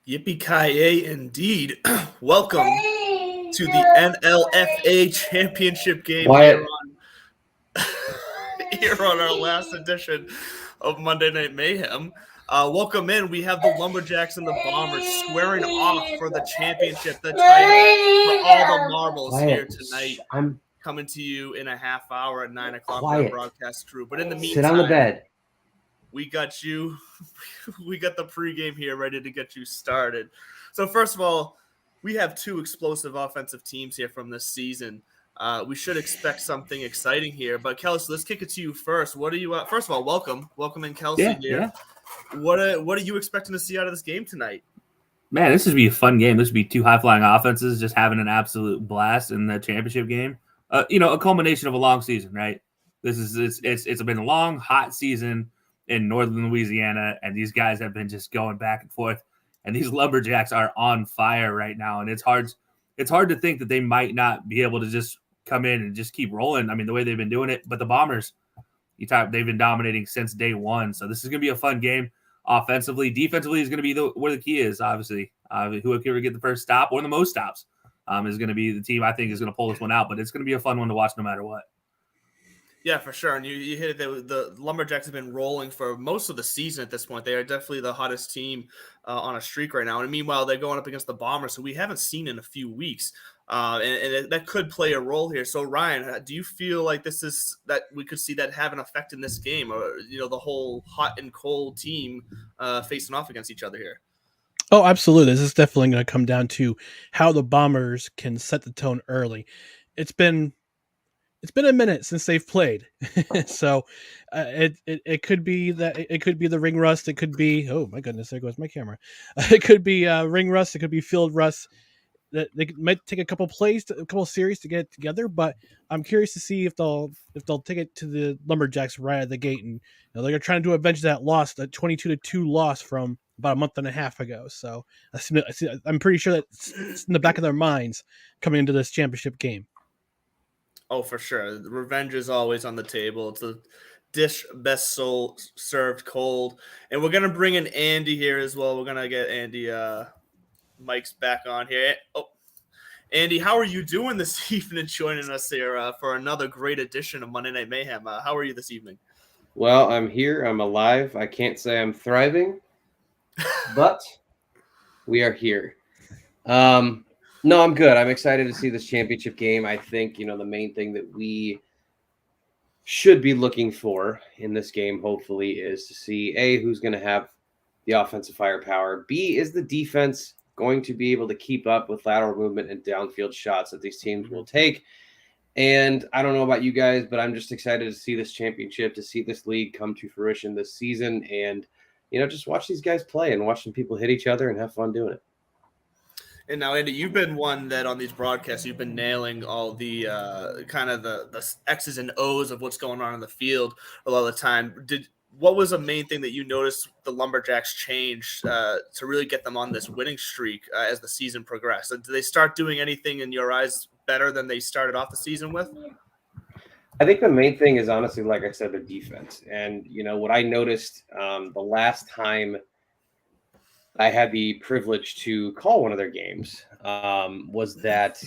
Yippee-ki-yay indeed. Welcome to the NLFA championship game Wyatt, here on our last edition of Monday Night Mayhem. Welcome in. We have the Lumberjacks and the Bombers squaring off for the championship, the title, for all the marbles here tonight. I'm Coming to you in a half hour at 9 o'clock with our quiet. broadcast crew. But in the Sit on the meantime, bed. we got you. We got the pregame here ready to get you started. So first of all, we have two explosive offensive teams here from this season. We should expect something exciting here. But Kelsey, let's kick it to you first. What are you? First of all, welcome in, Kelsey. Yeah. What are you expecting to see out of this game tonight? Man, this would be a fun game. This would be two high-flying offenses just having an absolute blast in the championship game. A culmination of a long season, right? It's been a long, hot season in northern Louisiana, and these guys have been just going back and forth. And these Lumberjacks are on fire right now, and it's hard to think that they might not be able to just come in and just keep rolling. I mean, the way they've been doing it. But the Bombers, they've been dominating since day one. So this is going to be a fun game. Offensively, defensively is going to be where the key is. Obviously, who can get the first stop or the most stops is going to be the team I think is going to pull this one out. But it's going to be a fun one to watch no matter what. Yeah, for sure. And you hit it. The Lumberjacks have been rolling for most of the season at this point. They are definitely the hottest team on a streak right now. And meanwhile, they're going up against the Bombers, who we haven't seen in a few weeks. And that could play a role here. So, Ryan, do you feel like that we could see that have an effect in this game, or the whole hot and cold team facing off against each other here? Oh, absolutely. This is definitely going to come down to how the Bombers can set the tone early. It's been a minute since they've played, so it could be that it could be the ring rust. It could be, oh my goodness, there goes my camera. It could be ring rust. It could be field rust. That they might take a couple series to get it together, but I'm curious to see if they'll take it to the Lumberjacks right at the gate, and they're trying to avenge that loss, that 22-2 loss from about a month and a half ago. So I'm pretty sure that's in the back of their minds coming into this championship game. Oh, for sure. The revenge is always on the table. It's a dish best served cold. And we're going to bring in Andy here as well. We're going to get Andy Mike's back on here. Oh, Andy, how are you doing this evening joining us here for another great edition of Monday Night Mayhem? How are you this evening? Well, I'm here. I'm alive. I can't say I'm thriving, but we are here. No, I'm good. I'm excited to see this championship game. I think, the main thing that we should be looking for in this game, hopefully, is to see, A, who's going to have the offensive firepower. B, is the defense going to be able to keep up with lateral movement and downfield shots that these teams will take? And I don't know about you guys, but I'm just excited to see this championship, to see this league come to fruition this season, and, just watch these guys play and watch some people hit each other and have fun doing it. And now, Andy, you've been one that on these broadcasts, you've been nailing all the kind of the X's and O's of what's going on in the field a lot of the time. What was the main thing that you noticed the Lumberjacks change to really get them on this winning streak as the season progressed? Did they start doing anything in your eyes better than they started off the season with? I think the main thing is, honestly, like I said, the defense. And, what I noticed the last time I had the privilege to call one of their games was that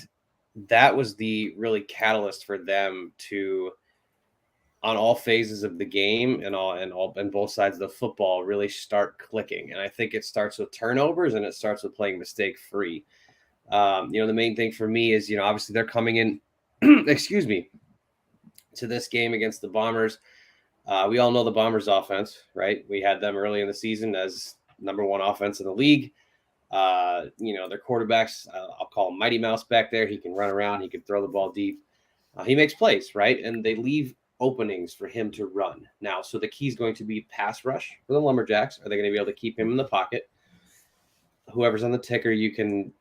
was the really catalyst for them to, on all phases of the game and both sides of the football, really start clicking. And I think it starts with turnovers and it starts with playing mistake free. The main thing for me is, obviously they're coming in, excuse me, to this game against the Bombers. We all know the Bombers offense, right? We had them early in the season as number one offense in the league. Their quarterbacks, I'll call him Mighty Mouse back there. He can run around. He can throw the ball deep. He makes plays, right? And they leave openings for him to run. Now, so the key is going to be pass rush for the Lumberjacks. Are they going to be able to keep him in the pocket? Whoever's on the ticker, you can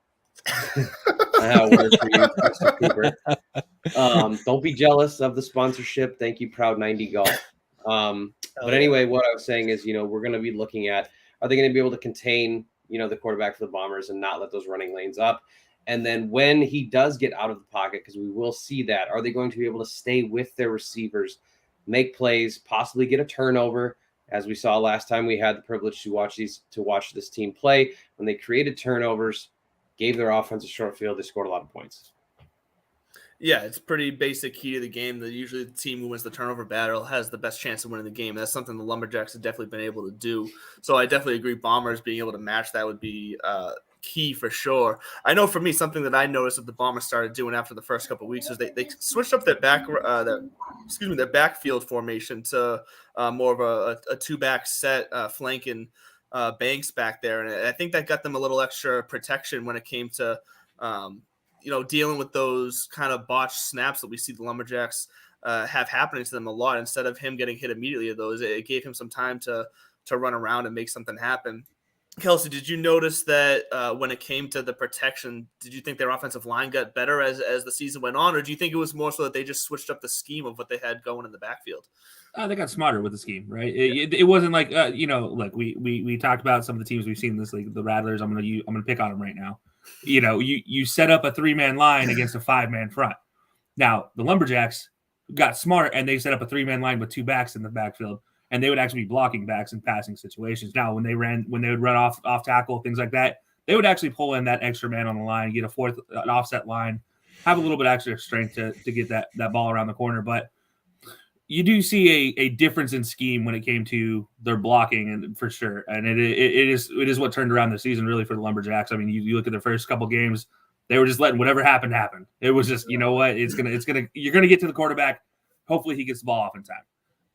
I have a word for you, Mr. Cooper. Don't be jealous of the sponsorship. Thank you, Proud 90 Golf. But anyway, what I was saying is, we're going to be looking at, are they going to be able to contain, the quarterback for the Bombers and not let those running lanes up? And then when he does get out of the pocket, because we will see that, are they going to be able to stay with their receivers, make plays, possibly get a turnover, as we saw last time we had the privilege to watch this team play. When they created turnovers, gave their offense a short field, they scored a lot of points. Yeah, it's pretty basic key to the game that usually the team who wins the turnover battle has the best chance of winning the game. That's something the Lumberjacks have definitely been able to do. So I definitely agree Bombers being able to match that would be key for sure. I know for me, something that I noticed that the Bombers started doing after the first couple of weeks is they switched up their backfield formation to more of a two-back set, flanking Banks back there. And I think that got them a little extra protection when it came to dealing with those kind of botched snaps that we see the Lumberjacks have happening to them a lot. Instead of him getting hit immediately at those, it gave him some time to run around and make something happen. Kelsey, did you notice that when it came to the protection, did you think their offensive line got better as the season went on, or do you think it was more so that they just switched up the scheme of what they had going in the backfield? They got smarter with the scheme, right? It wasn't like like we talked about some of the teams we've seen in this league, the Rattlers. I'm gonna pick on them right now. You set up a 3-man line against a 5-man front. Now the Lumberjacks got smart and they set up a 3-man line with 2 backs in the backfield, and they would actually be blocking backs in passing situations. Now when they would run off tackle, things like that, they would actually pull in that extra man on the line, get an offset line, have a little bit extra strength to get that ball around the corner. But you do see a difference in scheme when it came to their blocking, and for sure. And it is what turned around the season really for the Lumberjacks. I mean, you look at their first couple games, they were just letting whatever happened happen. It was just, you're gonna get to the quarterback. Hopefully he gets the ball off in time.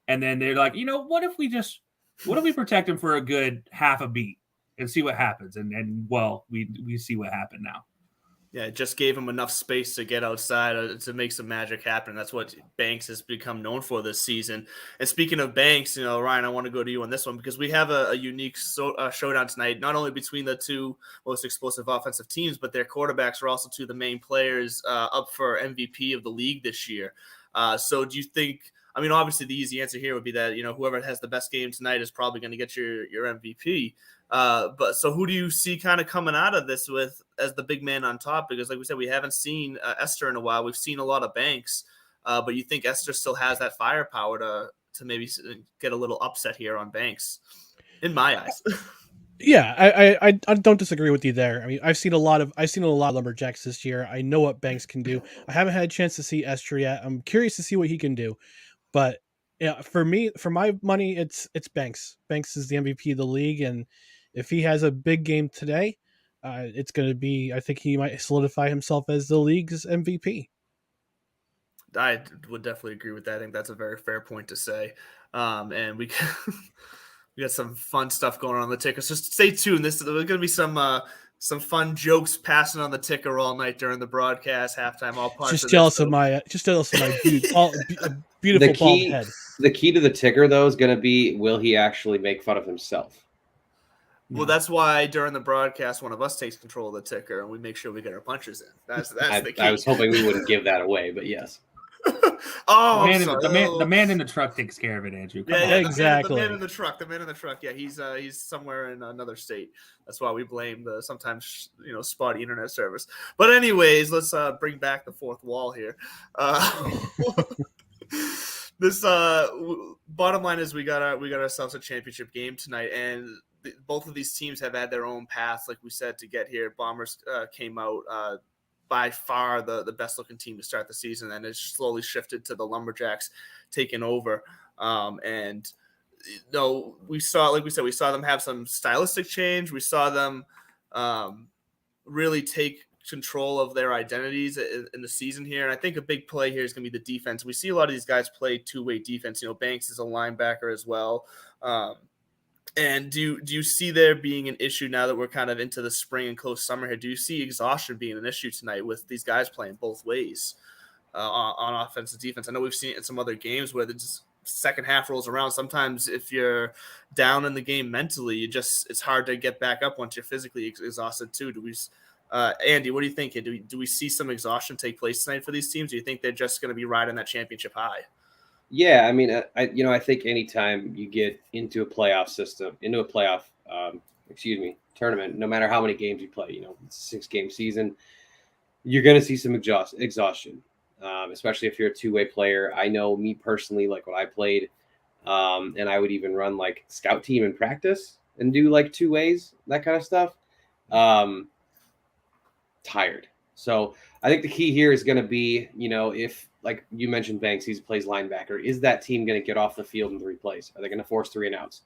And then they're like, what if we protect him for a good half a beat and see what happens? And we see what happened now. Yeah, it just gave him enough space to get outside to make some magic happen. That's what Banks has become known for this season. And speaking of Banks, Ryan, I want to go to you on this one because we have a unique showdown tonight, not only between the two most explosive offensive teams, but their quarterbacks are also two of the main players up for MVP of the league this year. So do you think, obviously the easy answer here would be that, whoever has the best game tonight is probably going to get your MVP. But so who do you see kind of coming out of this with as the big man on top? Because like we said, we haven't seen Esther in a while. We've seen a lot of Banks, but you think Esther still has that firepower to maybe get a little upset here on Banks, in my eyes. Yeah, I don't disagree with you there. I've seen a lot of Lumberjacks this year. I know what Banks can do. I haven't had a chance to see Esther yet. I'm curious to see what he can do, but yeah, for my money, it's Banks. Banks is the MVP of the league, and if he has a big game today, it's going to be. I think he might solidify himself as the league's MVP. I would definitely agree with that. I think that's a very fair point to say. And we got some fun stuff going on the ticker. So stay tuned. There's going to be some fun jokes passing on the ticker all night during the broadcast, halftime, all parts. Just jealous of my beautiful bald head. The key to the ticker, though, is going to be: will he actually make fun of himself? Well, that's why during the broadcast, one of us takes control of the ticker and we make sure we get our punches in. That's the key. I was hoping we wouldn't give that away, but yes. The man in the truck takes care of it, Andrew. Yeah, exactly. The man in the truck. Yeah, he's somewhere in another state. That's why we blame the sometimes spotty internet service. But anyways, let's bring back the fourth wall here. This bottom line is we got ourselves a championship game tonight, and both of these teams have had their own paths, like we said, to get here. Bombers came out by far the best looking team to start the season, and it's slowly shifted to the Lumberjacks taking over. And we saw them have some stylistic change. We saw them really take control of their identities in the season here. And I think a big play here is going to be the defense. We see a lot of these guys play two-way defense. Banks is a linebacker as well. And do you see there being an issue now that we're kind of into the spring and close summer here? Do you see exhaustion being an issue tonight with these guys playing both ways on offense and defense? I know we've seen it in some other games where the second half rolls around. Sometimes if you're down in the game mentally, it's hard to get back up once you're physically exhausted too. Andy, what do you think? Do we see some exhaustion take place tonight for these teams? Do you think they're just going to be riding that championship high? Yeah, I think anytime you get into a playoff tournament, no matter how many games you play, it's a 6-game season, you're going to see some exhaustion, especially if you're a two-way player. I know me personally, like when I played, And I would even run like scout team in practice and do like 2 ways, that kind of stuff. Tired. So I think the key here is going to be, if like you mentioned, Banks, he plays linebacker, is that team going to get off the field in 3 plays? Are they going to force 3 and outs?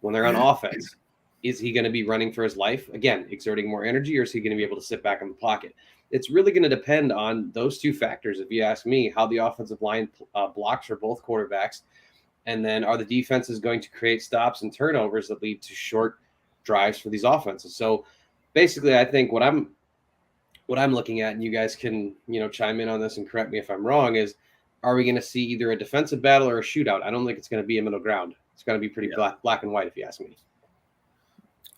When they're on offense, is he going to be running for his life? Again, exerting more energy, or is he going to be able to sit back in the pocket? It's really going to depend on those 2 factors, if you ask me, how the offensive line blocks for both quarterbacks. And then are the defenses going to create stops and turnovers that lead to short drives for these offenses? So basically, I think what I'm looking at, and you guys can, chime in on this and correct me if I'm wrong, is are we going to see either a defensive battle or a shootout? I don't think it's going to be a middle ground. It's going to be pretty black and white, if you ask me.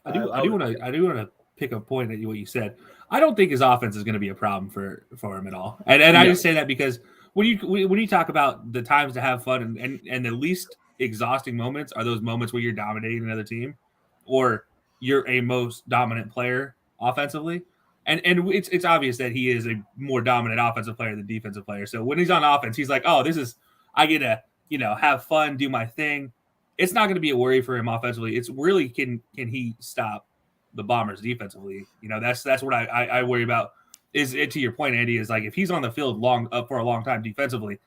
I do want to pick a point at what you said. I don't think his offense is going to be a problem for him at all. And I just say that because when you talk about the times to have fun and the least exhausting moments are those moments where you're dominating another team or you're a most dominant player offensively. And it's obvious that he is a more dominant offensive player than defensive player. So when he's on offense, he's like, oh, I get to, have fun, do my thing. It's not going to be a worry for him offensively. It's really can he stop the Bombers defensively? That's what I worry about. Is it, to your point, Andy, is like if he's on the field for a long time defensively,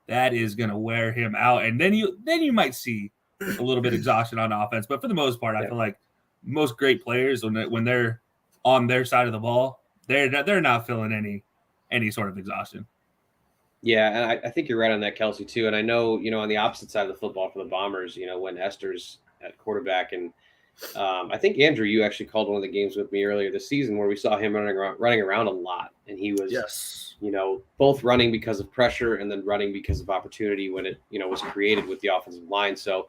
that is going to wear him out, and then you might see a little bit of exhaustion on offense. But for the most part, I feel like most great players when they're on their side of the ball, they're not feeling any sort of exhaustion. Yeah, and I think you're right on that, Kelsey, too. And I know, on the opposite side of the football for the Bombers, when Esther's at quarterback, and I think, Andrew, you actually called one of the games with me earlier this season where we saw him running around a lot. And he was, both running because of pressure and then running because of opportunity when it, was created with the offensive line. So,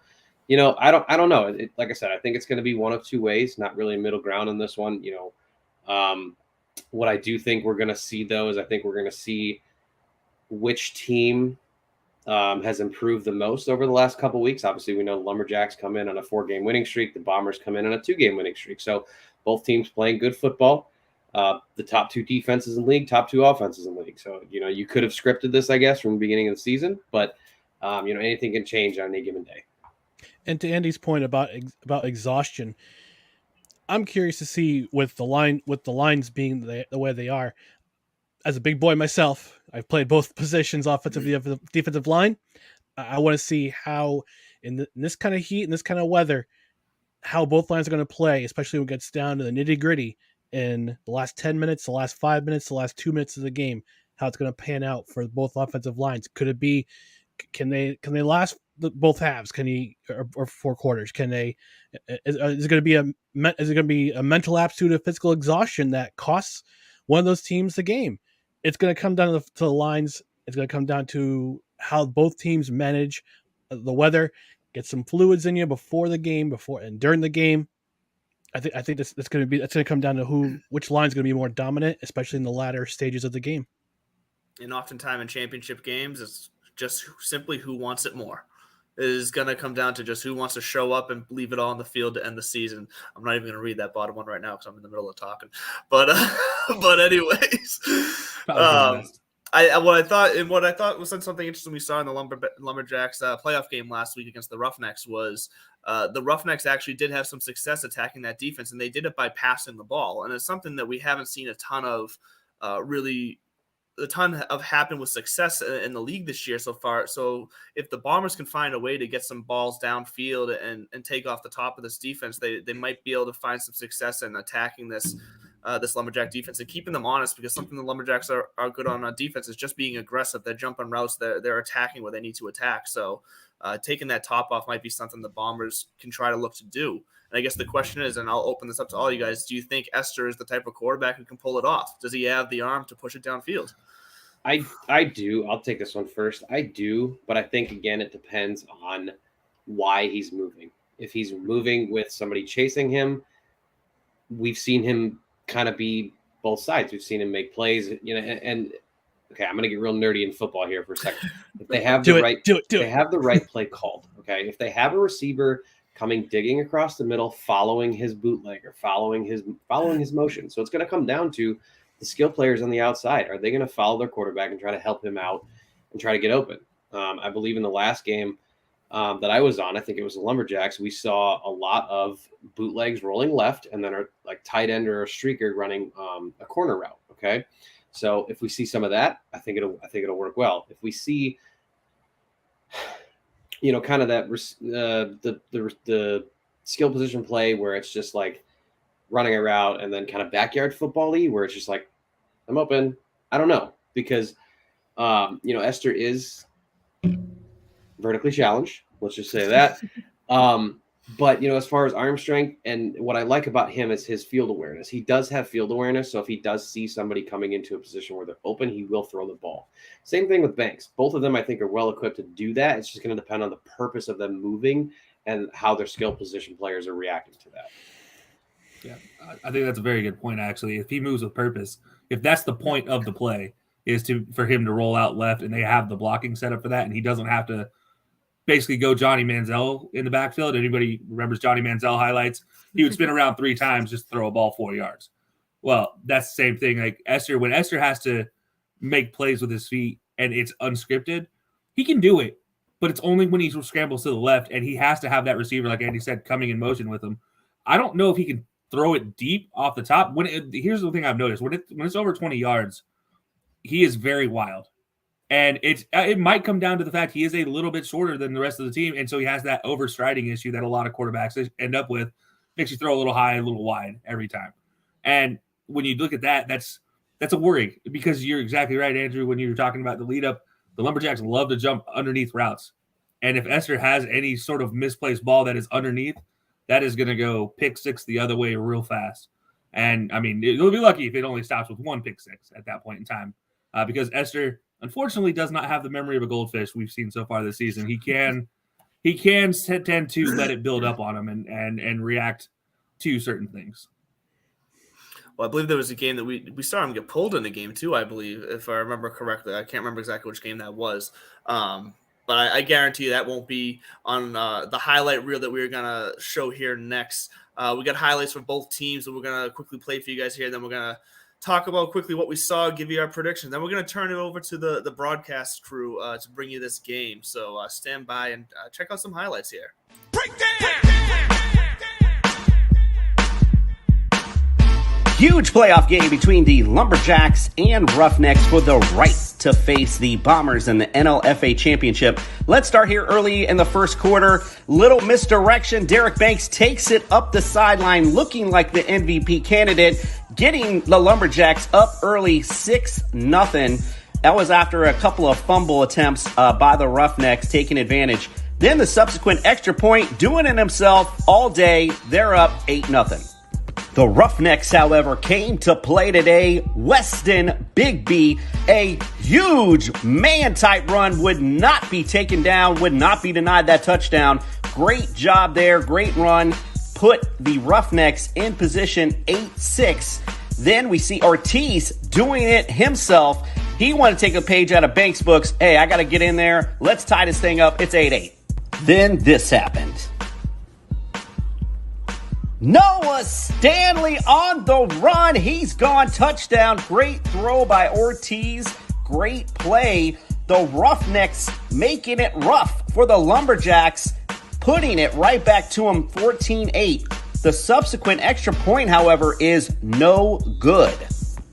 I don't know. Like I said, I think it's going to be one of 2 ways, not really a middle ground in this one. What I do think we're going to see, though, is I think we're going to see which team has improved the most over the last couple of weeks. Obviously, we know the Lumberjacks come in on a 4-game winning streak. The Bombers come in on a 2-game winning streak. So both teams playing good football. The top 2 defenses in the league, top 2 offenses in the league. So, you could have scripted this, I guess, from the beginning of the season. But, anything can change on any given day. And to Andy's point about exhaustion, I'm curious to see with the lines being the way they are. As a big boy myself, I've played both positions, offensive and defensive line. I want to see how in this kind of heat and this kind of weather, how both lines are going to play, especially when it gets down to the nitty gritty in the last 10 minutes, the last 5 minutes, the last 2 minutes of the game, how it's going to pan out for both offensive lines. Could it be, can they last both halves? Can he, or 4 quarters? Can they, is it going to be a mental aptitude of physical exhaustion that costs one of those teams the game? It's going to come down to the lines. It's going to come down to how both teams manage the weather, get some fluids in you before the game, before and during the game. I think that's going to come down to which line's going to be more dominant, especially in the latter stages of the game. And oftentimes in championship games, it's just simply who wants it more. It is going to come down to just who wants to show up and leave it all on the field to end the season. I'm not even going to read that bottom one right now because I'm in the middle of talking. But anyways, what I thought was something interesting we saw in the Lumberjacks playoff game last week against the Roughnecks was the Roughnecks actually did have some success attacking that defense, and they did it by passing the ball. And it's something that we haven't seen a ton of happen with success in the league this year so far. So if the Bombers can find a way to get some balls downfield and take off the top of this defense, they might be able to find some success in attacking this Lumberjack defense and keeping them honest, because something the Lumberjacks are good on defense is just being aggressive. They're jumping routes. They're attacking where they need to attack. So taking that top off might be something the Bombers can try to look to do. And I guess the question is, and I'll open this up to all you guys, do you think Esther is the type of quarterback who can pull it off? Does he have the arm to push it downfield? I do. I'll take this one first. I do, but I think, again, it depends on why he's moving. If he's moving with somebody chasing him, we've seen him kind of be both sides. We've seen him make plays, and okay, I'm going to get real nerdy in football here for a second. If they have have the right play called, okay, if they have a receiver coming digging across the middle, following his bootleg or following his motion. So it's going to come down to the skill players on the outside. Are they going to follow their quarterback and try to help him out and try to get open? I believe in the last game, that I was on, I think it was the Lumberjacks, we saw a lot of bootlegs rolling left and then like tight end or a streaker running a corner route. Okay. So if we see some of that, I think it'll work well. If we see, kind of that the skill position play where it's just like running a route and then kind of backyard football-y where it's just like, I'm open. I don't know, because Esther is vertically challenged. Let's just say that. But as far as arm strength, and what I like about him is his field awareness. He does have field awareness. So if he does see somebody coming into a position where they're open, he will throw the ball. Same thing with Banks. Both of them, I think, are well equipped to do that. It's just going to depend on the purpose of them moving and how their skill position players are reacting to that. Yeah, I think that's a very good point, actually. If he moves with purpose, if that's the point of the play, is for him to roll out left and they have the blocking set up for that, and he doesn't have to basically go Johnny Manziel in the backfield. Anybody remembers Johnny Manziel highlights? He would spin around 3 times, just throw a ball 4 yards. Well, that's the same thing. Like when Esther has to make plays with his feet and it's unscripted, he can do it, but it's only when he scrambles to the left and he has to have that receiver, like Andy said, coming in motion with him. I don't know if he can throw it deep off the top. Here's the thing I've noticed. When it's over 20 yards, he is very wild. And it might come down to the fact he is a little bit shorter than the rest of the team, and so he has that overstriding issue that a lot of quarterbacks end up with. Makes you throw a little high, a little wide every time. And when you look at that, that's a worry, because you're exactly right, Andrew, when you were talking about the lead up. The Lumberjacks love to jump underneath routes. And if Esther has any sort of misplaced ball that is underneath, that is going to go pick six the other way real fast. And, I mean, you'll be lucky if it only stops with 1 pick six at that point in time, because Esther – unfortunately, does not have the memory of a goldfish we've seen so far this season. He can tend to let it build up on him and react to certain things. Well, I believe there was a game that we saw him get pulled in a game too, I believe, if I remember correctly. I can't remember exactly which game that was. But I guarantee you that won't be on the highlight reel that we're going to show here next. We got highlights for both teams that we're going to quickly play for you guys here. Then we're going to talk about quickly what we saw, give you our predictions. Then we're going to turn it over to the broadcast crew to bring you this game. So stand by and check out some highlights here. Huge playoff game between the Lumberjacks and Roughnecks for the right to face the Bombers in the NLFA championship. Let's start here early in the first quarter. Little misdirection. Derek Banks takes it up the sideline looking like the MVP candidate, getting the Lumberjacks up early 6-0. That was after a couple of fumble attempts by the Roughnecks, taking advantage. Then the subsequent extra point, doing it himself all day. They're up 8-0. The Roughnecks, however, came to play today. Weston Bigby, a huge man-type run, would not be taken down, would not be denied that touchdown. Great job there, great run. Put the Roughnecks in position 8-6. Then we see Ortiz doing it himself. He wanted to take a page out of Banks' books. Hey, I got to get in there. Let's tie this thing up. It's 8-8. Then this happened. Noah Stanley on the run. He's gone. Touchdown. Great throw by Ortiz. Great play. The Roughnecks making it rough for the Lumberjacks, putting it right back to them 14-8. The subsequent extra point, however, is no good,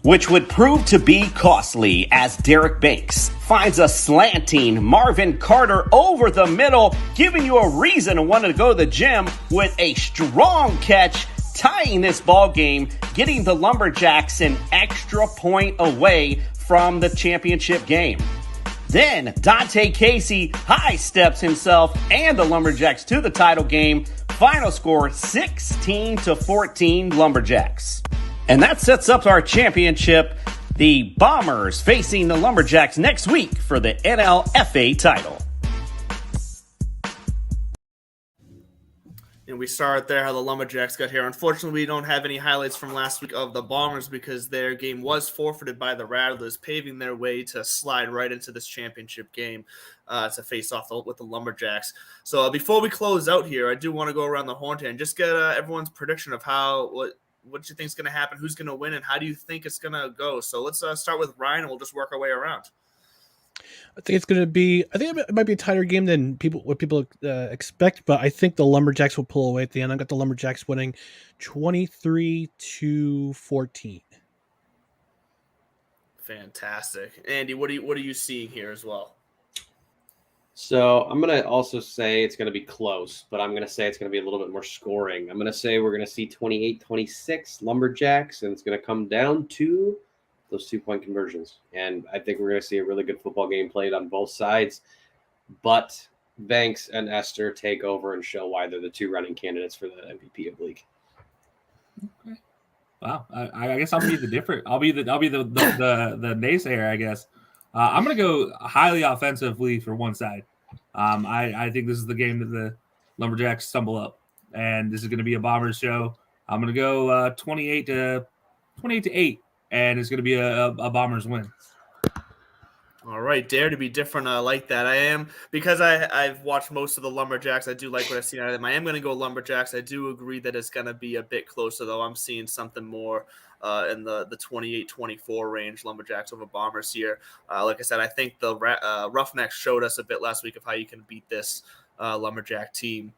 which would prove to be costly as Derek Banks finds a slanting Marvin Carter over the middle, giving you a reason to want to go to the gym with a strong catch, tying this ball game, getting the Lumberjacks an extra point away from the championship game. Then Dante Casey high steps himself and the Lumberjacks to the title game. Final score 16-14 Lumberjacks. And that sets up our championship. The Bombers facing the Lumberjacks next week for the NLFA title. And we start there how the Lumberjacks got here. Unfortunately, we don't have any highlights from last week of the Bombers because their game was forfeited by the Rattlers, paving their way to slide right into this championship game to face off with the Lumberjacks. So before we close out here, I do want to go around the horn here and just get everyone's prediction of what you think is going to happen, who's going to win, and how do you think it's going to go? So let's start with Ryan, and we'll just work our way around. I think it's going to be. I think it might be a tighter game than what people expect, but I think the Lumberjacks will pull away at the end. I got the Lumberjacks winning 23-14. Fantastic, Andy. What are you seeing here as well? So I'm going to also say it's going to be close, but I'm going to say it's going to be a little bit more scoring. I'm going to say we're going to see 28-26 Lumberjacks, and it's going to come down to those 2-point conversions. And I think we're going to see a really good football game played on both sides. But Banks and Esther take over and show why they're the two running candidates for the MVP of the league. Okay. Wow. I guess I'll be the different. I'll be the naysayer, I guess. I'm going to go highly offensively for one side. I think this is the game that the Lumberjacks stumble up, and this is going to be a Bombers show. I'm going to go 28-8, and it's going to be a Bombers win. All right, dare to be different. I like that. I am, because I've watched most of the Lumberjacks. I do like what I've seen out of them. I am going to go Lumberjacks. I do agree that it's going to be a bit closer, though. I'm seeing something more in the 28-24 range, Lumberjacks over Bombers here. Like I said, I think the Roughnecks showed us a bit last week of how you can beat this Lumberjack team.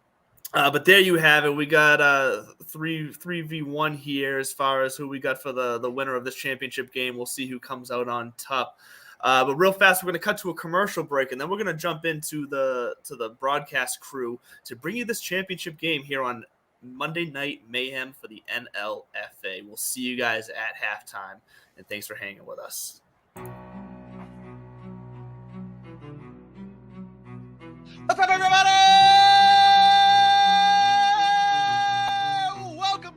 But there you have it. We got 3v1 here as far as who we got for the winner of this championship game. We'll see who comes out on top. But real fast, we're going to cut to a commercial break, and then we're going to jump into the broadcast crew to bring you this championship game here on Monday Night Mayhem for the NLFA. We'll see you guys at halftime, and thanks for hanging with us. What's up, everybody? Welcome.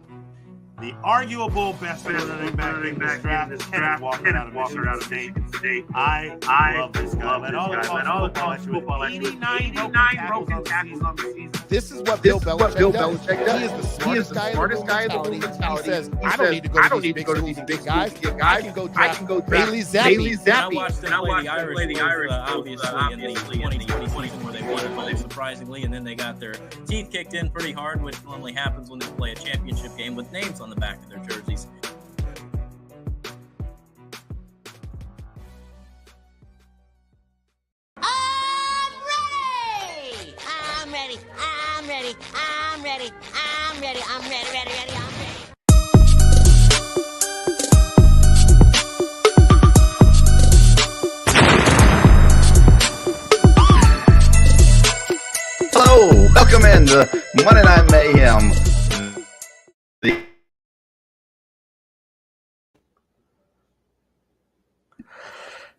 The arguable best running back in this draft, Kenneth Walker out of State. I love this guy. Led all the college football with 89 broken tackles on the season. This is what Bill Belichick does. He is the smartest guy in the league. He says, I don't need to go to these big guys. I can go draft Bailey Zappi. I watched them play the Irish, obviously in the 2020 where they won it, but surprisingly, and then they got their teeth kicked in pretty hard, which normally happens when they play a championship game with names on the back of their jerseys. I'm ready. Hello, welcome into Monday Night Mayhem.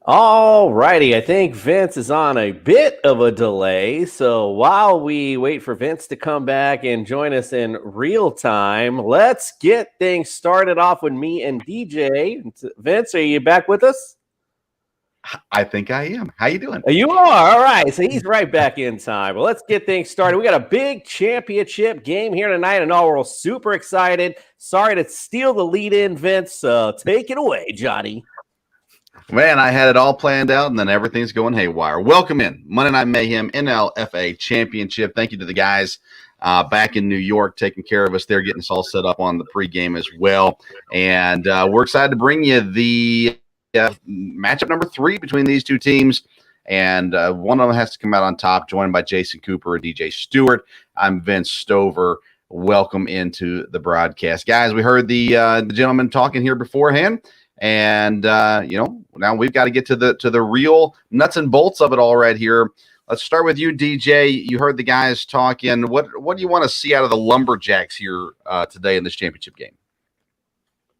All righty, I think Vince is on a bit of a delay, so while we wait for Vince to come back and join us in real time, let's get things started off with me and DJ. Vince, are you back with us? I think I am. How you doing? You are. All right, so he's right back in time. Well, let's get things started. We got a big championship game here tonight, and all we're super excited. Sorry to steal the lead in, Vince. Take it away, Johnny. Man, I had it all planned out, and then everything's going haywire. Welcome in Monday Night Mayhem NLFA Championship. Thank you to the guys back in New York taking care of us. They're getting us all set up on the pregame as well. And we're excited to bring you the matchup number 3 between these two teams. And one of them has to come out on top, joined by Jason Cooper and DJ Stewart. I'm Vince Stover. Welcome into the broadcast. Guys, we heard the gentleman talking here beforehand. And now we've got to get to the real nuts and bolts of it all right here. Let's start with you, DJ. You heard the guys talking. What do you want to see out of the Lumberjacks here today in this championship game?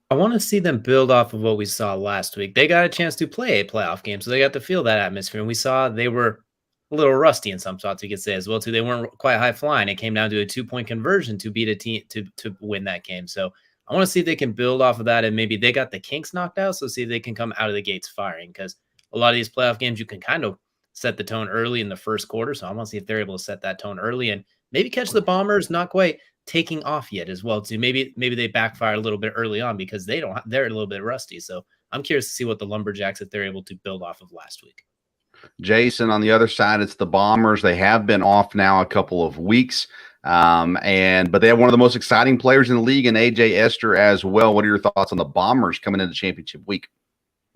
I want to see them build off of what we saw last week. They got a chance to play a playoff game, so they got to feel that atmosphere. And we saw they were a little rusty in some spots, we could say as well too. They weren't quite high flying. It came down to a 2-point conversion to beat a team to win that game. So I want to see if they can build off of that, and maybe they got the kinks knocked out, so see if they can come out of the gates firing, because a lot of these playoff games, you can kind of set the tone early in the first quarter, so I want to see if they're able to set that tone early and maybe catch the Bombers not quite taking off yet as well, too. Maybe they backfire a little bit early on because they're a little bit rusty, so I'm curious to see what the Lumberjacks, if they're able to build off of last week. Jason, on the other side, it's the Bombers. They have been off now a couple of weeks. But they have one of the most exciting players in the league, and AJ Esther as well. What are your thoughts on the Bombers coming into championship week?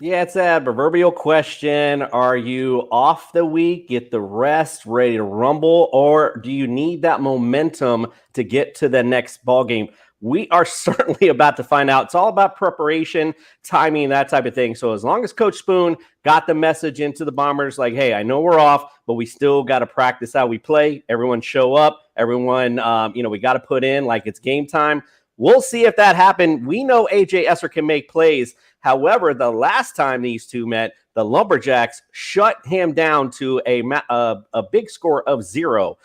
Yeah, it's a proverbial question. Are you off the week, get the rest, ready to rumble, or do you need that momentum to get to the next ball game? We are certainly about to find out. It's all about preparation, timing, that type of thing. So as long as Coach Spoon got the message into the Bombers, like, hey, I know we're off, but we still got to practice how we play. Everyone show up. Everyone, we got to put in like it's game time. We'll see if that happened. We know AJ Esser can make plays. However, the last time these two met, the Lumberjacks shut him down to a big score of 0.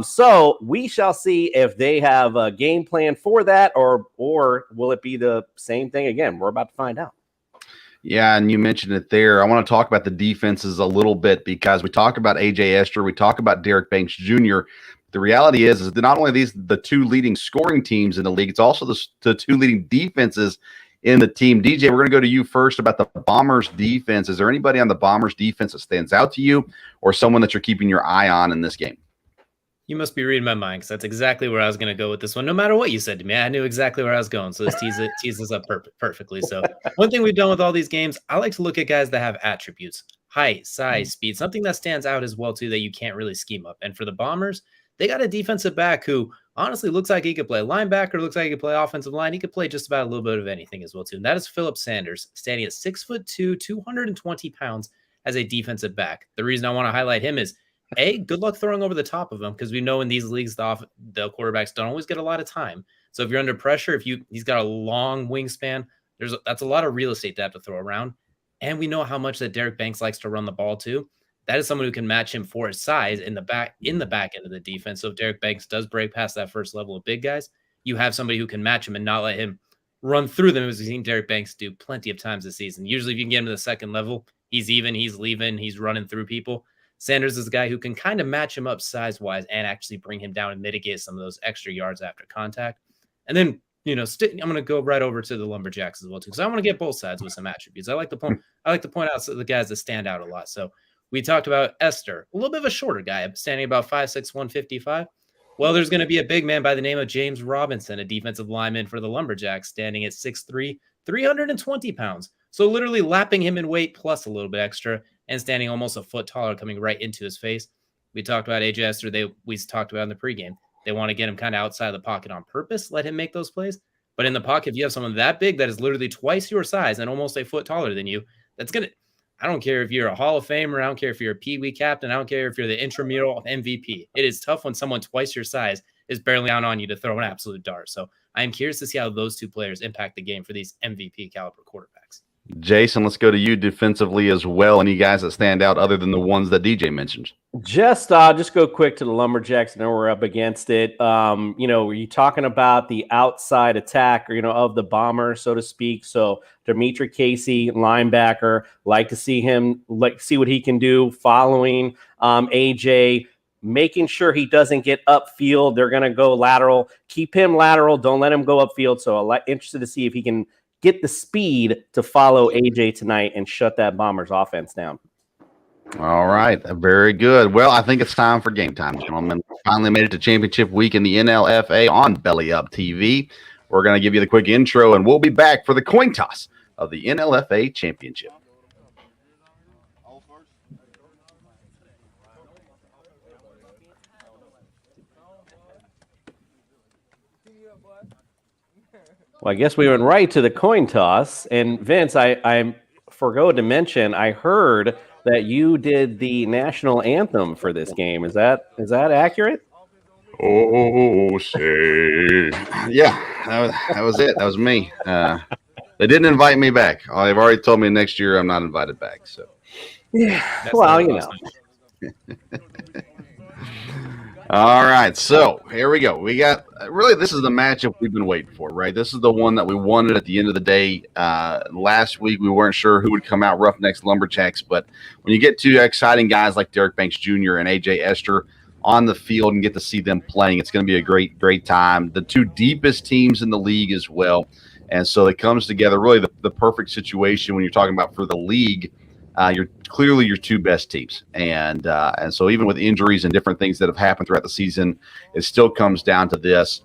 So we shall see if they have a game plan for that, or will it be the same thing again? We're about to find out. Yeah, and you mentioned it there. I want to talk about the defenses a little bit because we talk about AJ Escher, we talk about Derek Banks Jr. The reality is that not only are these the two leading scoring teams in the league, it's also the two leading defenses in the team. DJ, we're going to go to you first about the Bombers defense. Is there anybody on the Bombers defense that stands out to you, or someone that you're keeping your eye on in this game? You must be reading my mind, because that's exactly where I was going to go with this one. No matter what you said to me, I knew exactly where I was going. So this teases up perfectly. So one thing we've done with all these games, I like to look at guys that have attributes, height, size, speed, something that stands out as well, too, that you can't really scheme up. And for the Bombers, they got a defensive back who honestly looks like he could play linebacker, looks like he could play offensive line. He could play just about a little bit of anything as well, too. And that is Phillip Sanders, standing at 6'2", 220 pounds as a defensive back. The reason I want to highlight him is, good luck throwing over the top of him, because we know in these leagues, the quarterbacks don't always get a lot of time. So if you're under pressure, he's got a long wingspan, that's a lot of real estate to have to throw around. And we know how much that Derek Banks likes to run the ball, too. That is someone who can match him for his size in the back end of the defense. So if Derek Banks does break past that first level of big guys, you have somebody who can match him and not let him run through them, as we've seen Derek Banks do plenty of times this season. Usually if you can get him to the second level, he's even, he's leaving, he's running through people. Sanders is a guy who can kind of match him up size-wise and actually bring him down and mitigate some of those extra yards after contact. And then, I'm going to go right over to the Lumberjacks as well, too, because I want to get both sides with some attributes. I like to point out the guys that stand out a lot. So we talked about Esther, a little bit of a shorter guy, standing about 5'6", 155. Well, there's going to be a big man by the name of James Robinson, a defensive lineman for the Lumberjacks, standing at 6'3", 320 pounds. So literally lapping him in weight plus a little bit extra, and standing almost a foot taller, coming right into his face. We talked about AJ Esther. We talked about in the pregame. They want to get him kind of outside of the pocket on purpose, let him make those plays. But in the pocket, if you have someone that big that is literally twice your size and almost a foot taller than you, that's going to – I don't care if you're a Hall of Famer. I don't care if you're a Pee Wee captain. I don't care if you're the intramural MVP. It is tough when someone twice your size is barely down on you to throw an absolute dart. So I am curious to see how those two players impact the game for these MVP caliber quarterbacks. Jason, let's go to you defensively as well. Any guys that stand out other than the ones that DJ mentioned? Just go quick to the Lumberjacks. I know we're up against it. Were you talking about the outside attack, of the Bomber, so to speak? So Dimitri Casey, linebacker, like to see him, see what he can do following AJ, making sure he doesn't get upfield. They're going to go lateral. Keep him lateral. Don't let him go upfield. So I'm interested to see if he can get the speed to follow AJ tonight and shut that Bombers offense down. All right. Very good. Well, I think it's time for game time, gentlemen. Finally made it to championship week in the NLFA on Belly Up TV. We're going to give you the quick intro, and we'll be back for the coin toss of the NLFA championship. Well, I guess we went right to the coin toss. And Vince, I forgot to mention, I heard that you did the national anthem for this game. Is that accurate? Oh, say. Yeah, that was it. That was me. They didn't invite me back. They've already told me next year I'm not invited back. So, yeah, well, All right, so here we go. We got this is the matchup we've been waiting for, right? This is the one that we wanted at the end of the day. Last week, we weren't sure who would come out Roughnecks Lumberjacks, but when you get two exciting guys like Derek Banks Jr. and AJ Esther on the field and get to see them playing, it's going to be a great time. The two deepest teams in the league as well. And so it comes together really the perfect situation when you're talking about for the league. You're clearly your two best teams. And so even with injuries and different things that have happened throughout the season, it still comes down to this.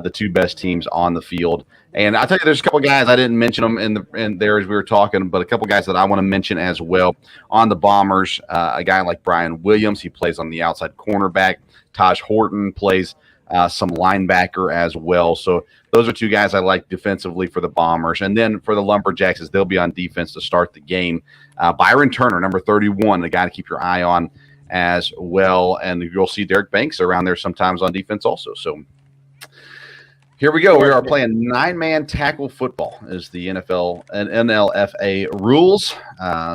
the two best teams on the field. And I'll tell you, there's a couple guys I didn't mention them in there as we were talking, but a couple guys that I want to mention as well on the Bombers. A guy like Brian Williams, he plays on the outside cornerback. Taj Horton plays some linebacker as well. So those are two guys I like defensively for the Bombers. And then for the Lumberjacks, they'll be on defense to start the game. Byron Turner, number 31, the guy to keep your eye on as well. And you'll see Derek Banks around there sometimes on defense also. So here we go. We are playing 9-man tackle football is the NFL and NLFA rules.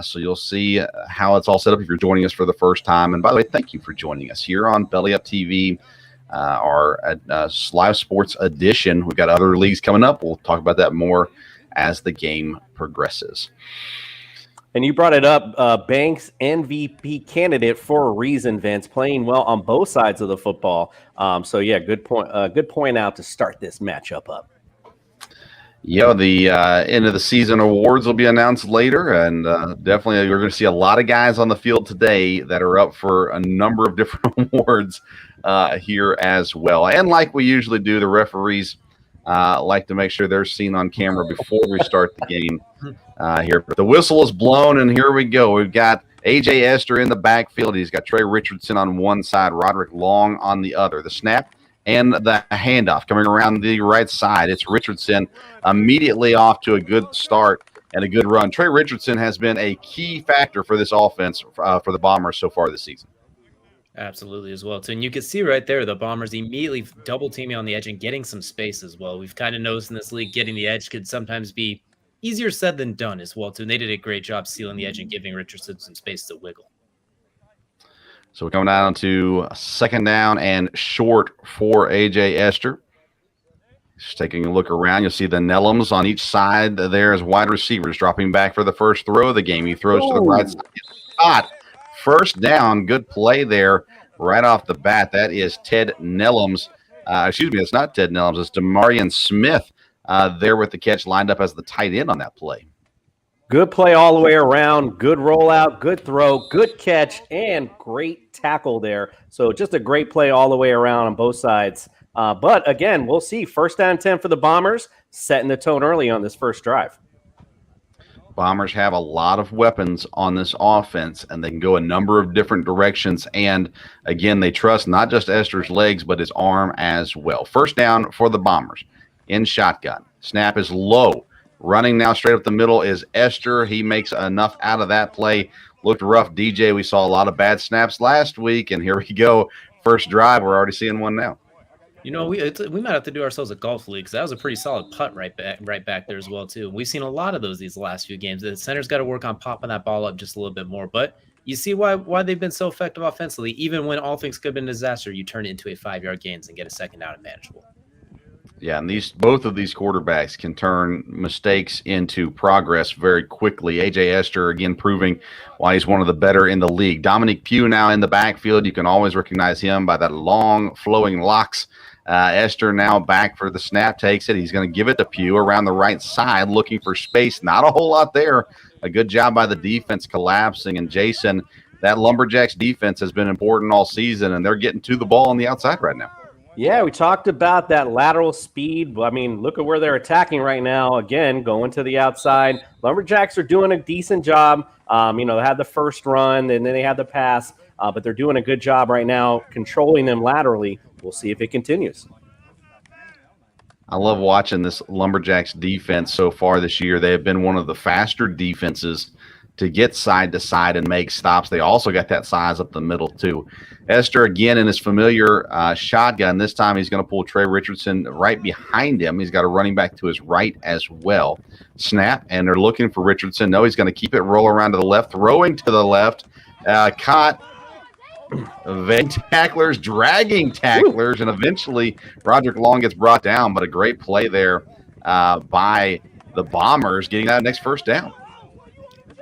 So you'll see how it's all set up if you're joining us for the first time. And by the way, thank you for joining us here on Belly Up TV, our live sports edition. We've got other leagues coming up. We'll talk about that more as the game progresses. And you brought it up, Banks MVP candidate for a reason, Vince, playing well on both sides of the football. So yeah, good point out to start this matchup up. Yeah, the end of the season awards will be announced later, and definitely we're going to see a lot of guys on the field today that are up for a number of different awards here as well. And like we usually do, the referees like to make sure they're seen on camera before we start the game here. But the whistle is blown, and here we go. We've got A.J. Esther in the backfield. He's got Trey Richardson on one side, Roderick Long on the other. The snap and the handoff coming around the right side. It's Richardson immediately off to a good start and a good run. Trey Richardson has been a key factor for this offense for the Bombers so far this season. Absolutely as well. So, and you can see right there, the Bombers immediately double teaming on the edge and getting some space as well. We've kind of noticed in this league, getting the edge could sometimes be easier said than done as well, too. And they did a great job sealing the edge and giving Richardson some space to wiggle. So we're coming down to second down and short for A.J. Esther. Just taking a look around, you'll see the Nellums on each side there as wide receivers dropping back for the first throw of the game. He throws to the right side. Hot. First down, good play there right off the bat. That is Ted Nellums. Excuse me, it's not Ted Nellums. It's Demarion Smith there with the catch, lined up as the tight end on that play. Good play all the way around. Good rollout, good throw, good catch, and great tackle there. So just a great play all the way around on both sides. But again, we'll see. First down 10 for the Bombers, setting the tone early on this first drive. Bombers have a lot of weapons on this offense, and they can go a number of different directions. And, again, they trust not just Esther's legs but his arm as well. First down for the Bombers in shotgun. Snap is low. Running now straight up the middle is Esther. He makes enough out of that play. Looked rough, DJ. We saw a lot of bad snaps last week, and here we go. First drive, we're already seeing one now. You know, we might have to do ourselves a golf league because that was a pretty solid putt right back there as well, too. We've seen a lot of those these last few games. The center's got to work on popping that ball up just a little bit more. But you see why they've been so effective offensively. Even when all things could have been a disaster, you turn it into a 5-yard gains and get a second down and manageable. Yeah, and both of these quarterbacks can turn mistakes into progress very quickly. A.J. Esther, again, proving why he's one of the better in the league. Dominic Pugh now in the backfield. You can always recognize him by that long, flowing locks. Esther now back for the snap, takes it. He's going to give it to Pugh around the right side, looking for space. Not a whole lot there. A good job by the defense collapsing. And Jason, that Lumberjacks defense has been important all season, and they're getting to the ball on the outside right now. Yeah, we talked about that lateral speed. I mean, look at where they're attacking right now. Again, going to the outside. Lumberjacks are doing a decent job. They had the first run, and then they had the pass. But they're doing a good job right now controlling them laterally. We'll see if it continues. I love watching this Lumberjacks defense so far this year. They have been one of the faster defenses to get side to side and make stops. They also got that size up the middle, too. Esther, again, in his familiar shotgun. This time he's going to pull Trey Richardson right behind him. He's got a running back to his right as well. Snap, and they're looking for Richardson. No, he's going to keep it roll around to the left, throwing to the left. Caught. Evading tacklers, dragging tacklers, and eventually Roderick Long gets brought down, but a great play there by the Bombers getting that next first down.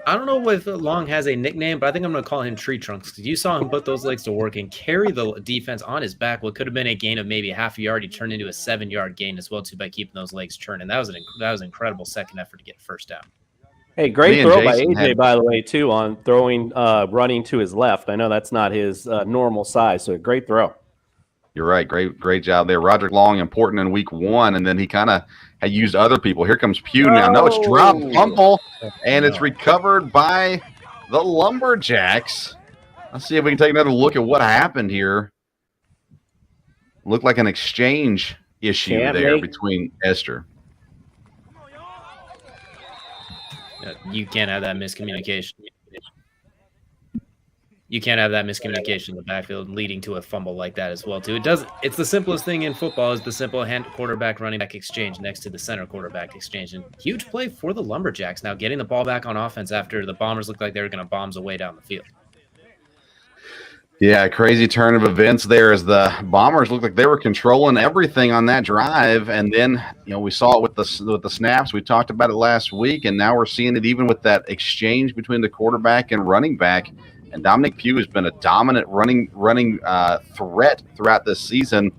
I don't know if Long has a nickname, but I think I'm going to call him Tree Trunks because you saw him put those legs to work and carry the defense on his back. What could have been a gain of maybe half a yard, he turned into a 7-yard gain as well, too, by keeping those legs churning. That was an incredible second effort to get a first down. Hey, great throw by AJ, by the way, too, on throwing, running to his left. I know that's not his normal size, so a great throw. You're right. Great job there. Roderick Long, important in week 1, and then he kind of had used other people. Here comes Pugh now. No, it's dropped, fumble, and it's recovered by the Lumberjacks. Let's see if we can take another look at what happened here. Looked like an exchange issue between Esther. You can't have that miscommunication. You can't have that miscommunication in the backfield leading to a fumble like that as well, too. It's the simplest thing in football is the simple hand quarterback running back exchange next to the center quarterback exchange. And huge play for the Lumberjacks now getting the ball back on offense after the Bombers looked like they were going to bombs away down the field. Yeah, crazy turn of events there as the Bombers looked like they were controlling everything on that drive. And then, we saw it with the snaps. We talked about it last week, and now we're seeing it even with that exchange between the quarterback and running back. And Dominic Pugh has been a dominant running threat throughout this season,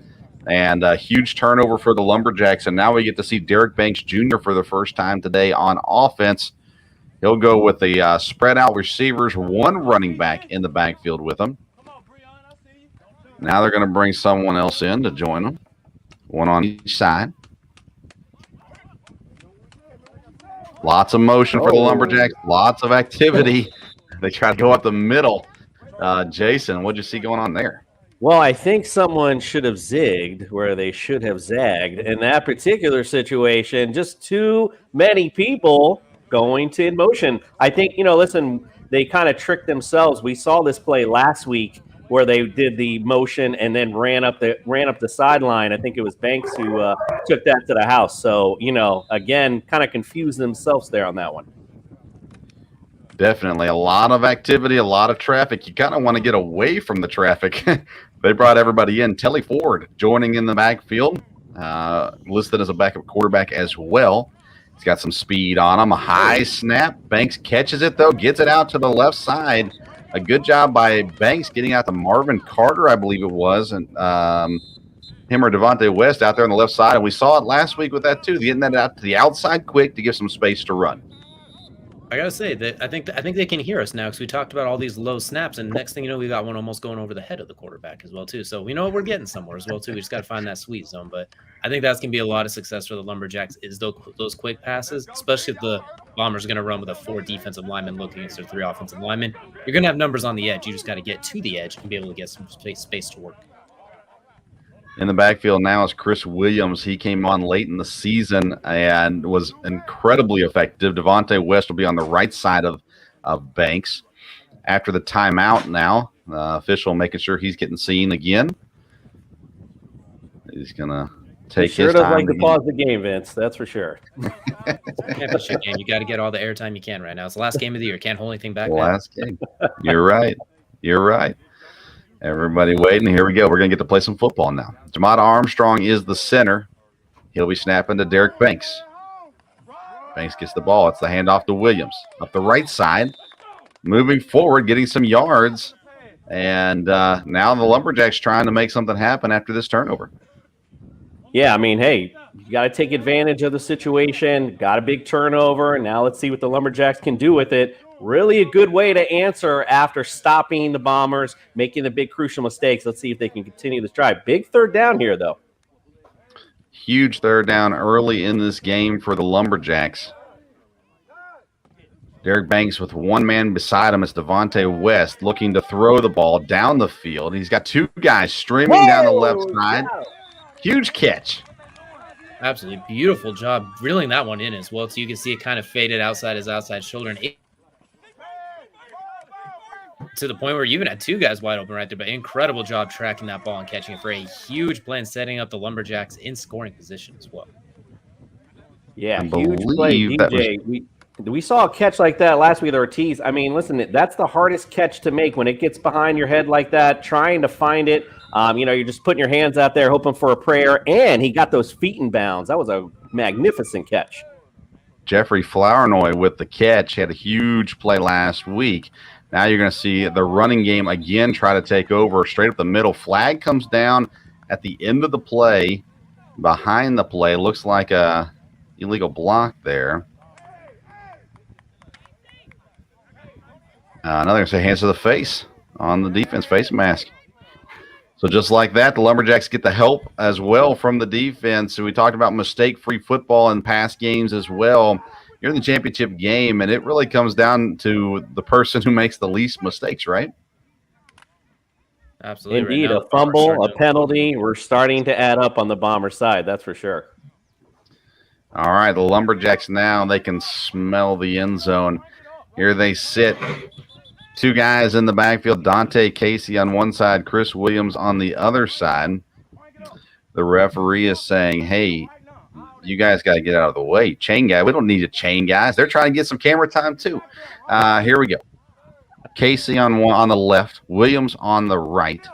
and a huge turnover for the Lumberjacks. And now we get to see Derek Banks Jr. for the first time today on offense. He'll go with the spread out receivers, one running back in the backfield with him. Now they're going to bring someone else in to join them, one on each side. Lots of motion for the Lumberjacks, lots of activity. They try to go up the middle. Jason, what'd you see going on there? Well, I think someone should have zigged where they should have zagged. In that particular situation, just too many people going to in motion. I think, listen, they kind of tricked themselves. We saw this play last week where they did the motion and then ran up the sideline. I think it was Banks who took that to the house. So, again, kind of confused themselves there on that one. Definitely a lot of activity, a lot of traffic. You kind of want to get away from the traffic. They brought everybody in. Telly Ford joining in the backfield, listed as a backup quarterback as well. He's got some speed on him. A high snap. Banks catches it, though, gets it out to the left side. A good job by Banks getting out to Marvin Carter, I believe it was, and him or Devontae West out there on the left side. And we saw it last week with that, too, getting that out to the outside quick to give some space to run. I gotta say that I think they can hear us now because we talked about all these low snaps, and next thing you know, we got one almost going over the head of the quarterback as well too. So we know we're getting somewhere as well too. We just got to find that sweet zone. But I think that's gonna be a lot of success for the Lumberjacks is those quick passes, especially if the Bombers are gonna run with a 4 defensive linemen looking against their 3 offensive linemen. You're gonna have numbers on the edge. You just got to get to the edge and be able to get some space to work. In the backfield now is Chris Williams. He came on late in the season and was incredibly effective. Devontae West will be on the right side of Banks. After the timeout now, official making sure he's getting seen again. He's going to take his time. Sure does like to pause the game, Vince. That's for sure. Championship game. You got to get all the airtime you can right now. It's the last game of the year. Can't hold anything back. Last game. You're right. You're right. Everybody waiting. Here we go. We're going to get to play some football now. Jamada Armstrong is the center. He'll be snapping to Derek Banks. Banks gets the ball. It's the handoff to Williams. Up the right side. Moving forward, getting some yards. And now the Lumberjacks trying to make something happen after this turnover. Yeah, I mean, hey, you got to take advantage of the situation. Got a big turnover. And now let's see what the Lumberjacks can do with it. Really a good way to answer after stopping the Bombers, making the big crucial mistakes. Let's see if they can continue this drive. Big third down here, though. Huge third down early in this game for the Lumberjacks. Derek Banks with one man beside him is Devontae West looking to throw the ball down the field. He's got 2 guys streaming down the left side. Huge catch. Absolutely beautiful job reeling that one in as well. So you can see it kind of faded outside his outside shoulder and to the point where you even had 2 guys wide open right there, but incredible job tracking that ball and catching it for a huge play and setting up the Lumberjacks in scoring position as well. Yeah, huge play, DJ. We saw a catch like that last week with Ortiz. I mean, listen, that's the hardest catch to make when it gets behind your head like that, trying to find it. You're just putting your hands out there hoping for a prayer, and he got those feet in bounds. That was a magnificent catch. Jeffrey Flournoy with the catch had a huge play last week. Now you're going to see the running game again try to take over straight up the middle. Flag comes down at the end of the play, behind the play. Looks like a illegal block there. Now they're going to say hands to the face on the defense, face mask. So just like that, the Lumberjacks get the help as well from the defense. So we talked about mistake-free football in past games as well. You're in the championship game, and it really comes down to the person who makes the least mistakes, right? Absolutely. Indeed, Right now, a fumble, a penalty. We're starting to add up on the Bomber side, that's for sure. All right, the Lumberjacks now, they can smell the end zone. Here they sit. Two guys in the backfield, Dante Casey on one side, Chris Williams on the other side. The referee is saying, hey, you guys got to get out of the way. Chain guy, we don't need a chain, guys. They're trying to get some camera time too. Here we go. Casey on the left, Williams on the right.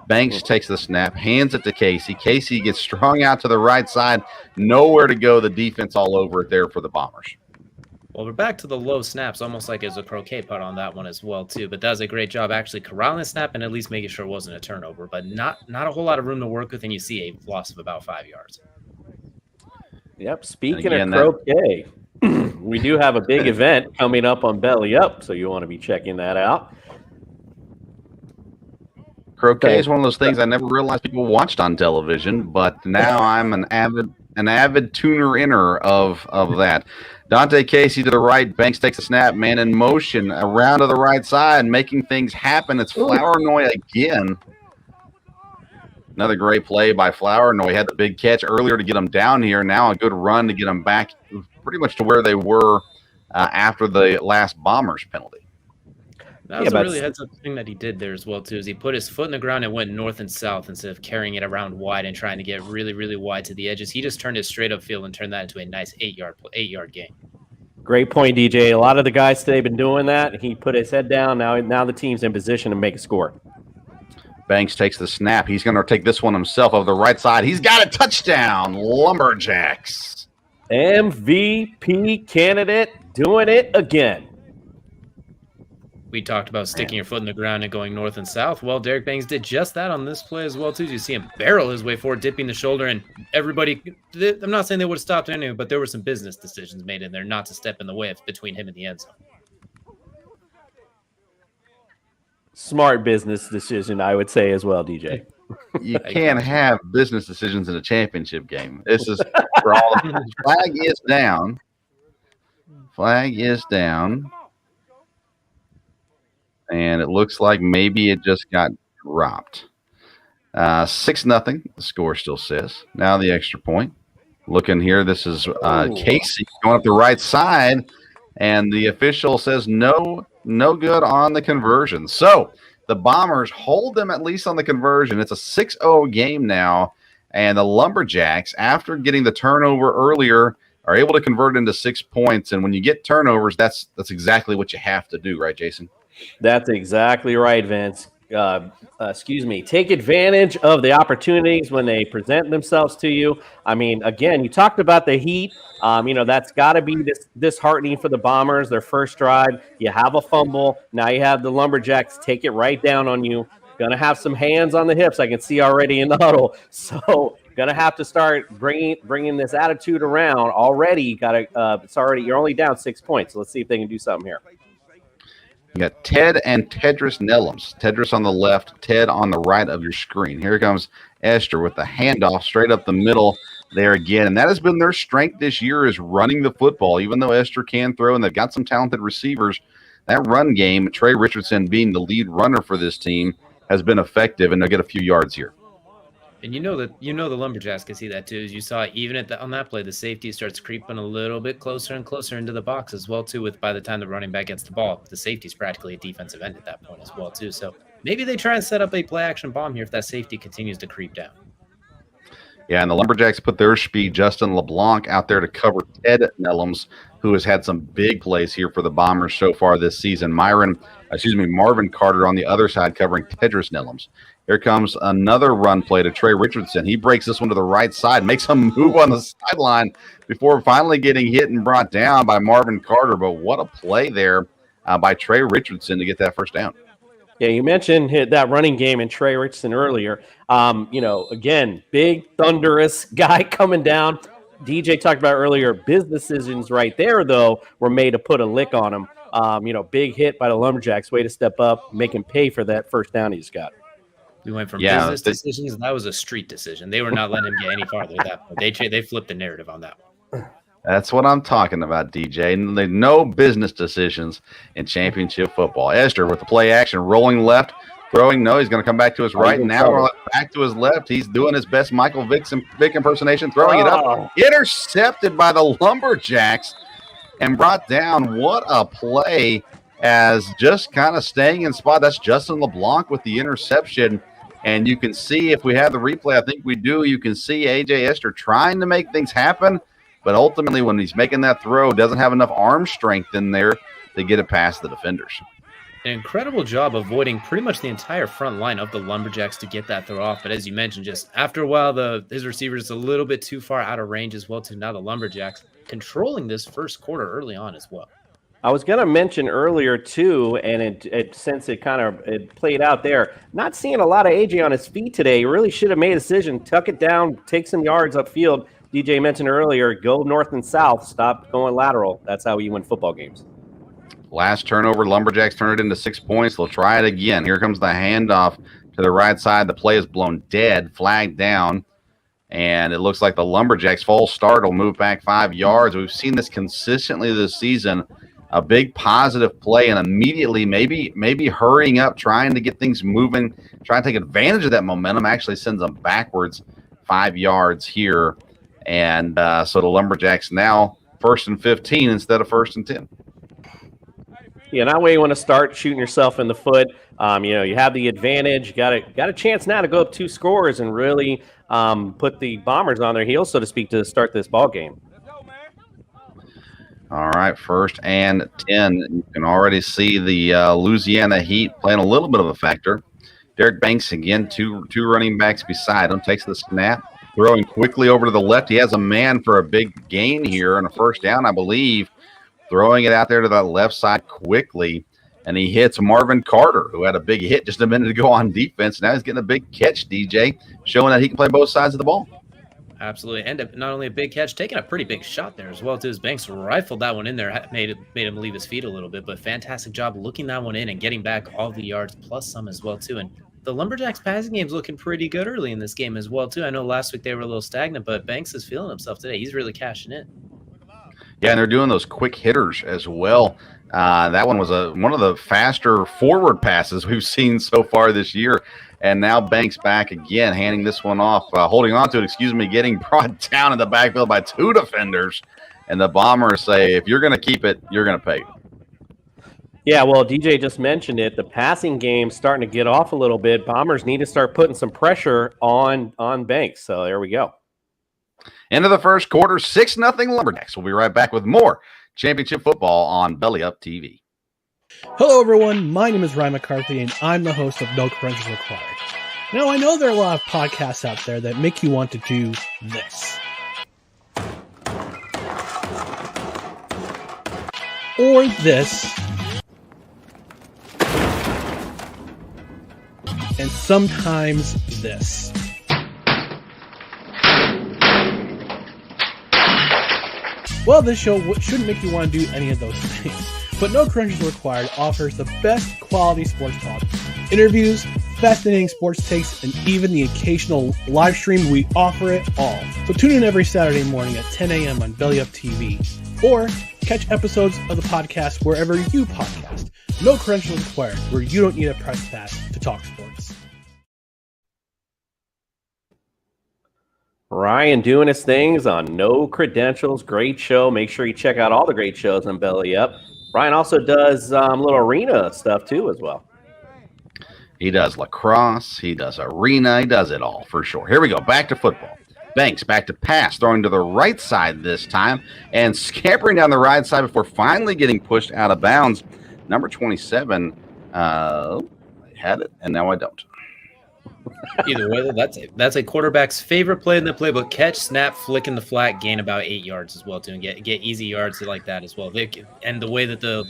Banks takes the snap, hands it to Casey. Casey gets strung out to the right side. Nowhere to go. The defense all over it there for the Bombers. Well, we're back to the low snaps, almost like it was a croquet putt on that one as well, too. But that was a great job actually corralling the snap and at least making sure it wasn't a turnover. But not a whole lot of room to work with, and you see a loss of about 5 yards. Yep, speaking of croquet, we do have a big event coming up on Belly Up, so you want to be checking that out. Croquet is one of those things I never realized people watched on television, but now I'm an avid tuner-inner of that. Dante Casey to the right. Banks takes a snap. Man in motion around to the right side, making things happen. It's Flournoy again. Another great play by Flournoy. Had the big catch earlier to get them down here. Now a good run to get them back pretty much to where they were after the last Bombers penalty. That was a really heads-up thing that he did there as well, too, is he put his foot in the ground and went north and south instead of carrying it around wide and trying to get really, really wide to the edges. He just turned it straight upfield and turned that into a nice 8-yard gain. Great point, DJ. A lot of the guys today have been doing that. He put his head down. Now the team's in position to make a score. Banks takes the snap. He's going to take this one himself over the right side. He's got a touchdown. Lumberjacks. MVP candidate doing it again. We talked about sticking your foot in the ground and going north and south. Well, Derek Banks did just that on this play as well, too. You see him barrel his way forward, dipping the shoulder, and everybody – I'm not saying they would have stopped anyway, but there were some business decisions made in there not to step in the way between him and the end zone. Smart business decision, I would say as well, DJ. You can't have business decisions in a championship game. This is for all of them. Flag is down. Flag is down. And it looks like maybe it just got dropped. 6-0. The score still says. Now the extra point. Looking here, this is Casey going up the right side. And the official says no good on the conversion. So the Bombers hold them at least on the conversion. It's a 6-0 game now. And the Lumberjacks, after getting the turnover earlier, are able to convert into 6 points. And when you get turnovers, that's exactly what you have to do, right, Jason? That's exactly right, Vince. Take advantage of the opportunities when they present themselves to you. I mean, again, you talked about the heat. That's got to be disheartening for the Bombers. Their first drive, you have a fumble. Now you have the Lumberjacks take it right down on you. Going to have some hands on the hips. I can see already in the huddle. So going to have to start bringing this attitude around already. You're only down 6 points. So let's see if they can do something here. You got Ted and Tedris Nellums. Tedris on the left, Ted on the right of your screen. Here comes Esther with the handoff straight up the middle there again. And that has been their strength this year, is running the football. Even though Esther can throw and they've got some talented receivers, that run game, Trey Richardson being the lead runner for this team, has been effective, and they'll get a few yards here. And the Lumberjacks can see that too. As you saw, even on that play, the safety starts creeping a little bit closer and closer into the box as well too. With by the time the running back gets the ball, the safety's practically a defensive end at that point as well too. So maybe they try and set up a play action bomb here if that safety continues to creep down. Yeah, and the Lumberjacks put their speed, Justin LeBlanc, out there to cover Ted Nellums, who has had some big plays here for the Bombers so far this season. Marvin Carter on the other side covering Tedris Nellums. Here comes another run play to Trey Richardson. He breaks this one to the right side, makes a move on the sideline before finally getting hit and brought down by Marvin Carter. But what a play there by Trey Richardson to get that first down. Yeah, you mentioned that running game in Trey Richardson earlier. Again, big, thunderous guy coming down. DJ talked about earlier, business decisions right there, though, were made to put a lick on him. Big hit by the Lumberjacks, way to step up, make him pay for that first down he's got. We went from Yeah, business decisions, and that was a street decision. They were not letting him get any farther at that point. They flipped the narrative on that one. That's what I'm talking about, DJ. No business decisions in championship football. Esther with the play action, rolling left, throwing. No, he's going to come back to his right. Now back to his left. He's doing his best Michael Vick impersonation, throwing it up. Intercepted by the Lumberjacks and brought down. What a play, as just kind of staying in spot. That's Justin LeBlanc with the interception. And you can see, if we have the replay, I think we do, you can see A.J. Esther trying to make things happen. But ultimately, when he's making that throw, doesn't have enough arm strength in there to get it past the defenders. An incredible job avoiding pretty much the entire front line of the Lumberjacks to get that throw off. But as you mentioned, just after a while, his receiver is a little bit too far out of range as well, too. Now the Lumberjacks controlling this first quarter early on as well. I was going to mention earlier, too, and since it played out there, not seeing a lot of AJ on his feet today. He really should have made a decision, tuck it down, take some yards upfield. DJ mentioned earlier, go north and south, stop going lateral. That's how you win football games. Last turnover, Lumberjacks turn it into 6 points. They'll try it again. Here comes the handoff to the right side. The play is blown dead, flagged down, and it looks like the Lumberjacks' false start will move back 5 yards. We've seen this consistently this season. A big positive play, and immediately maybe hurrying up, trying to get things moving, trying to take advantage of that momentum, actually sends them backwards 5 yards here. And so the Lumberjacks now 1st and 15 instead of 1st and 10. Yeah, that way you want to start shooting yourself in the foot. You have the advantage. You got a chance now to go up 2 scores and really put the Bombers on their heels, so to speak, to start this ball game. All right, 1st and 10. You can already see the Louisiana Heat playing a little bit of a factor. Derek Banks again, two running backs beside him, takes the snap, throwing quickly over to the left. He has a man for a big gain here and a 1st down, I believe. Throwing it out there to that left side quickly, and he hits Marvin Carter, who had a big hit just a minute ago on defense. Now he's getting a big catch, DJ, showing that he can play both sides of the ball. Absolutely. And not only a big catch, taking a pretty big shot there as well, too. His Banks rifled that one in there, made him leave his feet a little bit, but fantastic job looking that one in and getting back all the yards plus some as well, too. And the Lumberjacks passing game's looking pretty good early in this game as well, too. I know last week they were a little stagnant, but Banks is feeling himself today. He's really cashing in. Yeah, and they're doing those quick hitters as well. That one was one of the faster forward passes we've seen so far this year. And now Banks back again, handing this one off, holding on to it, getting brought down in the backfield by 2 defenders. And the Bombers say, if you're going to keep it, you're going to pay. Yeah, well, DJ just mentioned it. The passing game's starting to get off a little bit. Bombers need to start putting some pressure on Banks. So there we go. End of the first quarter, 6-0 Lumberjacks. We'll be right back with more championship football on Belly Up TV. Hello, everyone. My name is Ryan McCarthy, and I'm the host of No Credentials Required. Now, I know there are a lot of podcasts out there that make you want to do this. Or this. And sometimes this. Well, this show shouldn't make you want to do any of those things. But No Credentials Required offers the best quality sports talk, interviews, fascinating sports takes, and even the occasional live stream. We offer it all. So tune in every Saturday morning at 10 a.m. on Belly Up TV, or catch episodes of the podcast wherever you podcast. No Credentials Required, where you don't need a press pass to talk sports. Ryan doing his things on No Credentials. Great show. Make sure you check out all the great shows on Belly Up. Ryan also does little arena stuff too as well. He does lacrosse. He does arena. He does it all for sure. Here we go. Back to football. Banks back to pass, throwing to the right side this time and scampering down the right side before finally getting pushed out of bounds. Number 27 I had it, and now I don't. Either way, that's a quarterback's favorite play in the playbook. Catch, snap, flick in the flat, gain about 8 yards as well, too, and get easy yards like that as well. And the way that the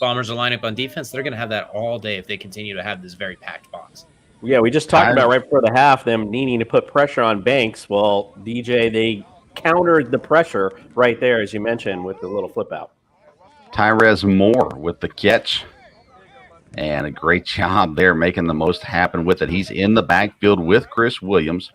Bombers are lining up on defense, they're going to have that all day if they continue to have this very packed box. Yeah, we just talked about right before the half them needing to put pressure on Banks. Well, DJ, they countered the pressure right there, as you mentioned, with the little flip out. Tyrez Moore with the catch. And a great job there making the most happen with it. He's in the backfield with Chris Williams.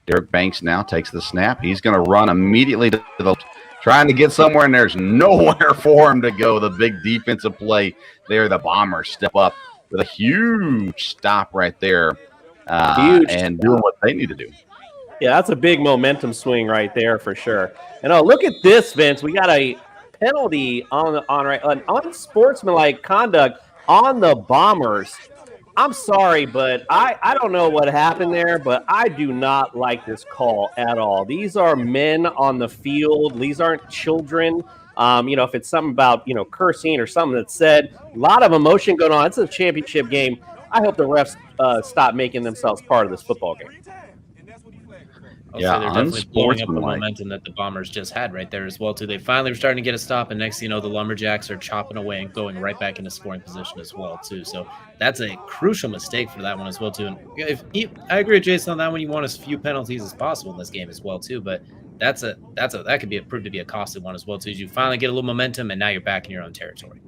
Derek Banks now takes the snap. He's going to run immediately to the trying to get somewhere, and there's nowhere for him to go. The big defensive play there. The Bombers step up with a huge stop right there and doing what they need to do. Yeah, that's a big momentum swing right there for sure. And look at this, Vince. We got a penalty on unsportsmanlike conduct on the Bombers. I'm sorry, but I don't know what happened there, but I do not like this call at all. These are men on the field. These aren't children. If it's something about, cursing or something that's said, a lot of emotion going on. It's a championship game. I hope the refs stop making themselves part of this football game. They're definitely blowing up the momentum that the Bombers just had right there as well, too. They finally were starting to get a stop, and next thing you know, the Lumberjacks are chopping away and going right back into scoring position as well, too. So that's a crucial mistake for that one as well, too. And I agree with Jason on that one. You want as few penalties as possible in this game as well, too. But that could prove to be a costly one as well, too. As you finally get a little momentum, and now you're back in your own territory.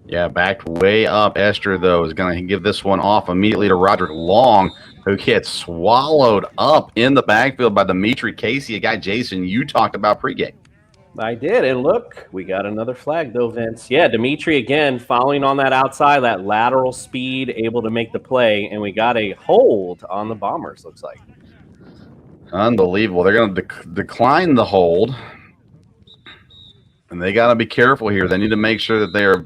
Yeah, backed way up. Esther, though, is going to give this one off immediately to Roderick Long, who gets swallowed up in the backfield by Dimitri Casey, a guy, Jason, you talked about pregame. I did, and look, we got another flag, though, Vince. Yeah, Dimitri, again, following on that outside, that lateral speed, able to make the play, and we got a hold on the Bombers, looks like. Unbelievable. They're going to decline the hold. And they got to be careful here. They need to make sure that they're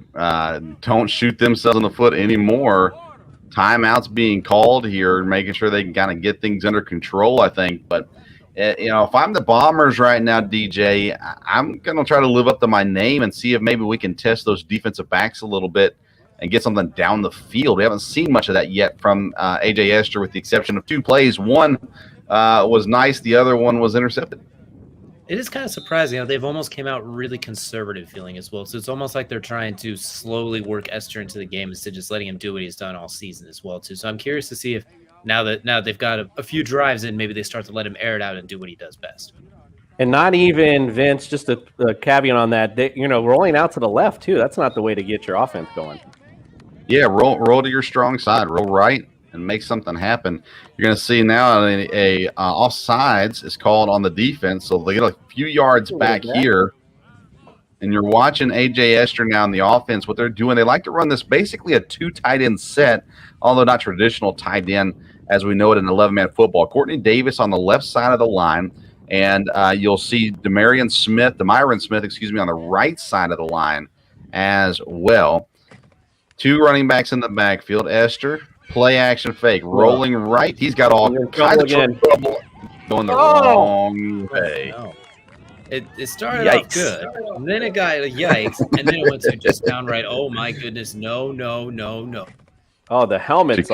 don't shoot themselves in the foot anymore. Timeouts being called here, making sure they can kind of get things under control, I think. But, if I'm the Bombers right now, DJ, I'm going to try to live up to my name and see if maybe we can test those defensive backs a little bit and get something down the field. We haven't seen much of that yet from A.J. Esther, with the exception of two plays. One was nice. The other one was intercepted. It is kind of surprising. They've almost came out really conservative feeling as well. So it's almost like they're trying to slowly work Esther into the game instead of just letting him do what he's done all season as well, too. So I'm curious to see if now they've got a few drives in, maybe they start to let him air it out and do what he does best. And not even, Vince, just a caveat on that, rolling out to the left, too. That's not the way to get your offense going. Yeah, roll to your strong side. Roll right and make something happen. You're going to see now a offsides is called on the defense, so they get a few yards back here. And you're watching A.J. Esther now in the offense. What they're doing, they like to run this basically a two tight end set, although not traditional tight end as we know it in 11-man football. Courtney Davis on the left side of the line, and you'll see Demyron Smith, on the right side of the line as well. Two running backs in the backfield. Esther, play action fake, rolling right. He's got all kinds of trouble going the wrong way. No. It started off good, and then it got a yikes, and then it went to just downright, oh my goodness, no. Oh, the helmet's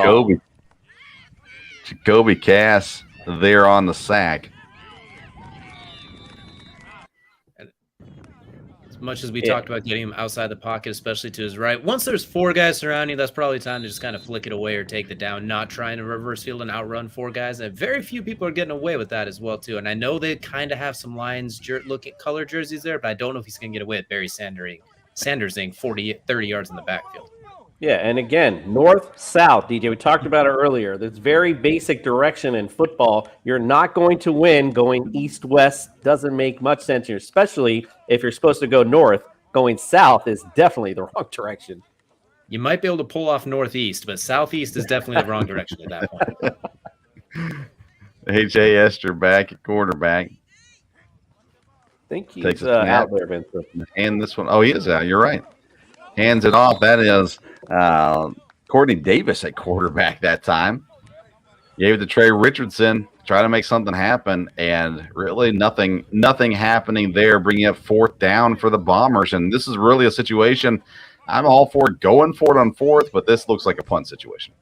Jacoby Cass there on the sack. As much as we talked about getting him outside the pocket, especially to his right, once there's four guys surrounding you, that's probably time to just kind of flick it away or take the down, not trying to reverse field and outrun four guys. And very few people are getting away with that as well, too. And I know they kind of have some Lions looking color jerseys there, but I don't know if he's going to get away with Barry Sandersing 30 yards in the backfield. Yeah, and again, north-south, DJ, we talked about it earlier. There's very basic direction in football. You're not going to win going east-west. Doesn't make much sense here, especially if you're supposed to go north. Going south is definitely the wrong direction. You might be able to pull off northeast, but southeast is definitely the wrong direction at that point. A.J. Esther back at quarterback. I think he's out there, Vincent. And this one, he is out. You're right. Hands it off. That is Courtney Davis at quarterback that time. Gave it to Trey Richardson, try to make something happen, and really nothing happening there, bringing up fourth down for the Bombers. And this is really a situation I'm all for going for it on fourth, but this looks like a punt situation.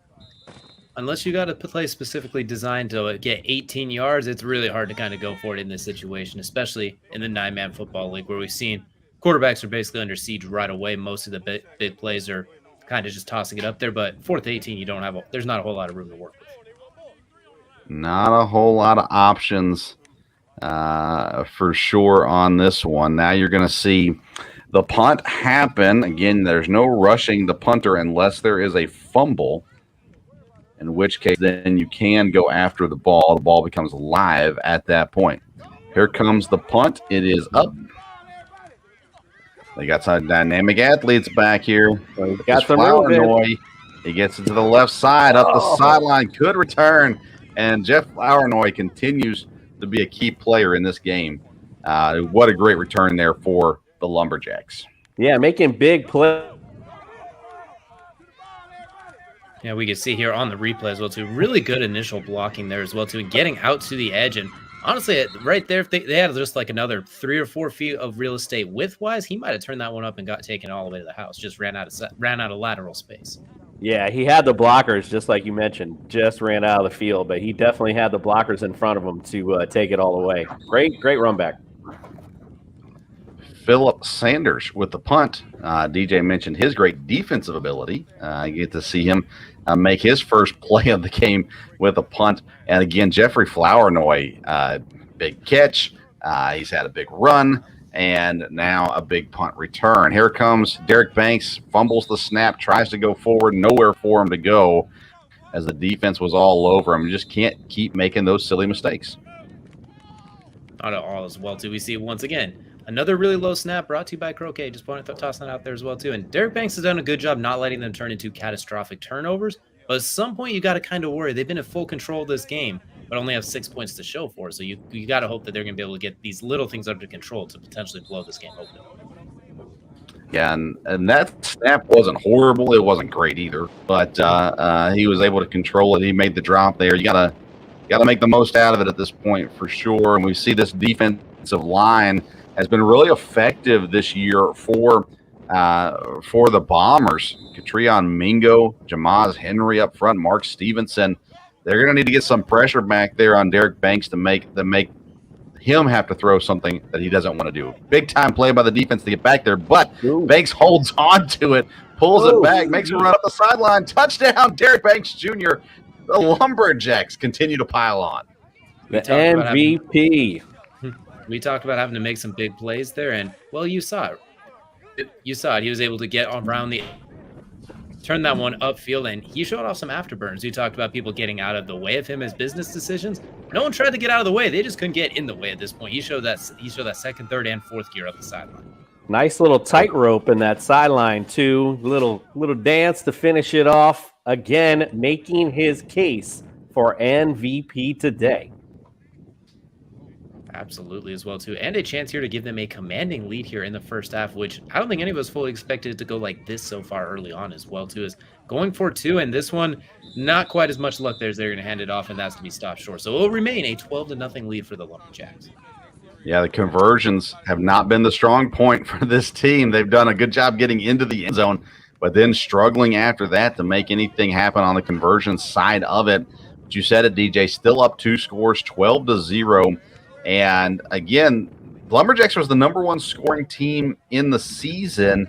Unless you got a play specifically designed to get 18 yards, it's really hard to kind of go for it in this situation, especially in the 9-man football league where we've seen quarterbacks are basically under siege right away. Most of the big plays are kind of just tossing it up there, but 4th 18, there's not a whole lot of room to work with. Not a whole lot of options for sure on this one. Now you're going to see The punt happened. Again, there's no rushing the punter unless there is a fumble, in which case then you can go after the ball. The ball becomes live at that point. Here comes the punt. It is up. They got some dynamic athletes back here. Got some movement. He gets it to the left side, up the sideline, could return. And Jeff Flournoy continues to be a key player in this game. What a great return there for the Lumberjacks. Yeah, making big plays. Yeah, we can see here on the replay as well, too. Really good initial blocking there as well, too. And getting out to the edge. And honestly, right there, if they had just like another 3 or 4 feet of real estate width-wise, he might have turned that one up and got taken all the way to the house. Just ran out of lateral space. Yeah, he had the blockers, just like you mentioned, just ran out of the field, but he definitely had the blockers in front of him to take it all the way. Great run back. Phillip Sanders with the punt. DJ mentioned his great defensive ability. You get to see him make his first play of the game with a punt. And again, Jeffrey Flournoy, big catch. He's had a big run. And now a big punt return. Here comes Derek Banks, fumbles the snap, tries to go forward, nowhere for him to go as the defense was all over him. You just can't keep making those silly mistakes. Not at all as well, too. We see once again another really low snap brought to you by Croquet. Just tossing that out there as well, too. And Derek Banks has done a good job not letting them turn into catastrophic turnovers. But at some point, you got to kind of worry. They've been in full control of this game, but only have 6 points to show for it. So you got to hope that they're going to be able to get these little things under control to potentially blow this game open. Yeah, and that snap wasn't horrible. It wasn't great either, but he was able to control it. He made the drop there. You gotta make the most out of it at this point for sure. And we see this defensive line has been really effective this year for the Bombers. Catrion Mingo, Jamaz Henry up front, Mark Stevenson. They're going to need to get some pressure back there on Derek Banks to make him have to throw something that he doesn't want to do. Big time play by the defense to get back there, but Banks holds on to it, pulls it back, makes a run up the sideline. Touchdown, Derek Banks Jr. The Lumberjacks continue to pile on. The MVP. We talked about having to make some big plays there, and, well, you saw it. He was able to get around turn that one upfield, and he showed off some afterburners. You talked about people getting out of the way of him as business decisions. No one tried to get out of the way. They just couldn't get in the way at this point. He showed that second, third, and fourth gear up the sideline. Nice little tightrope in that sideline, too. Little dance to finish it off. Again, making his case for MVP today. Absolutely as well, too. And a chance here to give them a commanding lead here in the first half, which I don't think any of us fully expected it to go like this so far early on as well, too. Is going for 2, and this one, not quite as much luck there as they're going to hand it off, and that's to be stopped short. So it will remain a 12-0 lead for the Lumberjacks. Yeah, the conversions have not been the strong point for this team. They've done a good job getting into the end zone, but then struggling after that to make anything happen on the conversion side of it. But you said it, DJ, still up 2 scores, 12-0. And again, Lumberjacks was the #1 scoring team in the season.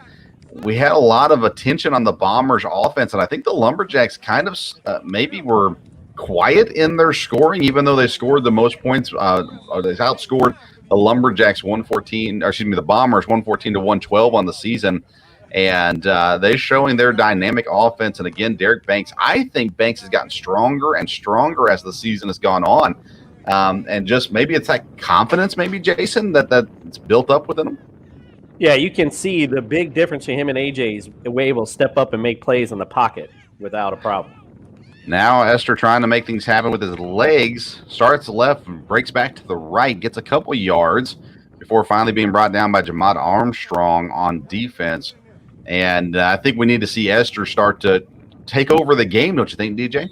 We had a lot of attention on the Bombers' offense, and I think the Lumberjacks kind of maybe were quiet in their scoring, even though they scored the most points. They outscored the Lumberjacks the Bombers 114 to 112 on the season. And they're showing their dynamic offense. And again, Derek Banks, I think Banks has gotten stronger and stronger as the season has gone on. And just maybe it's that confidence, maybe, Jason, that's built up within him. Yeah, you can see the big difference between him and AJ is able to step up and make plays in the pocket without a problem. Now Esther trying to make things happen with his legs, starts left and breaks back to the right, gets a couple yards before finally being brought down by Jamad Armstrong on defense. And I think we need to see Esther start to take over the game, don't you think, DJ?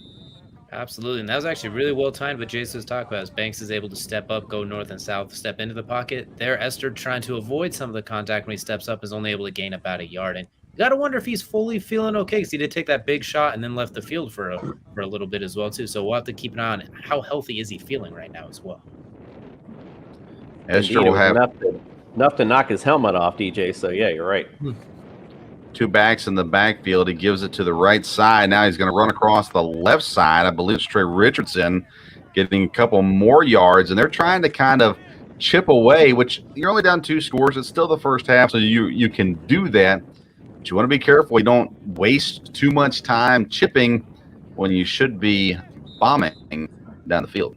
Absolutely, and that was actually really well timed what Jason was talking about. As Banks is able to step up, go north and south, step into the pocket. There, Esther trying to avoid some of the contact when he steps up is only able to gain about a yard. And you got to wonder if he's fully feeling okay, because he did take that big shot and then left the field for a little bit as well, too. So we'll have to keep an eye on how healthy is he feeling right now as well. Esther will have enough to knock his helmet off, DJ. So, yeah, you're right. 2 backs in the backfield. He gives it to the right side. Now he's going to run across the left side. I believe it's Trey Richardson getting a couple more yards, and they're trying to kind of chip away, which you're only down 2 scores. It's still the first half, so you can do that. But you want to be careful. You don't waste too much time chipping when you should be bombing down the field.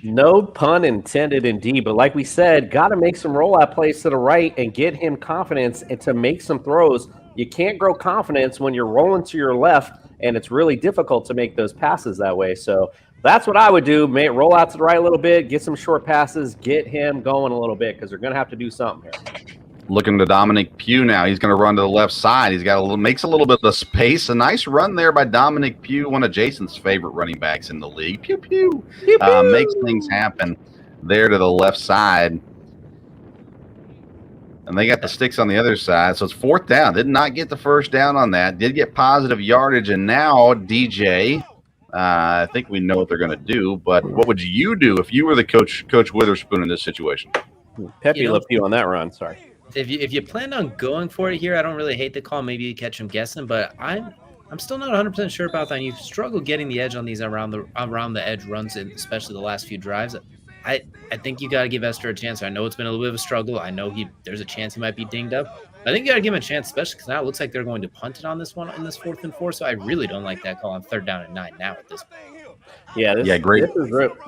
No pun intended indeed, but like we said, got to make some rollout plays to the right and get him confidence and to make some throws. You can't grow confidence when you're rolling to your left, and it's really difficult to make those passes that way. So that's what I would do. Roll out to the right a little bit, get some short passes, get him going a little bit because they're going to have to do something here. Looking to Dominic Pugh now. He's going to run to the left side. He's got makes a little bit of space. A nice run there by Dominic Pugh, one of Jason's favorite running backs in the league. Pew, pew. Pew, pew. Makes things happen there to the left side. And they got the sticks on the other side. So it's 4th down. Did not get the first down on that. Did get positive yardage. And now DJ, I think we know what they're going to do. But what would you do if you were the Coach Witherspoon in this situation? Pepe left you on that run. Sorry. If you plan on going for it here, I don't really hate the call. Maybe you catch him guessing, but I'm still not 100% sure about that. And you've struggled getting the edge on these around the edge runs, and especially the last few drives. I think you got to give Esther a chance. I know it's been a little bit of a struggle. I know there's a chance he might be dinged up. I think you got to give him a chance, especially because now it looks like they're going to punt it on this one in this 4th and 4. So I really don't like that call on 3rd down and 9 now at this point. Yeah, great.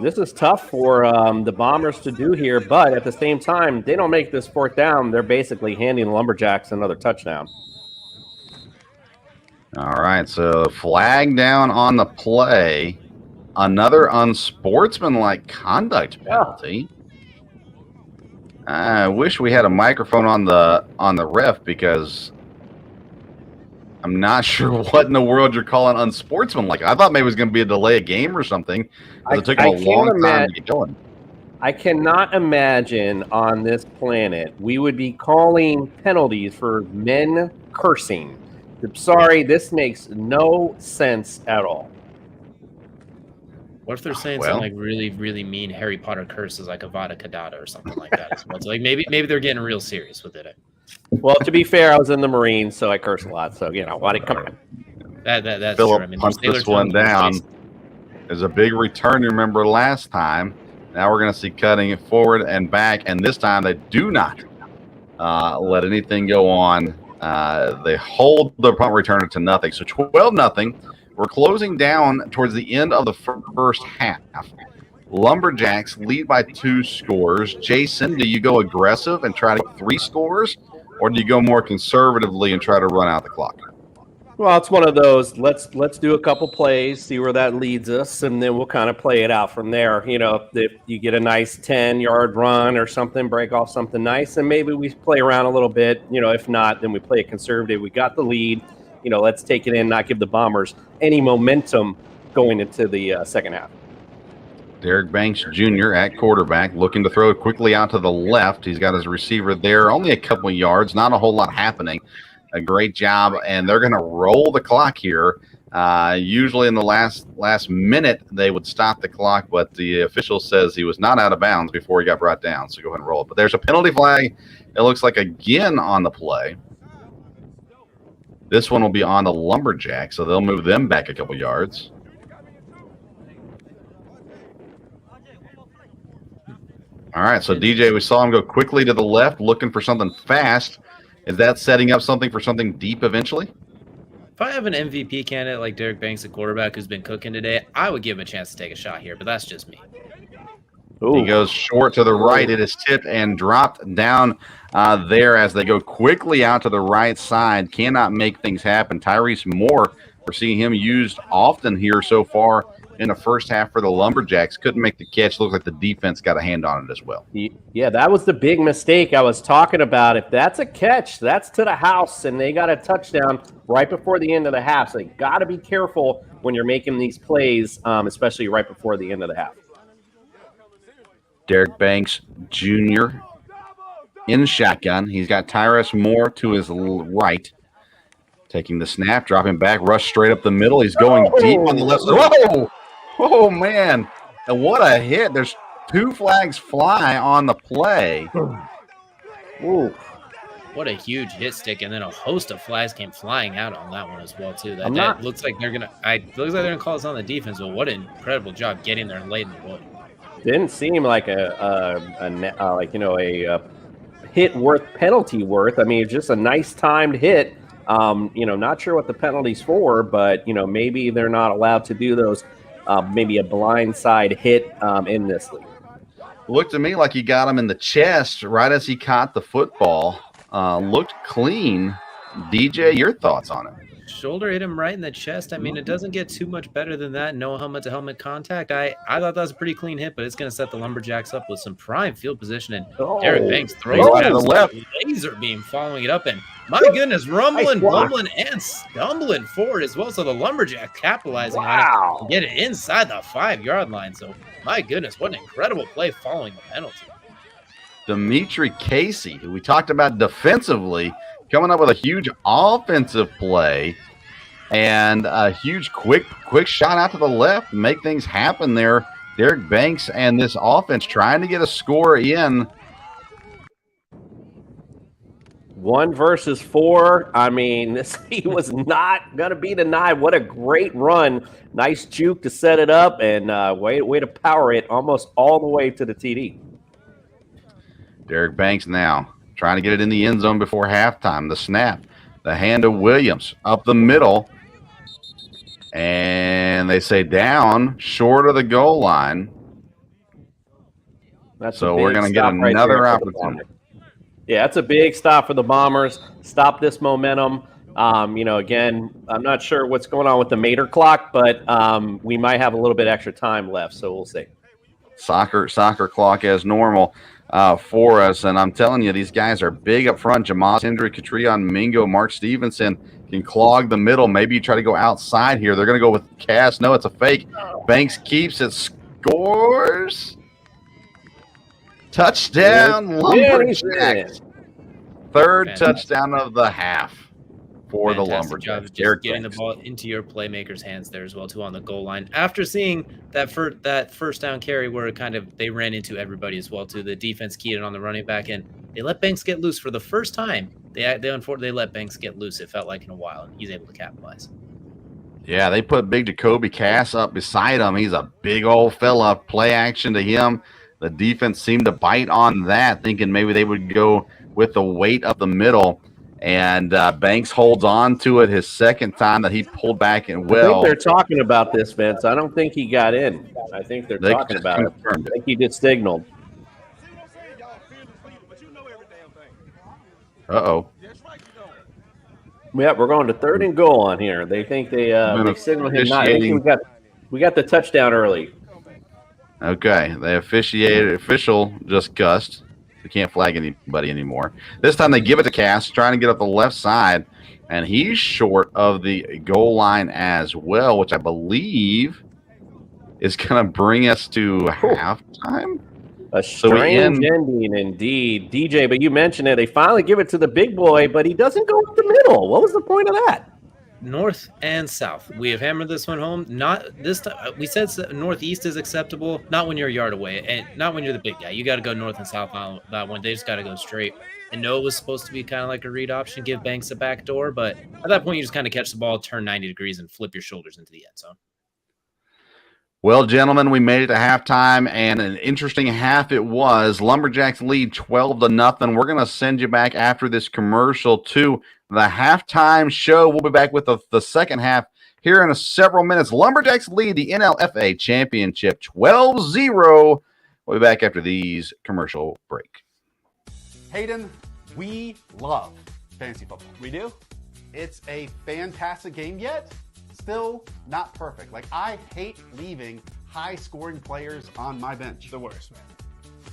This is tough for the Bombers to do here, but at the same time, they don't make this 4th down. They're basically handing the Lumberjacks another touchdown. All right, so flag down on the play. Another unsportsmanlike conduct penalty. I wish we had a microphone on the ref because I'm not sure what in the world you're calling unsportsmanlike. I thought maybe it was going to be a delay of game or something. It took him a long time to get going. I cannot imagine on this planet we would be calling penalties for men cursing. I'm sorry, this makes no sense at all. What if they're saying something like really, really mean Harry Potter curses like Avada Kedavra or something like that? So it's like maybe they're getting real serious with it. Well, to be fair, I was in the Marines, so I curse a lot. So come on. That's Phillip true. I mean, punts this one down. There's a big return. Remember last time. Now we're going to see cutting it forward and back, and this time they do not let anything go on. They hold the punt returner to nothing. So 12-0. We're closing down towards the end of the first half. Lumberjacks lead by 2 scores. Jason, do you go aggressive and try to get 3 scores, or do you go more conservatively and try to run out the clock? Well, it's one of those. Let's do a couple plays, see where that leads us, and then we'll kind of play it out from there. You know, if you get a nice 10-yard run or something, break off something nice, and maybe we play around a little bit. You know, if not, then we play it conservative. We got the lead. You know, let's take it in, not give the Bombers any momentum going into the second half. Derek Banks Jr. at quarterback, looking to throw it quickly out to the left. He's got his receiver there, only a couple of yards, not a whole lot happening. A great job, and they're going to roll the clock here. Usually in the last minute, they would stop the clock, but the official says he was not out of bounds before he got brought down, so go ahead and roll it. But there's a penalty flag, it looks like, again on the play. This one will be on the Lumberjacks, so they'll move them back a couple yards. All right, so DJ, we saw him go quickly to the left, looking for something fast. Is that setting up something for something deep eventually? If I have an MVP candidate like Derek Banks, a quarterback who's been cooking today, I would give him a chance to take a shot here, but that's just me. Ooh. He goes short to the right. It is tipped and dropped down there as they go quickly out to the right side. Cannot make things happen. Tyrese Moore, we're seeing him used often here so far in the first half for the Lumberjacks. Couldn't make the catch. Looks like the defense got a hand on it as well. Yeah, that was the big mistake I was talking about. If that's a catch, that's to the house, and they got a touchdown right before the end of the half. So you got to be careful when you're making these plays, especially right before the end of the half. Derek Banks Jr. in shotgun. He's got Tyrese Moore to his right. Taking the snap, dropping back, rush straight up the middle. He's going deep on the left side. Whoa! Oh, man. And what a hit. There's 2 flags fly on the play. Ooh. What a huge hit stick, and then a host of flags came flying out on that one as well, too. That looks like they're gonna call us on the defense, but what an incredible job getting there late in the wood. Didn't seem like a hit worth penalty worth. I mean, it's just a nice timed hit. Not sure what the penalty's for, but maybe they're not allowed to do those. Maybe a blindside hit in this league. Looked to me like he got him in the chest right as he caught the football. Looked clean. DJ, your thoughts on it? Shoulder hit him right in the chest. I mean, it doesn't get too much better than that. No helmet-to-helmet contact. I thought that was a pretty clean hit, but it's going to set the Lumberjacks up with some prime field position. And Derek Banks throws to the left. Laser beam following it up. And my goodness, rumbling, bumbling, and stumbling forward as well. So the Lumberjacks capitalizing on it and get it inside the 5-yard line. So my goodness, what an incredible play following the penalty. Dimitri Casey, who we talked about defensively, coming up with a huge offensive play and a huge quick shot out to the left, make things happen there. Derek Banks and this offense trying to get a score in. 1 versus 4. I mean, he was not going to be denied. What a great run. Nice juke to set it up and way to power it almost all the way to the TD. Derek Banks now trying to get it in the end zone before halftime. The snap, the hand of Williams up the middle. And they say down short of the goal line. So we're going to get another opportunity. Yeah, that's a big stop for the Bombers. Stop this momentum. Again, I'm not sure what's going on with the Mater clock, but we might have a little bit extra time left, so we'll see. Soccer clock as normal for us, and I'm telling you, these guys are big up front. Jamal Hendry, Catrion Mingo, Mark Stevenson can clog the middle. Maybe you try to go outside here. They're going to go with Cass. No, it's a fake. Banks keeps it, scores. Touchdown, Lumberjacks. Third touchdown of the half for the Lumberjacks. Job of just getting the ball into your playmakers' hands there as well, too, on the goal line. After seeing that first down carry where they ran into everybody as well, too. The defense keyed it on the running back, and they let Banks get loose for the first time. They unfortunately let Banks get loose, it felt like, in a while, and he's able to capitalize. Yeah, they put big Jacoby Cass up beside him. He's a big old fella. Play action to him. The defense seemed to bite on that, thinking maybe they would go with the weight of the middle. And Banks holds on to it his second time that he pulled back and I think they're talking about this, Vince. I don't think he got in. I think they're talking about it. I think he just signaled. Uh-oh. Yeah, we're going to 3rd and goal on here. They think they signaled him not. I think we got the touchdown early. Okay, the official just cussed. They can't flag anybody anymore. This time they give it to Cass, trying to get up the left side, and he's short of the goal line as well, which I believe is going to bring us to halftime. A strange ending indeed. DJ, but you mentioned it. They finally give it to the big boy, but he doesn't go up the middle. What was the point of that? North and south. We have hammered this one home. Not this time. We said northeast is acceptable. Not when you're a yard away, and not when you're the big guy. You got to go north and south on that one. They just got to go straight. I know it was supposed to be kind of like a read option, give Banks a back door, but at that point you just kind of catch the ball, turn 90 degrees, and flip your shoulders into the end zone. Well, gentlemen, we made it to halftime, and an interesting half it was. Lumberjacks lead 12-0. We're going to send you back after this commercial to the halftime show. We'll be back with the second half here in several minutes. Lumberjacks lead the NLFA championship 12-0. We'll be back after these commercial break. Hayden, we love fantasy football. We do? It's a fantastic game, yet still not perfect. Like, I hate leaving high-scoring players on my bench. The worst, man.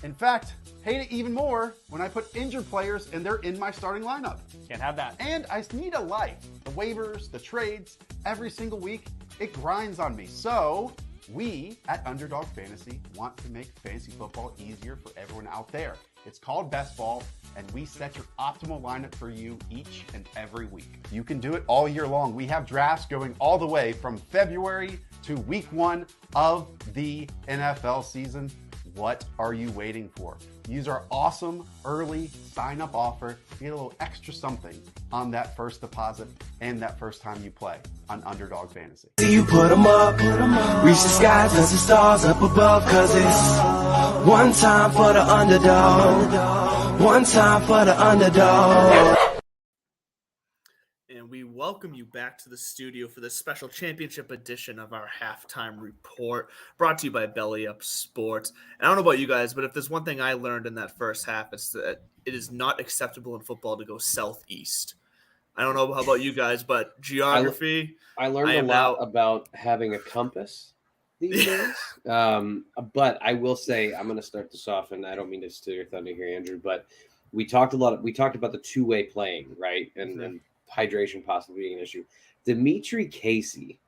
In fact, hate it even more when I put injured players and they're in my starting lineup. Can't have that. And I need a life. The waivers, the trades, every single week, it grinds on me. So we at Underdog Fantasy want to make fantasy football easier for everyone out there. It's called Best Ball, and we set your optimal lineup for you each and every week. You can do it all year long. We have drafts going all the way from February to week 1 of the NFL season. What are you waiting for? Use our awesome early sign-up offer to get a little extra something on that first deposit and that first time you play on Underdog Fantasy. You put them up, reach the sky, touch the stars up above, cause it's one time for the underdog, one time for the underdog. And we welcome you back to the studio for this special championship edition of our halftime report, brought to you by Belly Up Sports. And I don't know about you guys, but if there's one thing I learned in that first half, it's that it is not acceptable in football to go southeast. I don't know how about you guys, but geography. I learned a lot about having a compass these days. But I will say, I'm going to start this off, and I don't mean to steal your thunder here, Andrew, but we talked about the two-way playing, right? And hydration possibly being an issue. Dimitri Casey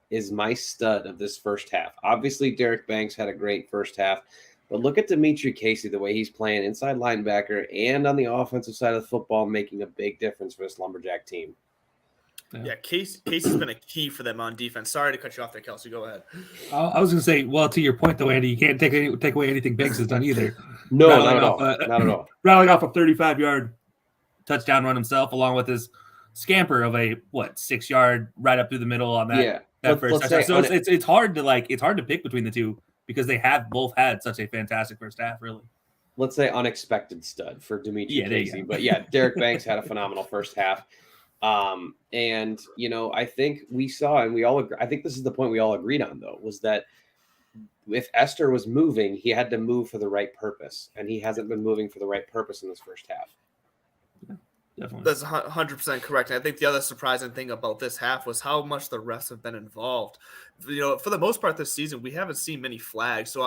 is my stud of this first half. Obviously, Derek Banks had a great first half, but look at Dimitri Casey, the way he's playing inside linebacker and on the offensive side of the football, making a big difference for this Lumberjack team. Yeah, Casey's been a key for them on defense. Sorry to cut you off there, Kelsey. Go ahead. I was going to say, well, to your point, though, Andy, you can't take away anything Banks has done either. No, not at all. Not at all. Rattling off a 35-yard touchdown run himself, along with his scamper of a 6-yard right up through the middle on that first touchdown. So it's hard to pick between the two because they have both had such a fantastic first half, really. Let's say unexpected stud for Dimitri Casey. But Derek Banks had a phenomenal first half. And I think we saw, and we all agree, I think this is the point we all agreed on, though, was that if Esther was moving, he had to move for the right purpose, and he hasn't been moving for the right purpose in this first half. Definitely. That's 100% correct. And I think the other surprising thing about this half was how much the refs have been involved. For the most part this season, we haven't seen many flags. So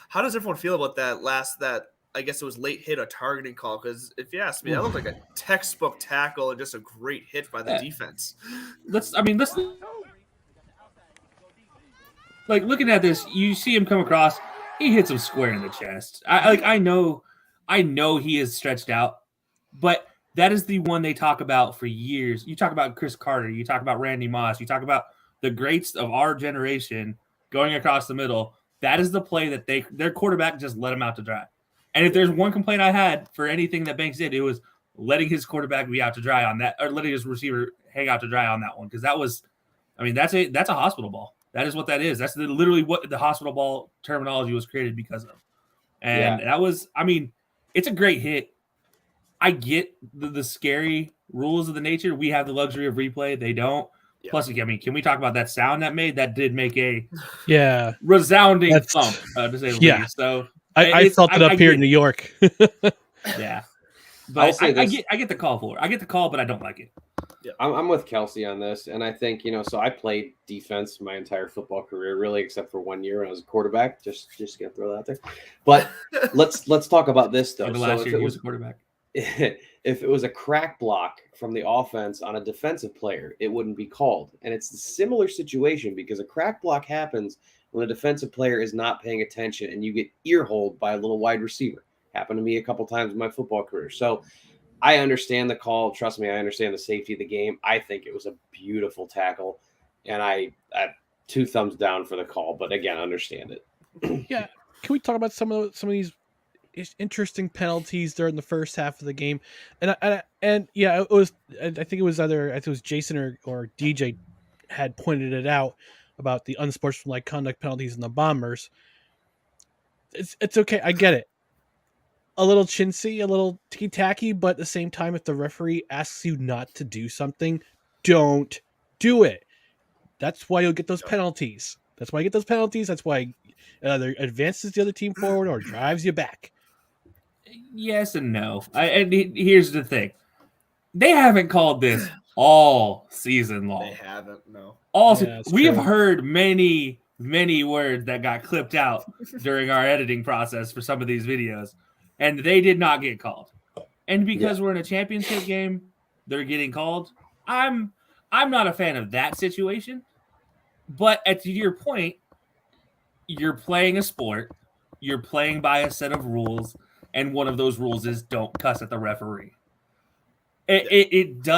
how does everyone feel about that I guess it was late hit or targeting call? Because if you ask me, that looked like a textbook tackle and just a great hit by the defense. Let's looking at this, you see him come across, he hits him square in the chest. I know he is stretched out, but that is the one they talk about for years. You talk about Chris Carter, you talk about Randy Moss, you talk about the greats of our generation going across the middle. That is the play that their quarterback just let him out to dry. And if there's one complaint I had for anything that Banks did, it was letting his quarterback be out to dry on that, or letting his receiver hang out to dry on that one. Because that's a hospital ball. That is what that is. That's literally what the hospital ball terminology was created because of. And that was, it's a great hit. I get the scary rules of the nature. We have the luxury of replay. They don't. Yeah. Plus, can we talk about that sound that made? That did make a resounding thump, to say the least. So I felt it up here in New York. Yeah. But I get the call for it. I get the call, but I don't like it. Yeah. I'm with Kelsey on this. And I think, so I played defense my entire football career, really, except for 1 year when I was a quarterback. Just gonna throw that out there. But let's talk about this, though. The last year he was a quarterback. If it was a crack block from the offense on a defensive player, it wouldn't be called. And it's a similar situation because a crack block happens when a defensive player is not paying attention and you get ear-holed by a little wide receiver. Happened to me a couple times in my football career. So I understand the call. Trust me, I understand the safety of the game. I think it was a beautiful tackle. And I 2 thumbs down for the call. But again, understand it. Yeah. Can we talk about some of these interesting penalties during the first half of the game? And it was, I think it was Jason or DJ had pointed it out about the unsportsmanlike conduct penalties in the Bombers. It's okay. I get it. A little chintzy, a little ticky-tacky, but at the same time, if the referee asks you not to do something, don't do it. That's why you'll get those penalties. That's why it either advances the other team forward or drives you back. Yes and no. And here's the thing. They haven't called this all season long. They haven't, no. We have heard many, many words that got clipped out during our editing process for some of these videos, and they did not get called. And because we're in a championship game, they're getting called. I'm not a fan of that situation. But to your point, you're playing a sport. You're playing by a set of rules. And one of those rules is don't cuss at the referee. It's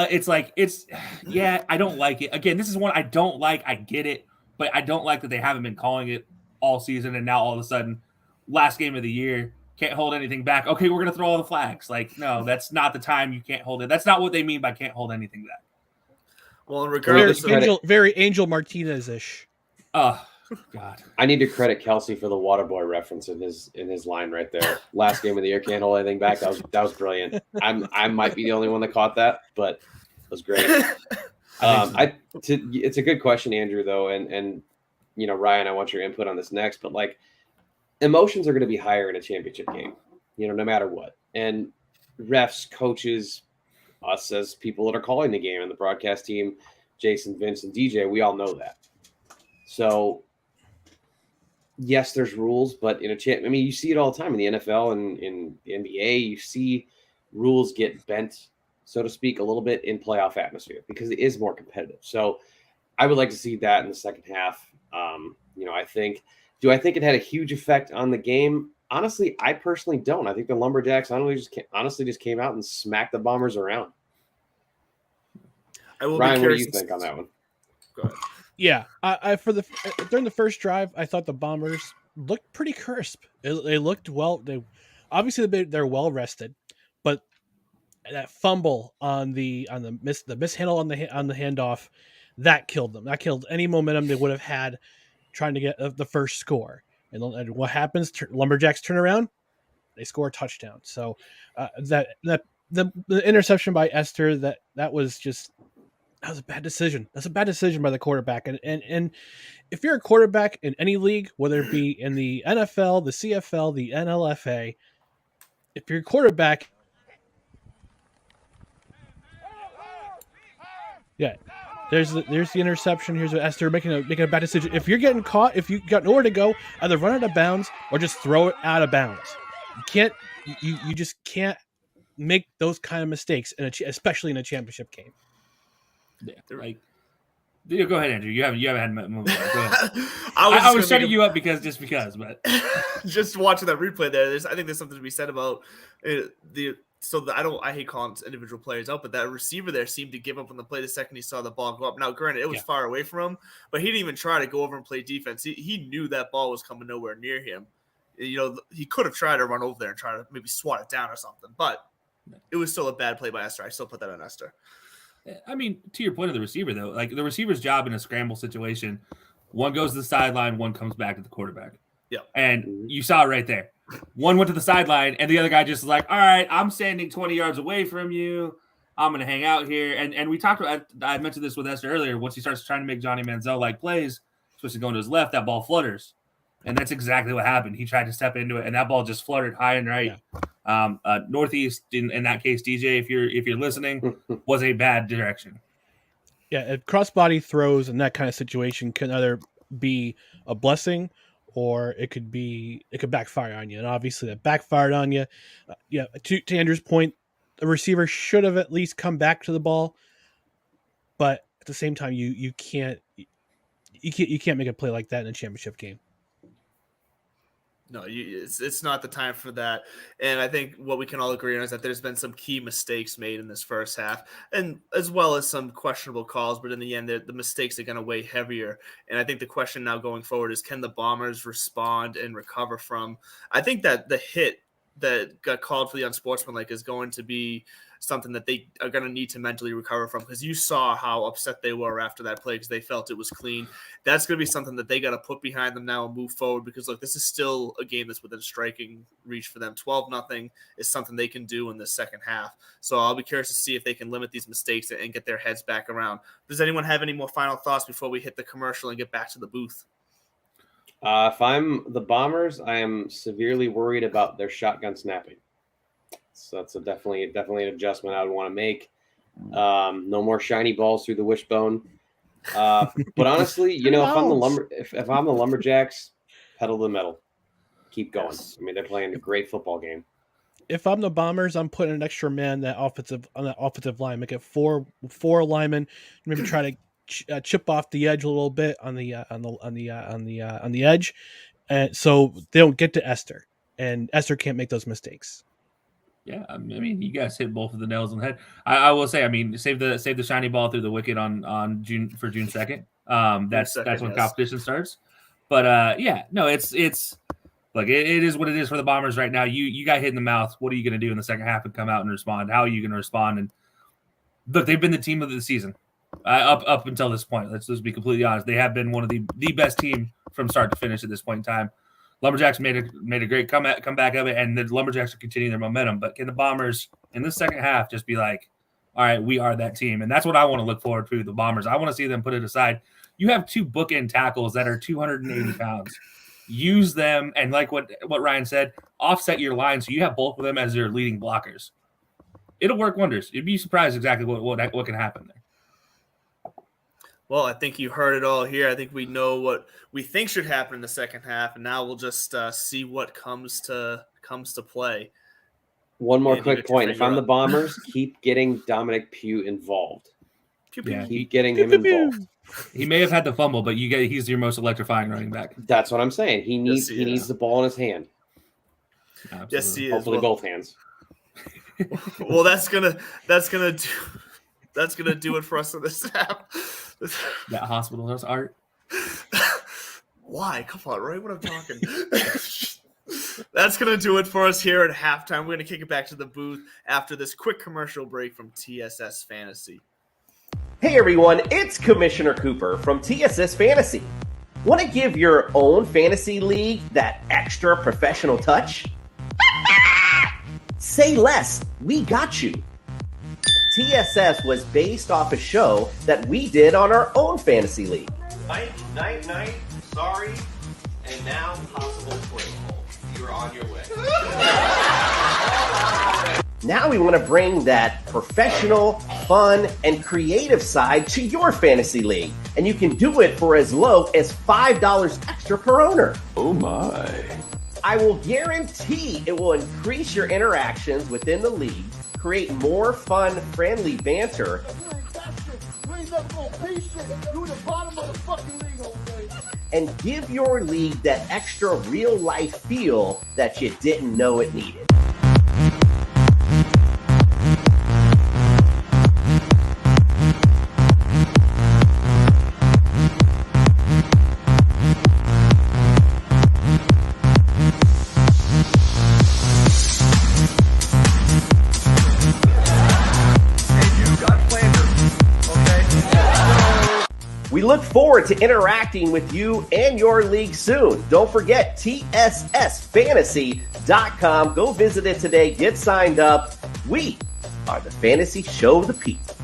I don't like it. Again, this is one I don't like. I get it, but I don't like that they haven't been calling it all season, and now all of a sudden last game of the year, can't hold anything back. Okay, we're going to throw all the flags. Like, no, that's not the time. You can't hold it. That's not what they mean by can't hold anything back. Well, regardless, very Angel Martinez-ish. Oh, God. I need to credit Kelsey for the Waterboy reference in his line right there. Last game of the year, can't hold anything back. That was brilliant. I might be the only one that caught that, but it was great. It's a good question, Andrew, though, and Ryan, I want your input on this next, but like emotions are going to be higher in a championship game, no matter what. And refs, coaches, us as people that are calling the game, and the broadcast team, Jason, Vince, and DJ, we all know that. So yes, there's rules, but you see it all the time in the NFL and in the NBA. You see rules get bent, so to speak, a little bit in playoff atmosphere because it is more competitive. So I would like to see that in the second half. I think it had a huge effect on the game? Honestly, I personally don't. I think the Lumberjacks honestly just came out and smacked the Bombers around. Ryan, what do you think on that one? Go ahead. Yeah, during the first drive, I thought the Bombers looked pretty crisp. They looked well. They're well rested, but that fumble on the mishandle on the handoff that killed them. That killed any momentum they would have had trying to get the first score. And what happens? Lumberjacks turn around, they score a touchdown. So the interception by Esther that was a bad decision. That's a bad decision by the quarterback. And if you're a quarterback in any league, whether it be in the NFL, the CFL, the NLFA, if you're a quarterback, yeah, there's the interception. Here's what Esther making a bad decision. If you're getting caught, if you got nowhere to go, either run out of bounds or just throw it out of bounds. You just can't make those kind of mistakes, especially in a championship game. Yeah, go ahead, Andrew. You haven't had move on. Go ahead. I was shutting you up because, but just watching that replay there, I think there's something to be said about I hate calling individual players out, but that receiver there seemed to give up on the play the second he saw the ball go up. Now, granted, it was far away from him, but he didn't even try to go over and play defense. He knew that ball was coming nowhere near him. He could have tried to run over there and try to maybe swat it down or something, but it was still a bad play by Esther. I still put that on Esther. I mean, to your point of the receiver, though, like the receiver's job in a scramble situation, one goes to the sideline, one comes back to the quarterback. Yeah. And you saw it right there. One went to the sideline, and the other guy just was like, all right, I'm standing 20 yards away from you. I'm going to hang out here. And we talked about, I mentioned this with Esther earlier, once he starts trying to make Johnny Manziel-like plays, especially going to his left, that ball flutters. And that's exactly what happened. He tried to step into it, and that ball just fluttered high and right. Yeah. Northeast, in that case, DJ, if you're listening, was a bad direction. Yeah, crossbody throws in that kind of situation can either be a blessing or it could backfire on you. And obviously that backfired on you. To Andrew's point, the receiver should have at least come back to the ball. But at the same time, you can't make a play like that in a championship game. No, it's not the time for that. And I think what we can all agree on is that there's been some key mistakes made in this first half, and as well as some questionable calls. But in the end, the mistakes are going to weigh heavier. And I think the question now going forward is, can the Bombers respond and recover from? I think that the hit that got called for the unsportsmanlike is going to be something that they are going to need to mentally recover from, because you saw how upset they were after that play because they felt it was clean. That's going to be something that they got to put behind them now and move forward, because look, this is still a game that's within striking reach for them. 12-0 is something they can do in the second half. So I'll be curious to see if they can limit these mistakes and get their heads back around. Does anyone have any more final thoughts before we hit the commercial and get back to the booth? If I'm the Bombers, I am severely worried about their shotgun snapping. So that's definitely an adjustment I would want to make. No more shiny balls through the wishbone. But honestly, if I'm the Lumberjacks, pedal to the metal, keep going. Yes. I mean, they're playing a great football game. If I'm the Bombers, I'm putting an extra man on that offensive line. Make it four linemen. Maybe try to chip off the edge a little bit on the edge, and so they don't get to Esther, and Esther can't make those mistakes. Yeah, I mean, you guys hit both of the nails on the head. I will say, I mean, save the shiny ball through the wicket on June 2nd. That's when competition starts. But it's Look, it is what it is for the Bombers right now. You got hit in the mouth. What are you going to do in the second half and come out and respond? How are you going to respond? And look, they've been the team of the season up until this point. Let's be completely honest. They have been one of the best team from start to finish at this point in time. Lumberjacks made a great comeback of it, and the Lumberjacks are continuing their momentum. But can the Bombers in the second half just be like, all right, we are that team? And that's what I want to look forward to, the Bombers. I want to see them put it aside. You have 2 bookend tackles that are 280 pounds. Use them, and like what Ryan said, offset your line so you have both of them as your leading blockers. It'll work wonders. You'd be surprised exactly what can happen there. Well, I think you heard it all here. I think we know what we think should happen in the second half, and now we'll just see what comes to play. One more quick point. If I'm the Bombers, keep getting Dominic Pugh involved. Keep getting him involved. He may have had the fumble, but he's your most electrifying running back. That's what I'm saying. He needs the ball in his hand. Absolutely. Yes, he is. Hopefully both hands. Well, that's gonna do it for us in this half. That hospital nurse art. Why? Come on, right? What I'm talking. That's going to do it for us here at halftime. We're going to kick it back to the booth after this quick commercial break from TSS Fantasy. Hey everyone, it's Commissioner Cooper from TSS Fantasy. Want to give your own fantasy league that extra professional touch? Say less, we got you. TSS was based off a show that we did on our own fantasy league. Night, sorry, and now possible play hole. You're on your way. Now we want to bring that professional, fun, and creative side to your fantasy league. And you can do it for as low as $5 extra per owner. Oh my. I will guarantee it will increase your interactions within the league, create more fun, friendly banter, and give your league that extra real-life feel that you didn't know it needed. We look forward to interacting with you and your league soon. Don't forget TSSFantasy.com. Go visit it today. Get signed up. We are the fantasy show of the people.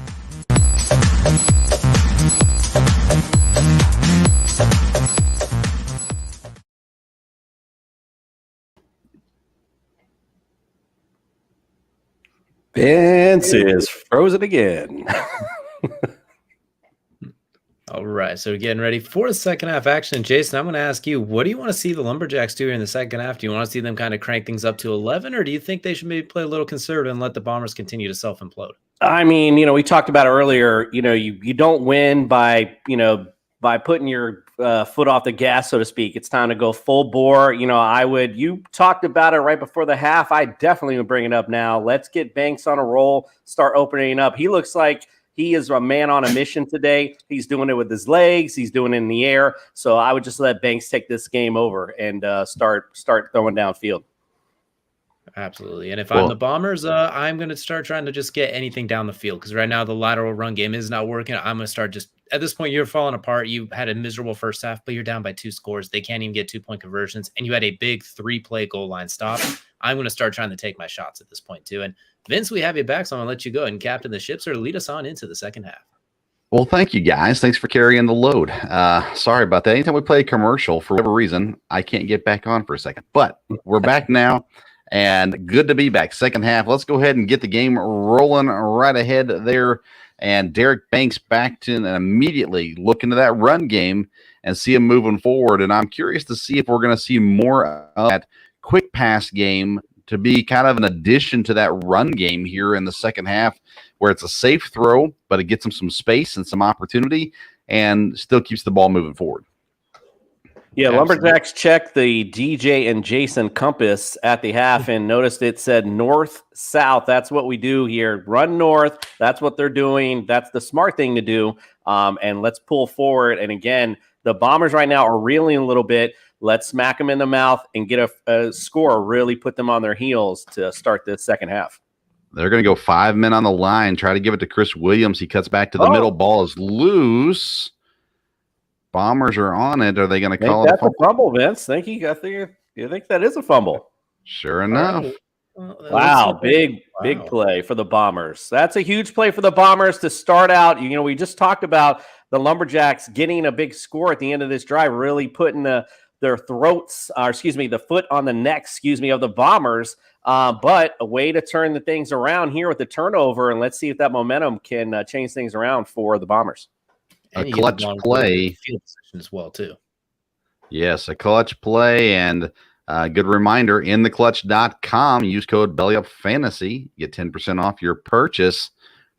Vince is frozen again. All right, so getting ready for the second half action. Jason, I'm going to ask you, what do you want to see the Lumberjacks do in the second half? Do you want to see them kind of crank things up to 11, or do you think they should maybe play a little conservative and let the Bombers continue to self-implode? I mean, we talked about it earlier. You don't win by putting your foot off the gas, so to speak. It's time to go full bore. You talked about it right before the half. I definitely would bring it up now. Let's get Banks on a roll, start opening up. He looks like he is a man on a mission today. He's doing it with his legs. He's doing it in the air. So I would just let Banks take this game over and start throwing downfield. Absolutely. And if I'm the Bombers, I'm going to start trying to just get anything down the field, because right now the lateral run game is not working. I'm going to start at this point, you're falling apart. You had a miserable first half, but you're down by 2 scores. They can't even get 2-point conversions, and you had a big 3-play goal line stop. I'm going to start trying to take my shots at this point too. And Vince, we have you back, so I'm going to let you go and captain the ship, or lead us on into the second half. Well, thank you, guys. Thanks for carrying the load. Sorry about that. Anytime we play a commercial, for whatever reason, I can't get back on for a second. But we're back now, and good to be back. Second half. Let's go ahead and get the game rolling right ahead there. And Derek Banks back to and immediately look into that run game and see him moving forward. And I'm curious to see if we're going to see more of that quick pass game to be kind of an addition to that run game here in the second half, where it's a safe throw, but it gets them some space and some opportunity and still keeps the ball moving forward. Yeah, Lumberjacks checked the DJ and Jason compass at the half and noticed it said north-south. That's what we do here. Run north. That's what they're doing. That's the smart thing to do. And let's pull forward. And again, The Bombers right now are reeling a little bit. Let's smack them in the mouth and get a score, really put them on their heels to start the second half. They're going to go 5 men on the line, try to give it to Chris Williams. He cuts back to the middle. Ball is loose. Bombers are on it. Are they going to call it a fumble? That's a fumble, Vince. You think that is a fumble? Sure enough. Wow, big play for the Bombers. That's a huge play for the Bombers to start out. We just talked about the Lumberjacks getting a big score at the end of this drive, really putting the foot on the neck, of the Bombers. But a way to turn the things around here with the turnover, and let's see if that momentum can change things around for the Bombers. A clutch play field position as well, too. Yes, a clutch play, and good reminder, intheclutch.com, use code BellyUpFantasy, get 10% off your purchase,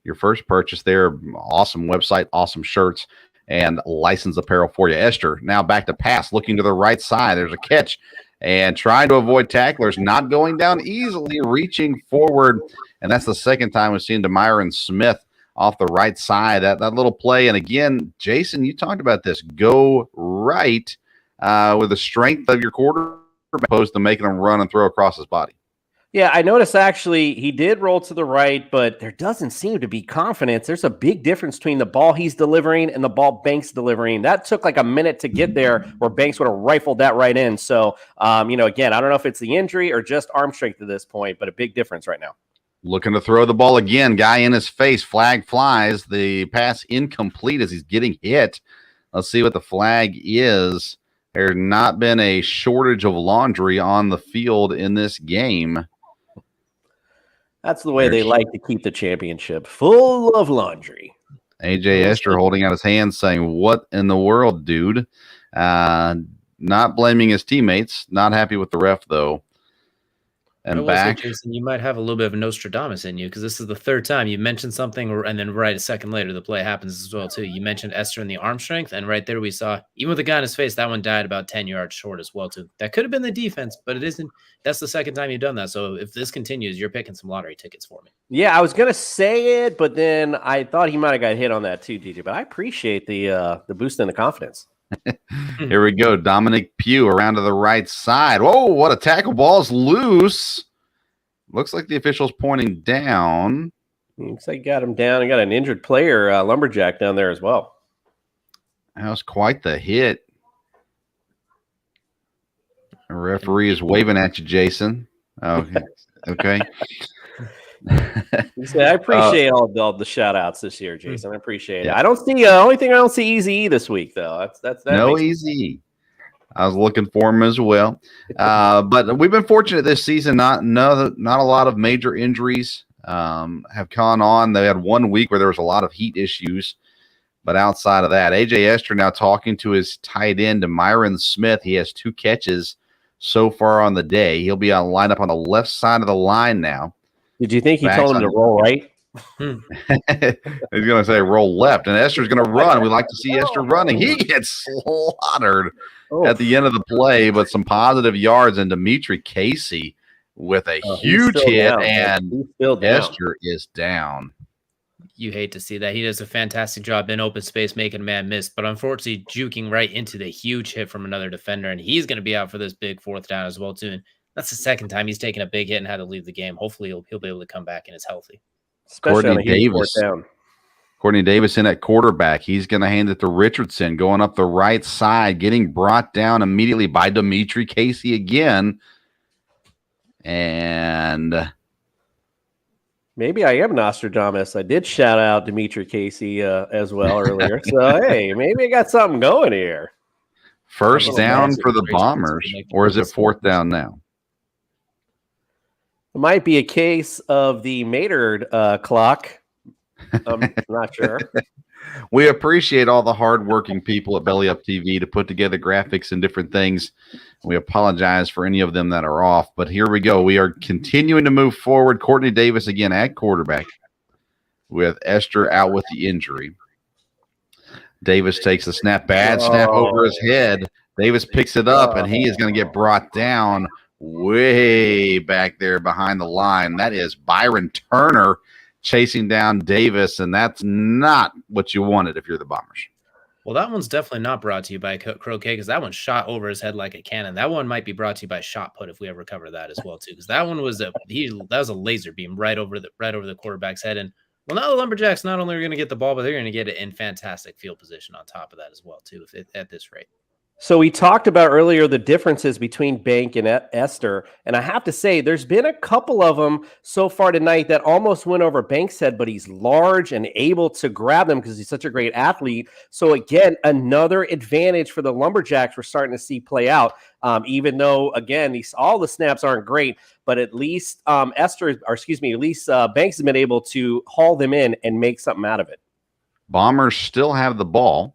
your first purchase there. Awesome website, awesome shirts, and licensed apparel for you. Esther, now back to pass, looking to the right side. There's a catch, and trying to avoid tacklers, not going down easily, reaching forward, and that's the second time we've seen Demyron Smith off the right side. That little play, and again, Jason, you talked about this. Go right with the strength of your quarterback opposed to making him run and throw across his body. Yeah, I noticed actually he did roll to the right, but there doesn't seem to be confidence. There's a big difference between the ball he's delivering and the ball Banks delivering. That took like a minute to get there where Banks would have rifled that right in. So, again, I don't know if it's the injury or just arm strength at this point, but a big difference right now. Looking to throw the ball again. Guy in his face. Flag flies. The pass incomplete as he's getting hit. Let's see what the flag is. There's not been a shortage of laundry on the field in this game. That's the way they like to keep the championship, full of laundry. AJ Esther holding out his hands saying, "What in the world, dude?" Not blaming his teammates. Not happy with the ref, though. And back. Say, Jason, you might have a little bit of a Nostradamus in you because this is the third time you mentioned something, and then right a second later, the play happens as well, too. You mentioned Esther and the arm strength, and right there we saw, even with the guy in his face, that one died about 10 yards short as well, too. That could have been the defense, but it isn't. That's the second time you've done that. So if this continues, you're picking some lottery tickets for me. Yeah, I was going to say it, but then I thought he might have got hit on that too, DJ. But I appreciate the boost in the confidence. Here we go. Dominic Pugh around to the right side. Whoa, what a tackle. Ball's loose. Looks like the official's pointing down. Looks like got him down. I got an injured player, Lumberjack, down there as well. That was quite the hit. The referee is waving at you, Jason. Okay. Okay. I appreciate all the shout outs this year, Jason. I appreciate it. I don't see only thing I don't see Easy this week though. That's no Easy. I was looking for him as well. But we've been fortunate this season. Not a lot of major injuries have gone on. They had 1 week where there was a lot of heat issues. But outside of that, AJ Esther now talking to his tight end, Demyron Smith. He has 2 catches so far on the day. He'll be on lineup on the left side of the line now. Did you think he told him to roll right? He's going to say roll left, and Esther's going to run. We like to see Esther running. He gets slaughtered at the end of the play, but some positive yards, and Dimitri Casey with a huge hit, down. And Esther is down. You hate to see that. He does a fantastic job in open space, making a man miss, but unfortunately juking right into the huge hit from another defender, and he's going to be out for this big 4th down as well, too. And that's the second time he's taken a big hit and had to leave the game. Hopefully he'll be able to come back and is healthy. Courtney Davis in at quarterback. He's going to hand it to Richardson, going up the right side, getting brought down immediately by Dimitri Casey again. And maybe I am Nostradamus. I did shout out Dimitri Casey as well earlier. So, hey, maybe I got something going here. First down for the Bombers, or is it 4th down now? It might be a case of the Maynard clock. I'm not sure. We appreciate all the hardworking people at Belly Up TV to put together graphics and different things. We apologize for any of them that are off, but here we go. We are continuing to move forward. Courtney Davis again at quarterback with Esther out with the injury. Davis takes the snap, snap over his head. Davis picks it up, and he is going to get brought down way back there behind the line. That is Byron Turner chasing down Davis, and that's not what you wanted if you're the Bombers. Well, that one's definitely not brought to you by Croquet because that one shot over his head like a cannon. That one might be brought to you by Shot Put if we ever cover that as well too, because that one was that was a laser beam right over the quarterback's head. And well, now the Lumberjacks not only are going to get the ball, but they're going to get it in fantastic field position on top of that as well too, at this rate. So we talked about earlier the differences between Bank and Esther, and I have to say there's been a couple of them so far tonight that almost went over Bank's head, but he's large and able to grab them because he's such a great athlete. So again, another advantage for the Lumberjacks we're starting to see play out. Even though again all the snaps aren't great, but at least Banks has been able to haul them in and make something out of it. Bombers still have the ball.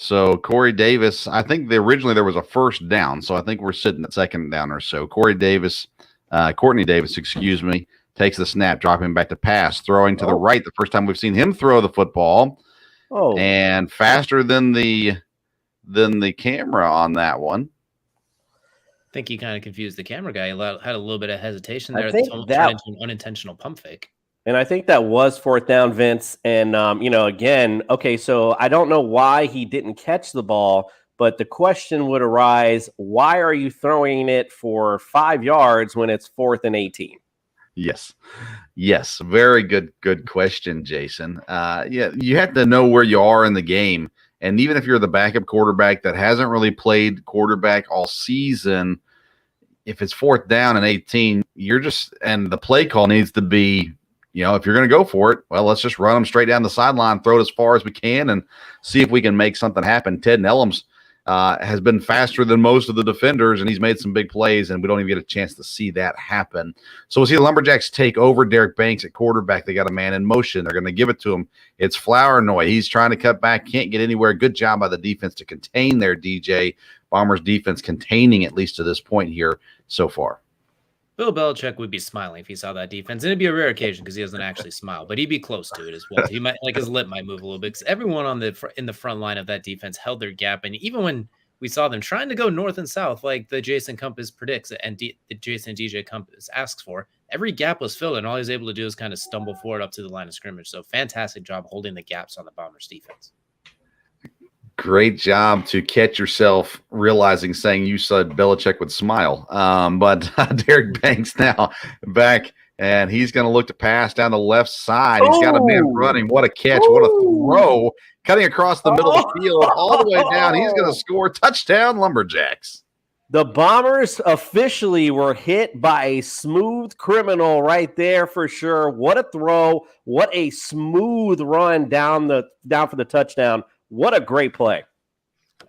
So Corey Davis, I think originally there was a first down. So I think we're sitting at second down or so. Courtney Davis, takes the snap, dropping back to pass, throwing to the right. The first time we've seen him throw the football. Oh, and faster than the camera on that one. I think he kind of confused the camera guy. He had a little bit of hesitation there. I think Turned that into an unintentional pump fake. And I think that was fourth down, Vince. And, again, okay, so I don't know why he didn't catch the ball, but the question would arise, why are you throwing it for 5 yards when it's 4th and 18? Yes. Very good question, Jason. You have to know where you are in the game. And even if you're the backup quarterback that hasn't really played quarterback all season, if it's 4th down and 18, and the play call needs to be, if you're going to go for it, well, let's just run them straight down the sideline, throw it as far as we can, and see if we can make something happen. Ted Nellums has been faster than most of the defenders, and he's made some big plays, and we don't even get a chance to see that happen. So we'll see the Lumberjacks take over Derek Banks at quarterback. They got a man in motion. They're going to give it to him. It's Flournoy. He's trying to cut back, can't get anywhere. Good job by the defense to contain their DJ. Bombers defense containing at least to this point here so far. Bill Belichick would be smiling if he saw that defense. And it'd be a rare occasion because he doesn't actually smile, but he'd be close to it as well. He might, his lip might move a little bit because everyone in the front line of that defense held their gap. And even when we saw them trying to go north and south, like the Jason Compass predicts and the Jason DJ Compass asks for, every gap was filled, and all he was able to do is kind of stumble forward up to the line of scrimmage. So fantastic job holding the gaps on the Bombers defense. Great job to catch yourself saying you said Belichick would smile. But Derek Banks now back, and he's going to look to pass down the left side. He's got a man running. What a catch. What a throw. Cutting across the middle of the field all the way down. He's going to score. Touchdown, Lumberjacks. The Bombers officially were hit by a smooth criminal right there for sure. What a throw. What a smooth run down for the touchdown. What a great play.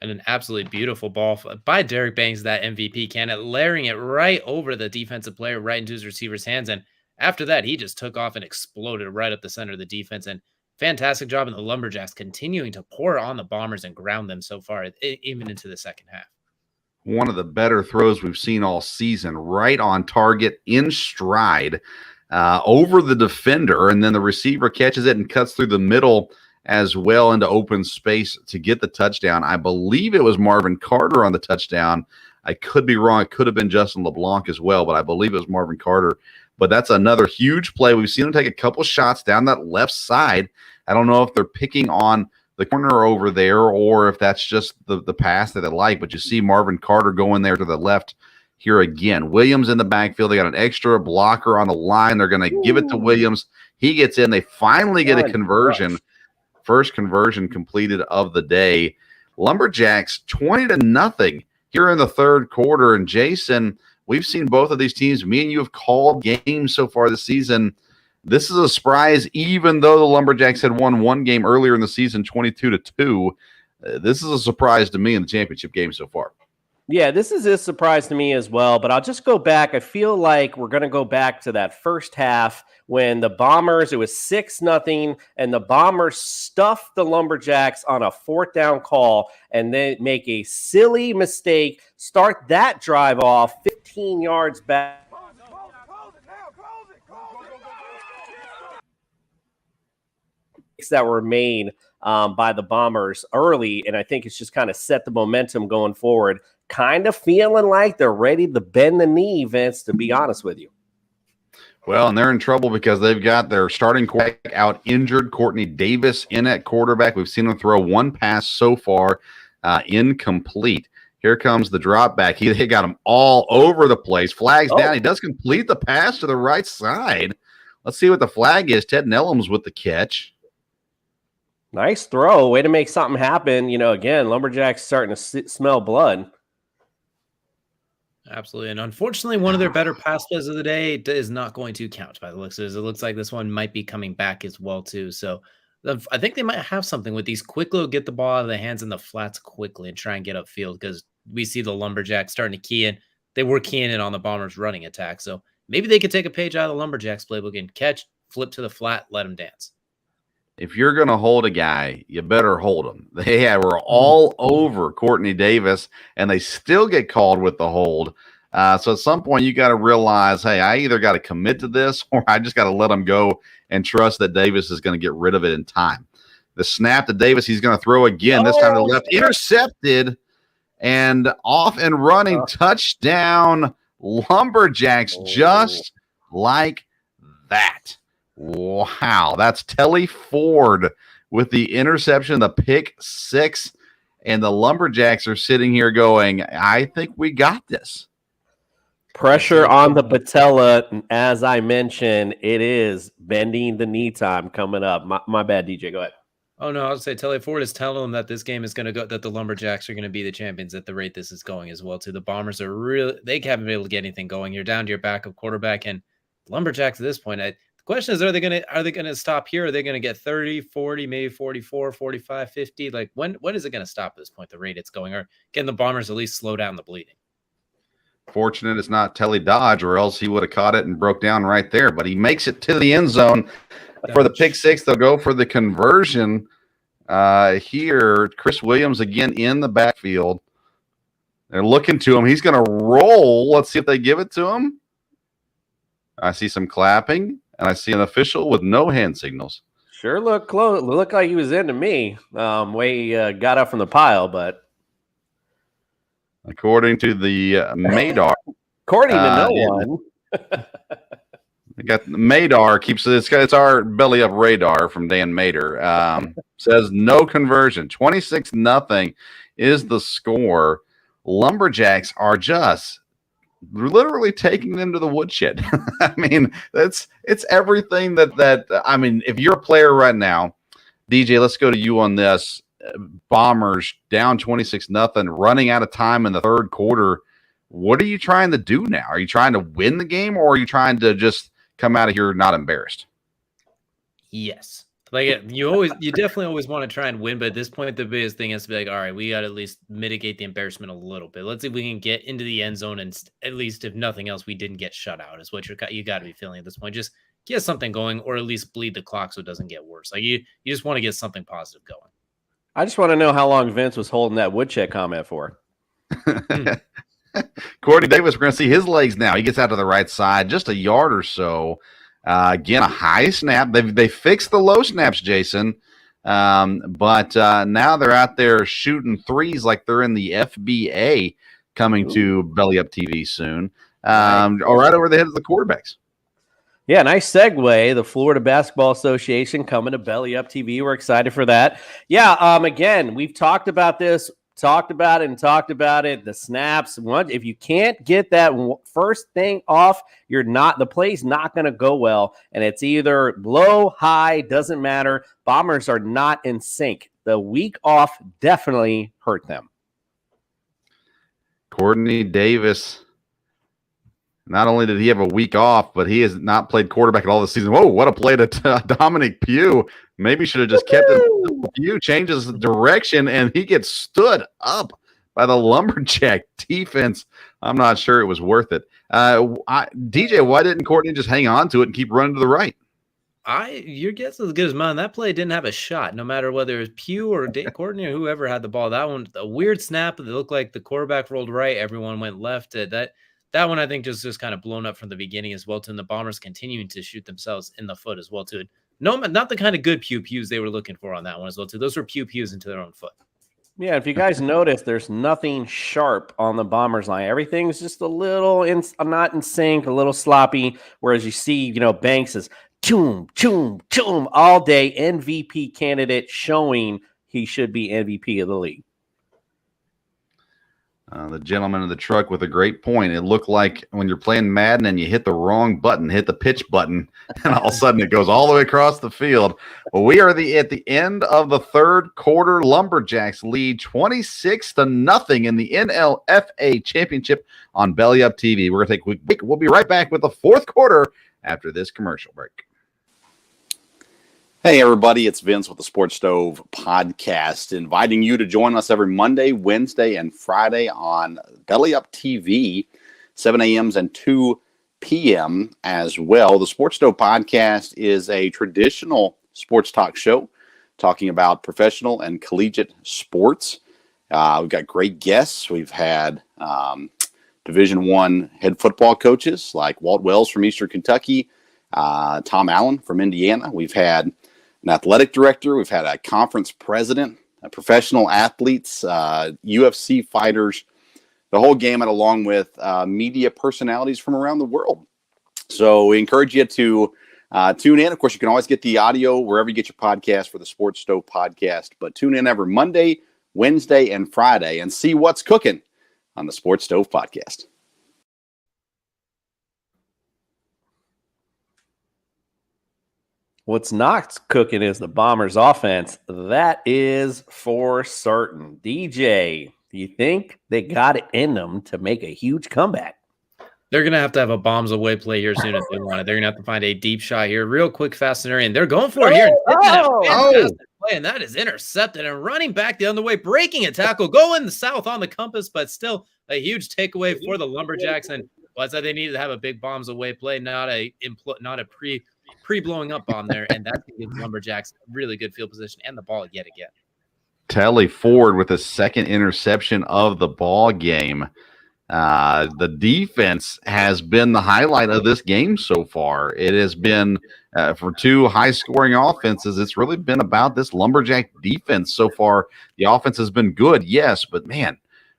And an absolutely beautiful ball by Derek Banks, that MVP candidate, layering it right over the defensive player, right into his receiver's hands. And after that, he just took off and exploded right up the center of the defense. And fantastic job in the Lumberjacks continuing to pour on the Bombers and ground them so far, even into the second half. One of the better throws we've seen all season, right on target, in stride, over the defender. And then the receiver catches it and cuts through the middle as well into open space to get the touchdown. I believe it was Marvin Carter on the touchdown. I could be wrong. It could have been Justin LeBlanc as well, but I believe it was Marvin Carter. But that's another huge play. We've seen him take a couple shots down that left side. I don't know if they're picking on the corner over there or if that's just the pass that they like, but you see Marvin Carter going there to the left here again. Williams in the backfield. They got an extra blocker on the line. They're going to give it to Williams. He gets in. They finally get a conversion. First conversion completed of the day. Lumberjacks 20-0 here in the third quarter. And Jason, we've seen both of these teams. Me and you have called games so far this season. This is a surprise, even though the Lumberjacks had won one game earlier in the season, 22-2. This is a surprise to me in the championship game so far. Yeah, this is a surprise to me as well, but I'll just go back. I feel like we're going to go back to that first half when the Bombers, it was 6-0, and the Bombers stuffed the Lumberjacks on a 4th down call and then make a silly mistake, start that drive off 15 yards back. That were made by the Bombers early, and I think it's just kind of set the momentum going forward. Kind of feeling like they're ready to bend the knee, Vince, to be honest with you. Well, and they're in trouble because they've got their starting quarterback out injured. Courtney Davis in at quarterback. We've seen him throw one pass so far, incomplete. Here comes the drop back. They got him all over the place. Flags down. He does complete the pass to the right side. Let's see what the flag is. Ted Nellums with the catch. Nice throw. Way to make something happen. Again, Lumberjacks starting to smell blood. Absolutely. And unfortunately, one of their better pass plays of the day is not going to count by the looks of it. It looks like this one might be coming back as well, too. So I think they might have something with these. Quickly get the ball out of the hands in the flats quickly and try and get upfield, because we see the Lumberjacks starting to key in. They were keying in on the Bombers' running attack. So maybe they could take a page out of the Lumberjacks playbook and catch, flip to the flat, let them dance. If you're going to hold a guy, you better hold him. They were all over Courtney Davis, and they still get called with the hold. So at some point, you got to realize, hey, I either got to commit to this or I just got to let him go and trust that Davis is going to get rid of it in time. The snap to Davis, he's going to throw again, this time to the left. Intercepted and off and running. Touchdown, Lumberjacks, just like that. Wow, that's Telly Ford with the interception, the pick six, and the Lumberjacks are sitting here going, I think we got this. Pressure on the patella. As I mentioned, it is bending the knee time coming up. My bad, DJ. Go ahead. Oh, no, I would say Telly Ford is telling them that this game is going to go, that the Lumberjacks are going to be the champions at the rate this is going as well, too. The Bombers are really, they haven't been able to get anything going. You're down to your backup quarterback, and Lumberjacks at this point, the question is, are they going to stop here? Are they going to get 30, 40, maybe 44, 45, 50? Like, when is it going to stop at this point, the rate it's going? Or can the Bombers at least slow down the bleeding? Fortunate it's not Telly Dodge, or else he would have caught it and broke down right there. But he makes it to the end zone for the pick six. They'll go for the conversion here. Chris Williams again in the backfield. They're looking to him. He's going to roll. Let's see if they give it to him. I see some clapping, and I see an official with no hand signals. Sure looked close. Looked like he was into me. Way he got up from the pile, but according to the Madar, according to no one, we got Madar keeps it's our belly up radar from Dan Mader. Says no conversion. 26-0 is the score. Lumberjacks are just literally taking them to the woodshed. I mean, it's everything that I mean, if you're a player right now, DJ, let's go to you on this. Bombers down 26-0, running out of time in the third quarter. What are you trying to do now? Are you trying to win the game, or are you trying to just come out of here not embarrassed? Yes. Like, you definitely always want to try and win, but at this point, the biggest thing is to be like, all right, we got to at least mitigate the embarrassment a little bit. Let's see if we can get into the end zone, and at least, if nothing else, we didn't get shut out, is what you got to be feeling at this point. Just get something going, or at least bleed the clock so it doesn't get worse. Like, you just want to get something positive going. I just want to know how long Vince was holding that woodshed comment for. Courtney Davis, we're going to see his legs now. He gets out to the right side, just a yard or so. Again, a high snap. They fixed the low snaps, Jason. But now they're out there shooting threes like they're in the FBA, coming to Belly Up TV soon. All right, over the head of the quarterbacks. Yeah, nice segue. The Florida Basketball Association coming to Belly Up TV. We're excited for that. Yeah, again, we've talked about this, talked about it. The snaps. If you can't get that first thing off, the play's not going to go well. And it's either low, high, doesn't matter. Bombers are not in sync. The week off definitely hurt them. Courtney Davis. Not only did he have a week off, but he has not played quarterback at all this season. Whoa, what a play to Dominic Pugh. Maybe should have just kept it. Pugh changes direction, and he gets stood up by the Lumberjack defense. I'm not sure it was worth it. DJ, why didn't Courtney just hang on to it and keep running to the right? Your guess is as good as mine. That play didn't have a shot, no matter whether it was Pugh or Courtney or whoever had the ball. That one, a weird snap. It looked like the quarterback rolled right. Everyone went left. That one, I think, just kind of blown up from the beginning as well, too. And the Bombers continuing to shoot themselves in the foot as well, too. No, not the kind of good pews they were looking for on that one as well, too. Those were pews into their own foot. Yeah, if you guys notice, there's nothing sharp on the Bombers line. Everything's just a little not in sync, a little sloppy. Whereas you see, Banks is choom, choom, choom all day. MVP candidate showing he should be MVP of the league. The gentleman in the truck with a great point. It looked like when you're playing Madden and you hit the wrong button, hit the pitch button, and all of a sudden it goes all the way across the field. Well, we are at the end of the third quarter. Lumberjacks lead 26-0 in the NLFA championship on Belly Up TV. We're going to take a quick break. We'll be right back with the fourth quarter after this commercial break. Hey, everybody, it's Vince with the Sports Stove Podcast, inviting you to join us every Monday, Wednesday, and Friday on Belly Up TV, 7 a.m. and 2 p.m. as well. The Sports Stove Podcast is a traditional sports talk show talking about professional and collegiate sports. We've got great guests. We've had Division I head football coaches like Walt Wells from Eastern Kentucky, Tom Allen from Indiana. We've had an athletic director. We've had a conference president, professional athletes, UFC fighters, the whole gamut, along with media personalities from around the world. So we encourage you to tune in. Of course, you can always get the audio wherever you get your podcast for the Sports Stove Podcast. But tune in every Monday, Wednesday, and Friday and see what's cooking on the Sports Stove Podcast. What's not cooking is the Bombers offense. That is for certain. DJ, do you think they got it in them to make a huge comeback? They're going to have a bombs away play here soon if they want it. They're going to have to find a deep shot here. Real quick, fast scenario. And they're going for it here. Fantastic play, and that is intercepted. And running back the other way, breaking a tackle, going south on the compass, but still a huge takeaway for the Lumberjacks. And well, I said they needed to have a big bombs away play, not a pre-blowing up bomb there. And that gives Lumberjacks really good field position and the ball yet again. Telly Ford with the second interception of the ball game. The defense has been the highlight of this game so far. It has been for two high-scoring offenses. It's really been about this Lumberjack defense so far. The offense has been good, yes, but man,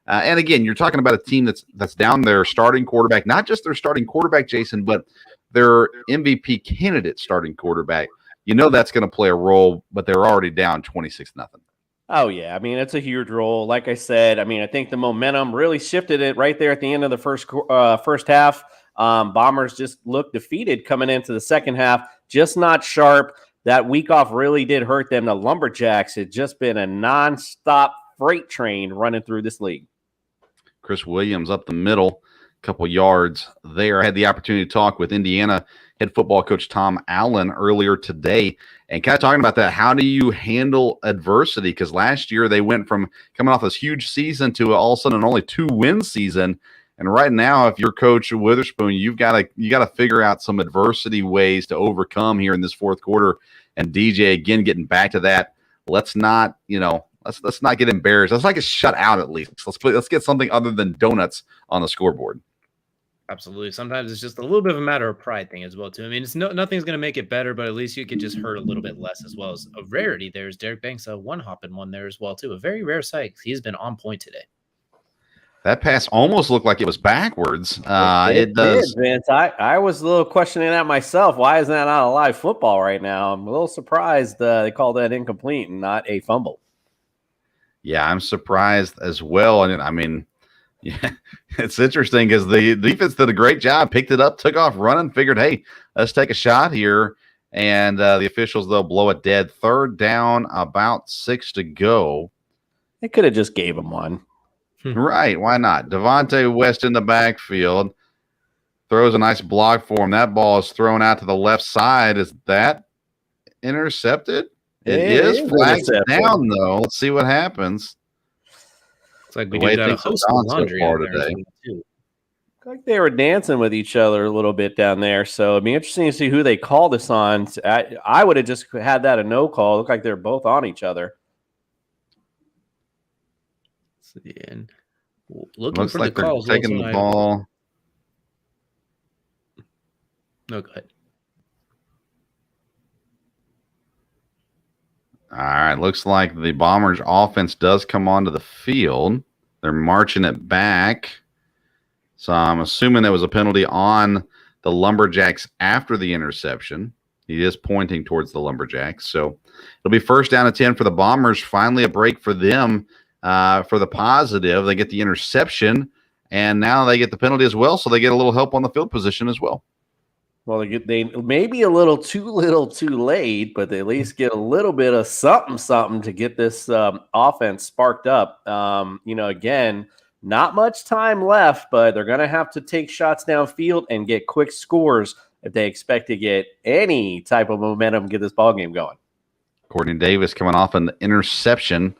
and again, you're talking about a team that's down their starting quarterback, not just their starting quarterback, Jason, but their MVP candidate starting quarterback. You know that's going to play a role, but they're already down 26-0. Oh, yeah. I mean, it's a huge role. Like I said, I think the momentum really shifted it right there at the end of the first half. Bombers just looked defeated coming into the second half, just not sharp. That week off really did hurt them. The Lumberjacks had just been a nonstop freight train running through this league. Chris Williams up the middle, a couple yards there. I had the opportunity to talk with Indiana head football coach Tom Allen earlier today, and kind of talking about that. How do you handle adversity? Because last year they went from coming off this huge season to all of a sudden an only 2-win season. And right now, if you're Coach Witherspoon, you got to figure out some adversity ways to overcome here in this fourth quarter. And DJ again getting back to that. Let's not get embarrassed. Let's not get shut out at least. Let's get something other than donuts on the scoreboard. Absolutely. Sometimes it's just a little bit of a matter of pride thing as well, too. I mean, nothing's going to make it better, but at least you could just hurt a little bit less as well. As a rarity, there's Derek Banks, a one-hopping one there as well, too. A very rare sight. He's been on point today. That pass almost looked like it was backwards. It does. Did, Vince. I was a little questioning that myself. Why isn't that not a live football right now? I'm a little surprised they called that incomplete and not a fumble. Yeah, I'm surprised as well. And I mean, yeah, it's interesting because the defense did a great job, picked it up, took off running, figured, hey, let's take a shot here. And the officials, they'll blow it dead. Third down, about 6 to go. They could have just gave him one. Right, why not? Devontae West in the backfield. Throws a nice block for him. That ball is thrown out to the left side. Is that intercepted? It is flagged down, though. Let's see what happens. It's like we do got a host of laundry out there today. Too. Like they were dancing with each other a little bit down there. So it'd be interesting to see who they call this on. I would have just had that a no call. Looked like they're both on each other. And looking looks for like the calls. They're taking the ball. No, go ahead. All right, looks like the Bombers offense does come onto the field. They're marching it back. So I'm assuming there was a penalty on the Lumberjacks after the interception. He is pointing towards the Lumberjacks. So it'll be first down and 10 for the Bombers. Finally a break for them for the positive. They get the interception, and now they get the penalty as well, so they get a little help on the field position as well. Well, they may be a little too late, but they at least get a little bit of something to get this offense sparked up. Again, not much time left, but they're going to have to take shots downfield and get quick scores if they expect to get any type of momentum, get this ball game going. Courtney Davis coming off an interception.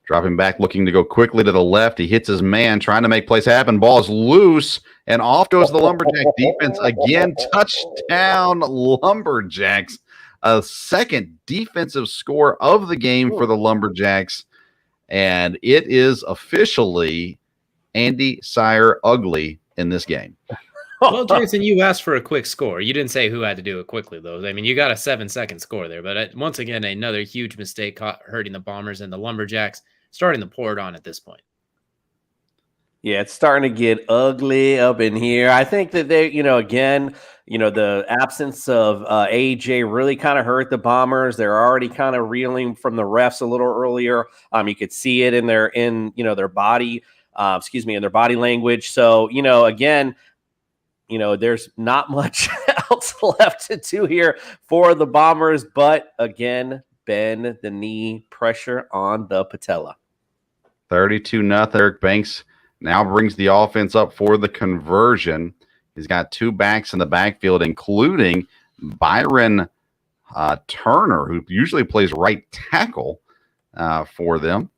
Dropping back, looking to go quickly to the left. He hits his man, trying to make plays happen. Ball is loose, and off goes the Lumberjack defense again. Touchdown, Lumberjacks. A second defensive score of the game for the Lumberjacks, and it is officially Andy Sire ugly in this game. Well, Jason, you asked for a quick score. You didn't say who had to do it quickly, though. I mean, you got a 7-second score there, but once again, another huge mistake hurting the Bombers, and the Lumberjacks starting to pour it on at this point. Yeah, it's starting to get ugly up in here. I think that they, the absence of AJ really kind of hurt the Bombers. They're already kind of reeling from the refs a little earlier. You could see it in their body, in their body language. So, again, there's not much else left to do here for the Bombers, but again, bend the knee, pressure on the patella. 32-0. Eric Banks now brings the offense up for the conversion. He's got two backs in the backfield, including Byron Turner, who usually plays right tackle for them.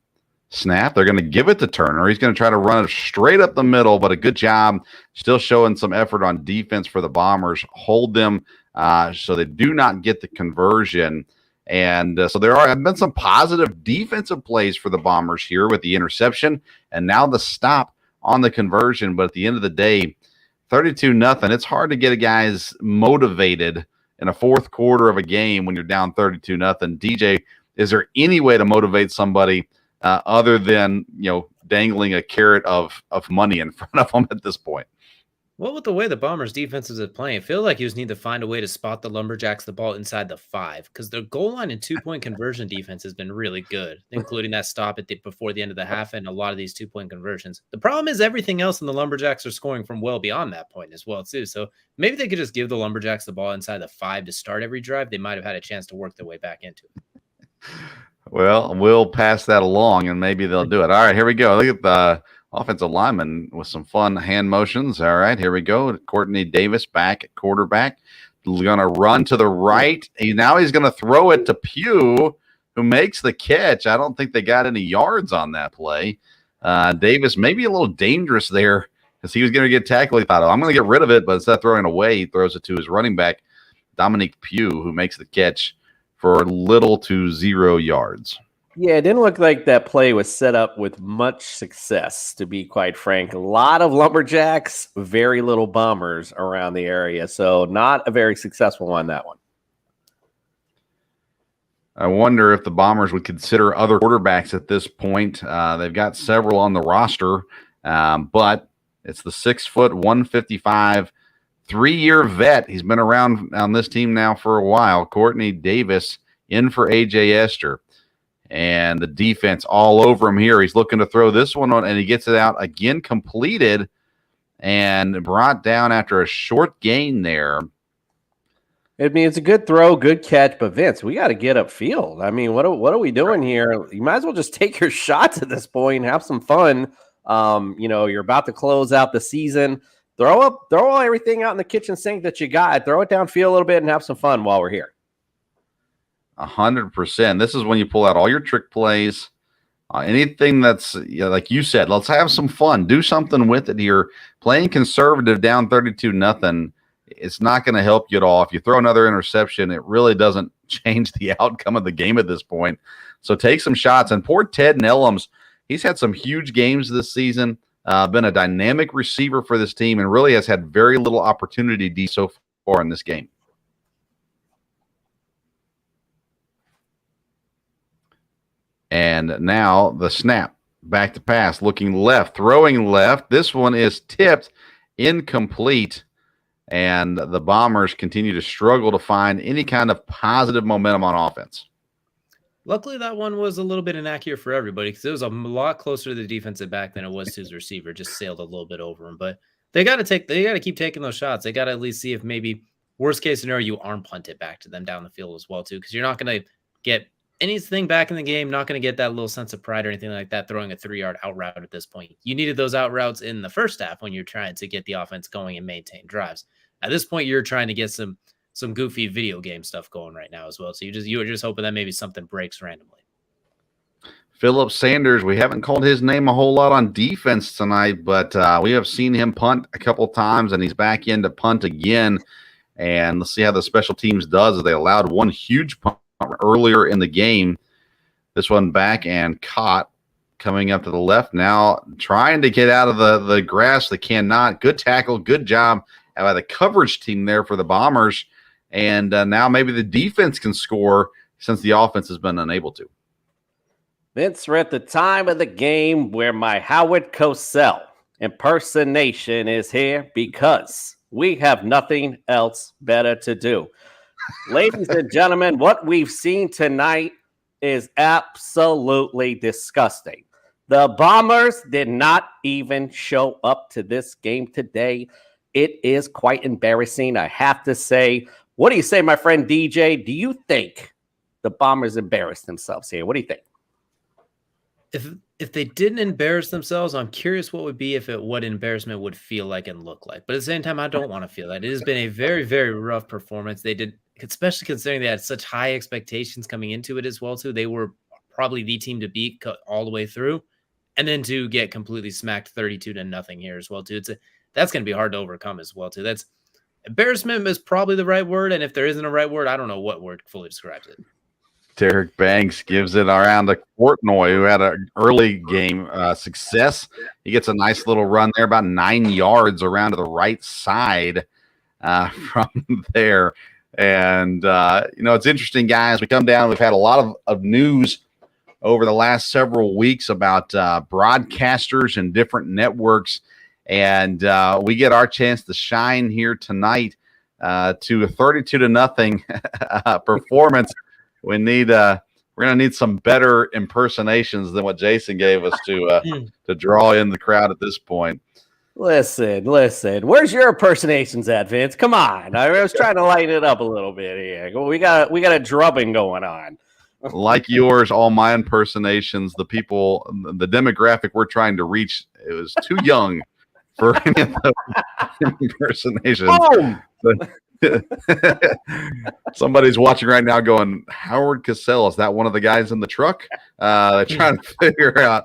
Snap. They're going to give it to Turner. He's going to try to run it straight up the middle, but a good job. Still showing some effort on defense for the Bombers. Hold them so they do not get the conversion. And so there have been some positive defensive plays for the Bombers here with the interception and now the stop on the conversion. But at the end of the day, 32-0. It's hard to get a guys motivated in a fourth quarter of a game when you're down 32-0. DJ, is there any way to motivate somebody other than, dangling a carrot of money in front of them at this point? Well, with the way the Bombers' defenses are playing, I feel like you just need to find a way to spot the Lumberjacks the ball inside the 5, because their goal line and two-point conversion defense has been really good, including that stop before the end of the half and a lot of these two-point conversions. The problem is everything else in the Lumberjacks are scoring from well beyond that point as well, too. So maybe they could just give the Lumberjacks the ball inside the 5 to start every drive. They might have had a chance to work their way back into it. Well, we'll pass that along, and maybe they'll do it. All right, here we go. Look at the offensive lineman with some fun hand motions. All right, here we go. Courtney Davis back at quarterback. Going to run to the right. Now he's going to throw it to Pugh, who makes the catch. I don't think they got any yards on that play. Davis maybe a little dangerous there because he was going to get tackled. He thought, I'm going to get rid of it, but instead of throwing it away, he throws it to his running back, Dominique Pugh, who makes the catch for little to 0 yards. Yeah, it didn't look like that play was set up with much success, to be quite frank. A lot of Lumberjacks, very little Bombers around the area. So not a very successful one, that one. I wonder if the Bombers would consider other quarterbacks at this point. They've got several on the roster, but it's the 6', 155, 3-year vet. He's been around on this team now for a while. Courtney Davis in for A.J. Esther. And the defense all over him here. He's looking to throw this one on, and he gets it out again, completed and brought down after a short gain there. I mean, it's a good throw, good catch, but Vince, we got to get upfield. I mean, what are we doing here? You might as well just take your shots at this point and have some fun. You're about to close out the season. Throw everything out in the kitchen sink that you got. Throw it downfield a little bit and have some fun while we're here. 100%. This is when you pull out all your trick plays. Anything that's like you said, let's have some fun. Do something with it here. Playing conservative down 32-0, it's not going to help you at all. If you throw another interception, it really doesn't change the outcome of the game at this point. So take some shots. And poor Ted Nellums, he's had some huge games this season, been a dynamic receiver for this team, and really has had very little opportunity so far in this game. And now the snap, back to pass, looking left, throwing left. This one is tipped, incomplete. And the Bombers continue to struggle to find any kind of positive momentum on offense. Luckily, that one was a little bit inaccurate for everybody because it was a lot closer to the defensive back than it was to his receiver. Just sailed a little bit over him. But they got to keep taking those shots. They got to at least see if maybe worst case scenario, you arm punt it back to them down the field as well, too, because you're not going to get anything back in the game, not going to get that little sense of pride or anything like that throwing a 3-yard out route at this point. You needed those out routes in the first half when you're trying to get the offense going and maintain drives. At this point, you're trying to get some goofy video game stuff going right now as well. So you were just hoping that maybe something breaks randomly. Phillip Sanders, we haven't called his name a whole lot on defense tonight, but we have seen him punt a couple times, and he's back in to punt again. And let's see how the special teams does. They allowed one huge punt earlier in the game. This one back and caught, coming up to the left now, trying to get out of the grass. They cannot. Good tackle, good job by the coverage team there for the Bombers. And now maybe the defense can score since the offense has been unable to. Vince, we're at the time of the game where my Howard Cosell impersonation is here because we have nothing else better to do. Ladies and gentlemen, what we've seen tonight is absolutely disgusting. The Bombers did not even show up to this game today. It is quite embarrassing, I have to say. What do you say, my friend DJ? Do you think the Bombers embarrassed themselves here? What do you think? If they didn't embarrass themselves, I'm curious what embarrassment would feel like and look like. But at the same time, I don't want to feel that. It has been a very, very rough performance. They did, especially considering they had such high expectations coming into it as well, too. They were probably the team to beat all the way through. And then to get completely smacked 32-0 here as well, too. That's going to be hard to overcome as well, too. Embarrassment is probably the right word. And if there isn't a right word, I don't know what word fully describes it. Derek Banks gives it around to Portnoy, who had an early game success. He gets a nice little run there, about 9 yards around to the right side from there. And, it's interesting, guys. We come down. We've had a lot of news over the last several weeks about broadcasters and different networks. And we get our chance to shine here tonight to a 32-0 performance. We're gonna need some better impersonations than what Jason gave us to draw in the crowd at this point. Listen. Where's your impersonations at, Vince? Come on. I was trying to lighten it up a little bit here. We got a drubbing going on. Like yours, all my impersonations, the demographic we're trying to reach, it was too young for any of the impersonations. Somebody's watching right now going, Howard Cosell, is that one of the guys in the truck? They're trying to figure out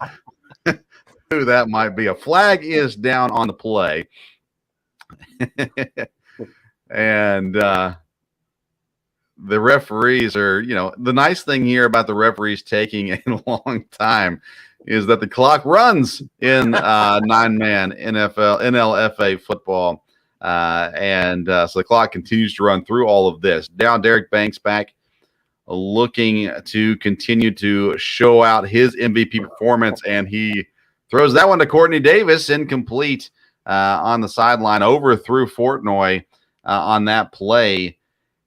who that might be. A flag is down on the play. And the referees are, the nice thing here about the referees taking a long time is that the clock runs in 9-man NLFA football. So the clock continues to run through all of this. Now Derek Banks back looking to continue to show out his MVP performance, and he throws that one to Courtney Davis, incomplete on the sideline, overthrew Fortnoy on that play.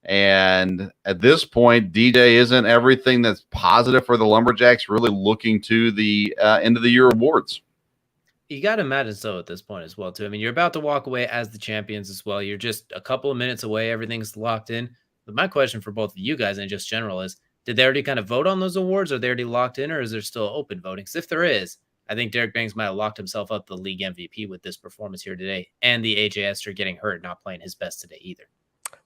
And at this point, DJ isn't everything that's positive for the Lumberjacks, really looking to the end of the year awards. You got to imagine so at this point as well, too. I mean, you're about to walk away as the champions as well. You're just a couple of minutes away. Everything's locked in. But my question for both of you guys and just general is, did they already kind of vote on those awards? Are they already locked in, or is there still open voting? Because if there is, I think Derek Banks might have locked himself up the league MVP with this performance here today, and the AJ Esther getting hurt, not playing his best today either.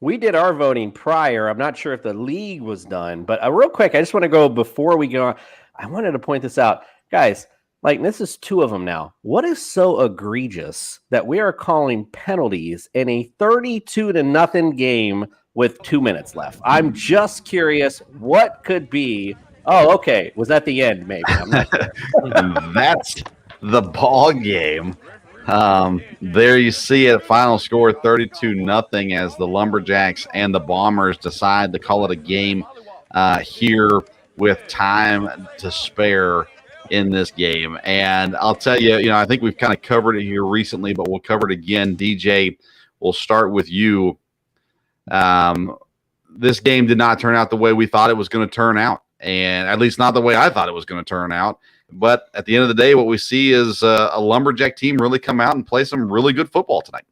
We did our voting prior. I'm not sure if the league was done, but real quick, I just want to go before we go on. I wanted to point this out. Guys, this is 2 of them now. What is so egregious that we are calling penalties in a 32-0 game with 2 minutes left? I'm just curious what could be. Oh, okay. Was that the end? Maybe. I'm not sure. That's the ball game. There you see it. Final score 32-0 as the Lumberjacks and the Bombers decide to call it a game here with time to spare in this game. And I'll tell you, I think we've kind of covered it here recently, but we'll cover it again. DJ, we'll start with you. This game did not turn out the way we thought it was going to turn out, and at least not the way I thought it was going to turn out. But at the end of the day, what we see is a Lumberjack team really come out and play some really good football tonight.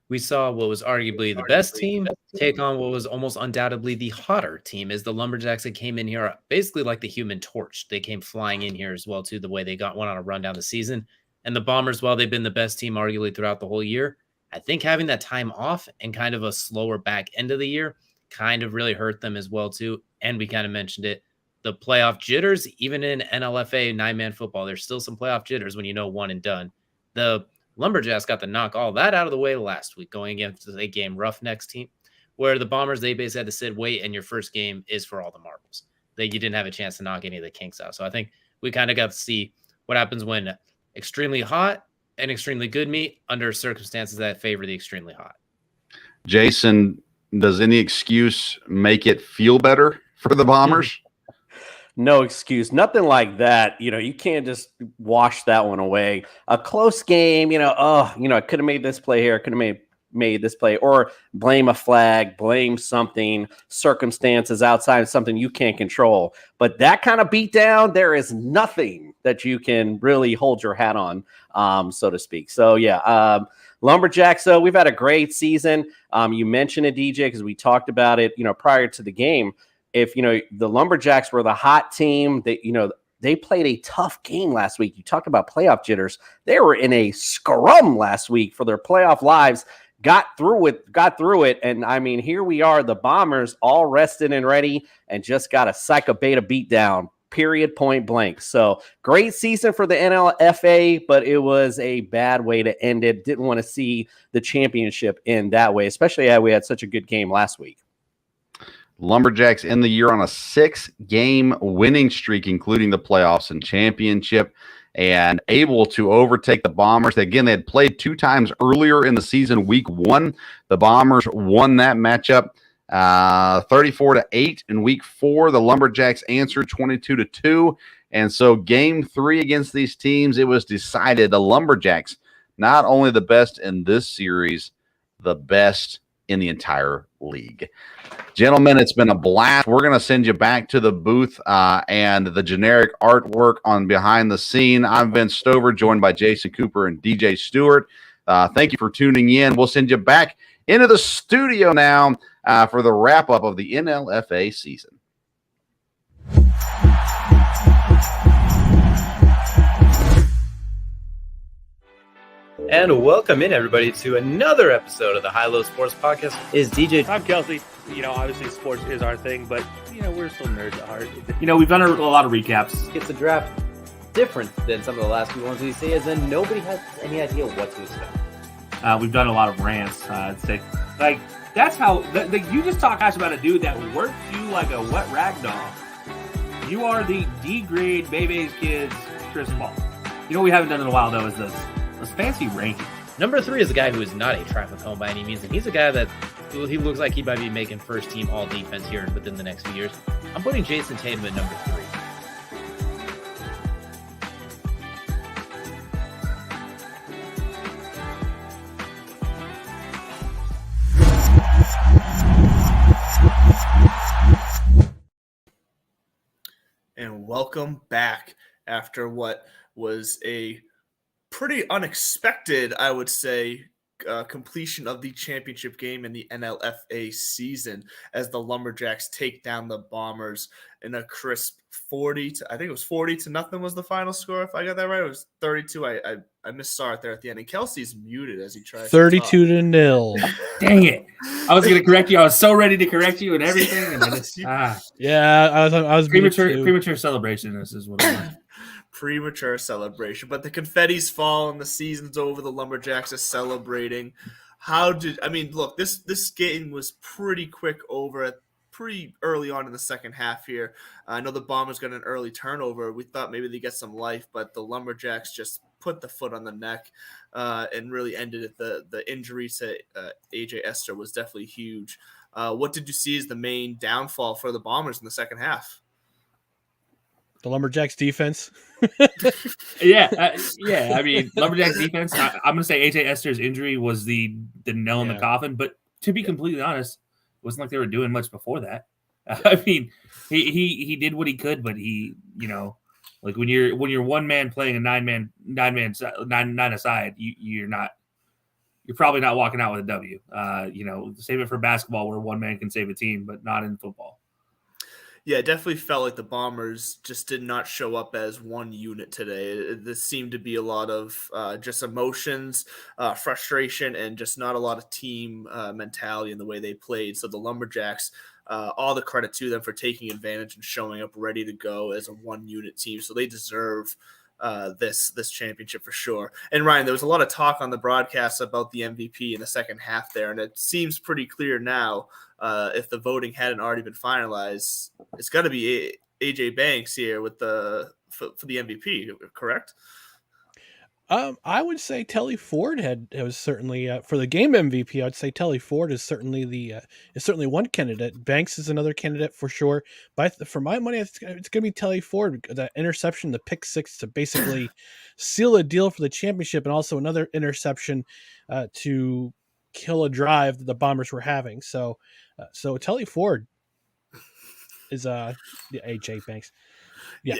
We saw what was arguably the best team take on what was almost undoubtedly the hotter team, as the Lumberjacks that came in here basically like the Human Torch. They came flying in here as well, too, the way they went on a run down the season. And the Bombers, while they've been the best team arguably throughout the whole year, I think having that time off and kind of a slower back end of the year kind of really hurt them as well, too. And we kind of mentioned it. The playoff jitters, even in NLFA 9-man football, there's still some playoff jitters when you know one and done. The Lumberjacks got to knock all that out of the way last week going against a game Roughnecks team, where the Bombers, they basically had to sit, wait, and your first game is for all the marbles. You didn't have a chance to knock any of the kinks out. So I think we kind of got to see what happens when extremely hot and extremely good meet under circumstances that favor the extremely hot. Jason, does any excuse make it feel better for the Bombers? No excuse. Nothing like that. You can't just wash that one away. A close game, I could have made this play here. I could have made this play, or blame a flag, blame something, circumstances outside of something you can't control. But that kind of beat down, there is nothing that you can really hold your hat on, so to speak. So, yeah, Lumberjacks, so we've had a great season. You mentioned it, DJ, because we talked about it, prior to the game. If, the Lumberjacks were the hot team, they played a tough game last week. You talked about playoff jitters. They were in a scrum last week for their playoff lives, got through it. And I mean, here we are, the Bombers all rested and ready and just got a Psycho Beta beatdown, period, point blank. So great season for the NLFA, but it was a bad way to end it. Didn't want to see the championship end that way, especially as we had such a good game last week. Lumberjacks end the year on a 6-game winning streak, including the playoffs and championship, and able to overtake the Bombers. Again, they had played 2 times earlier in the season, week 1. The Bombers won that matchup 34-8. In week 4, the Lumberjacks answered 22-2. And so game 3 against these teams, it was decided the Lumberjacks, not only the best in this series, the best in the entire league. Gentlemen, it's been a blast. We're going to send you back to the booth and the generic artwork on behind the scene. I'm Vince Stover, joined by Jason Cooper and DJ Stewart. Thank you for tuning in. We'll send you back into the studio now for the wrap-up of the NLFA season. And welcome in, everybody, to another episode of the High Low Sports Podcast. Is DJ. I'm Kelsey. Obviously sports is our thing, but, we're still nerds at heart. We've done a lot of recaps. It's a draft different than some of the last few ones we see, as in nobody has any idea what to expect. We've done a lot of rants. That's how you just talk about a dude that works you like a wet rag doll. You are the D-grade Bebe's Kids Chris Paul. What we haven't done in a while, though, is this fancy ranking. Number 3 is a guy who is not a traffic cone by any means, and he's a guy that he looks like he might be making first team all defense here within the next few years. I'm putting Jason Tatum at number 3. And welcome back after what was a pretty unexpected, I would say, completion of the championship game in the NLFA season, as the Lumberjacks take down the Bombers in a crisp 40-0 was the final score. If I got that right, it was 32. I missaw it there at the end. And Kelsey's muted as he tries 32-0. Dang it! I was going to correct you. I was so ready to correct you and everything. And yeah, I was premature celebration. This is what I want. Premature celebration, but the confetti's fallen. The season's over. The Lumberjacks are celebrating. Look, this game was pretty quick over pretty early on in the second half here. I know the Bombers got an early turnover. We thought maybe they get some life, but the Lumberjacks just put the foot on the neck and really ended it. The injury to AJ Esther was definitely huge. What did you see as the main downfall for the Bombers in the second half? The Lumberjacks defense. Yeah. I mean, Lumberjacks defense. I'm going to say AJ Ester's injury was the nail in the coffin. But to be completely honest, it wasn't like they were doing much before that. I mean, he did what he could, but he, like when you're one man playing a nine aside, you're probably not walking out with a W. Save it for basketball where one man can save a team, but not in football. Yeah, it definitely felt like the Bombers just did not show up as one unit today. This seemed to be a lot of just emotions, frustration, and just not a lot of team mentality in the way they played. So the Lumberjacks, all the credit to them for taking advantage and showing up ready to go as a one-unit team. So they deserve this championship for sure. And Ryan, there was a lot of talk on the broadcast about the MVP in the second half there, and it seems pretty clear now. If the voting hadn't already been finalized, it's got to be AJ Banks here with for the MVP, correct? I would say Telly Ford was certainly for the game MVP. I'd say Telly Ford is certainly is certainly one candidate. Banks is another candidate for sure. But for my money, it's going to be Telly Ford. That interception, the pick six to basically seal a deal for the championship, and also another interception to kill a drive that the Bombers were having. So Telly Ford is AJ Banks. Yeah.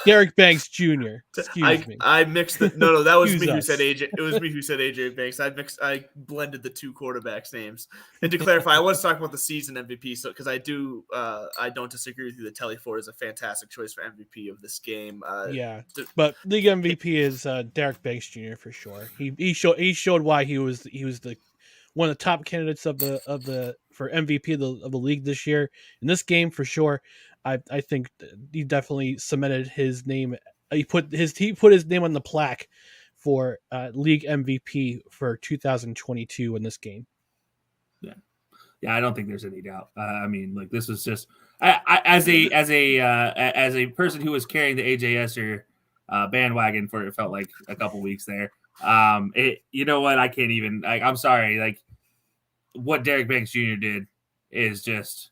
Derek Banks Jr. Excuse me. I mixed the no. That was me who said AJ. It was me who said AJ Banks. I blended the two quarterbacks' names. And to clarify, I want to talk about the season MVP. So because I don't disagree with you that Telly Ford is a fantastic choice for MVP of this game. But league MVP is Derek Banks Jr. for sure. He showed why he was the one of the top candidates of the for MVP of the league this year in this game for sure. I think he definitely cemented his name. He put his name on the plaque for league MVP for 2022 in this game. Yeah, I don't think there's any doubt. I mean, like this was just as a person who was carrying the AJ Esser bandwagon for it felt like a couple weeks there. You know what? I can't even. I'm sorry. Like what Derek Banks Jr. did is just.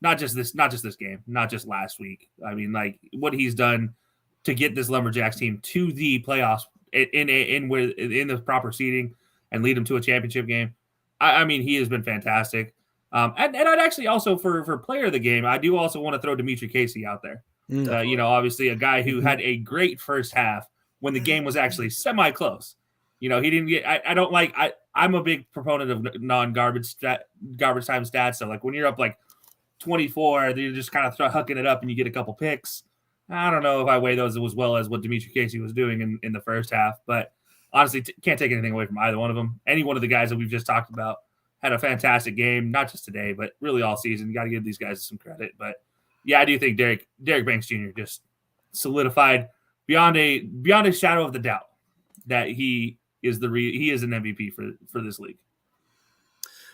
Not just this game, not just last week. I mean, like what he's done to get this Lumberjacks team to the playoffs in the proper seeding and lead them to a championship game. I mean, he has been fantastic. And I'd actually also for player of the game, I do also want to throw Dimitri Casey out there. Obviously a guy who had a great first half when the game was actually semi-close. He didn't get. I'm a big proponent of non-garbage time stats. So like when you're up like 24, you're just kind of hucking it up and you get a couple picks. I don't know if I weigh those as well as what Dimitri Casey was doing in the first half, but honestly, can't take anything away from either one of them. Any one of the guys that we've just talked about had a fantastic game, not just today, but really all season. You got to give these guys some credit. But yeah, I do think Derek Banks Jr. just solidified beyond a shadow of the doubt that he is an MVP for this league.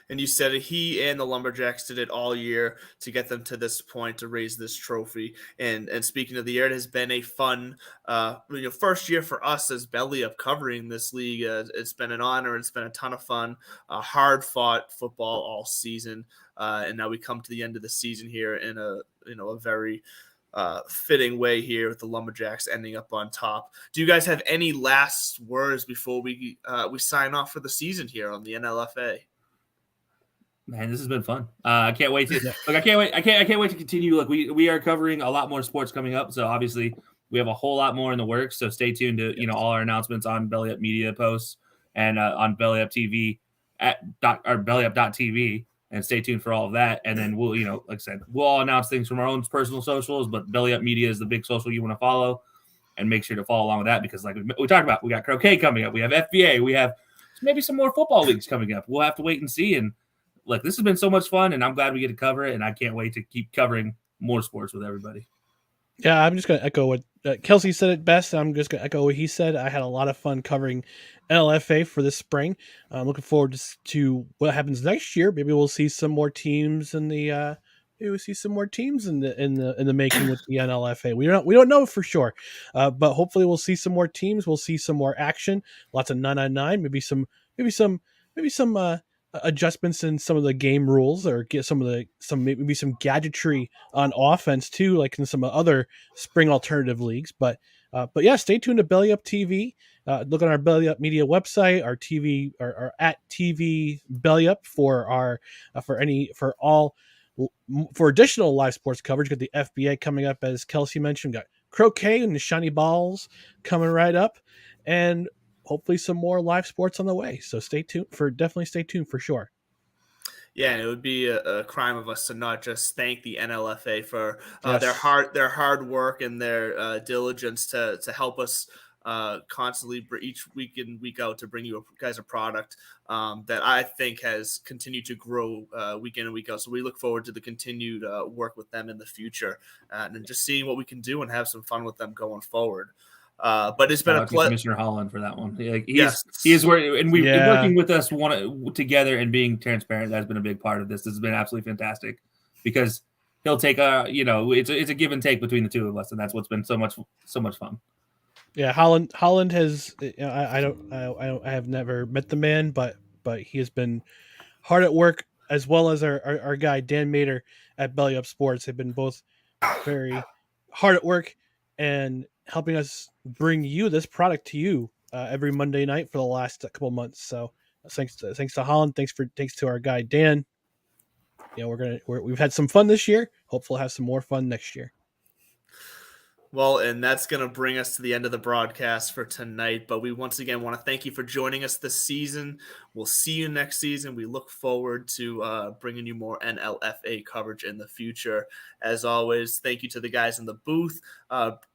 And you said he and the Lumberjacks did it all year to get them to this point to raise this trophy. And speaking of the year, it has been a fun first year for us as Belly Up covering this league. It's been an honor. It's been a ton of fun. Hard fought football all season, and now we come to the end of the season here in a very fitting way here with the Lumberjacks ending up on top. Do you guys have any last words before we sign off for the season here on the NLFA? Man, this has been fun. I can't wait to I can't wait to continue. Like we are covering a lot more sports coming up, so obviously we have a whole lot more in the works. So stay tuned to all our announcements on Belly Up Media posts and on Belly Up TV or BellyUp.tv, and stay tuned for all of that. And then we'll like I said, we'll all announce things from our own personal socials, but Belly Up Media is the big social you want to follow, and make sure to follow along with that because like we talked about, we got croquet coming up, we have FBA, we have maybe some more football leagues coming up. We'll have to wait and see. And like this has been so much fun, and I'm glad we get to cover it, and I can't wait to keep covering more sports with everybody. Yeah, I'm just going to echo what Kelsey said it best. I'm just going to echo what he said. I had a lot of fun covering NLFA for this spring. I'm looking forward to what happens next year. Maybe we'll see some more teams in the making with the NLFA. We don't know for sure, but hopefully we'll see some more teams. We'll see some more action. Lots of 9-on-9. Maybe some adjustments in some of the game rules, or get maybe some gadgetry on offense too, like in some other spring alternative leagues. But yeah, stay tuned to Belly Up TV. Look on our Belly Up Media website, our TV, or at TV Belly Up for our for additional live sports coverage. Got the FBA coming up, as Kelsey mentioned. Got croquet and the shiny balls coming right up, and hopefully some more live sports on the way. So definitely stay tuned for sure. Yeah, and it would be a crime of us to not just thank the NLFA for Yes. their hard work and their diligence to help us constantly each week in, week out, to bring you guys a product that I think has continued to grow week in and week out. So we look forward to the continued work with them in the future, and just seeing what we can do and have some fun with them going forward. But it's been a pleasure. Commissioner Holland for that one. Yes. He is working with us together and being transparent. That's been a big part of this. This has been absolutely fantastic, because he'll take it's a give and take between the two of us, and that's what's been so much fun. Yeah, Holland has. I have never met the man, but he has been hard at work, as well as our guy Dan Mader at Belly Up Sports. They've been both very hard at work and helping us bring you this product to you every Monday night for the last couple months. So thanks to Holland, thanks to our guy Dan. We've had some fun this year. Hopefully, have some more fun next year. Well, and that's going to bring us to the end of the broadcast for tonight. But we once again want to thank you for joining us this season. We'll see you next season. We look forward to bringing you more NLFA coverage in the future. As always, thank you to the guys in the booth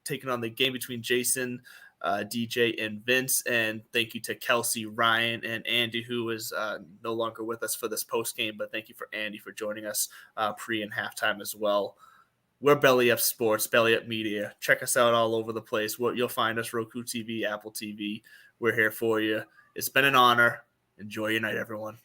taking on the game between Jason, DJ, and Vince. And thank you to Kelsey, Ryan, and Andy, who is no longer with us for this post game. But thank you for Andy for joining us pre and halftime as well. We're Belly Up Sports, Belly Up Media. Check us out all over the place. You'll find us Roku TV, Apple TV. We're here for you. It's been an honor. Enjoy your night, everyone.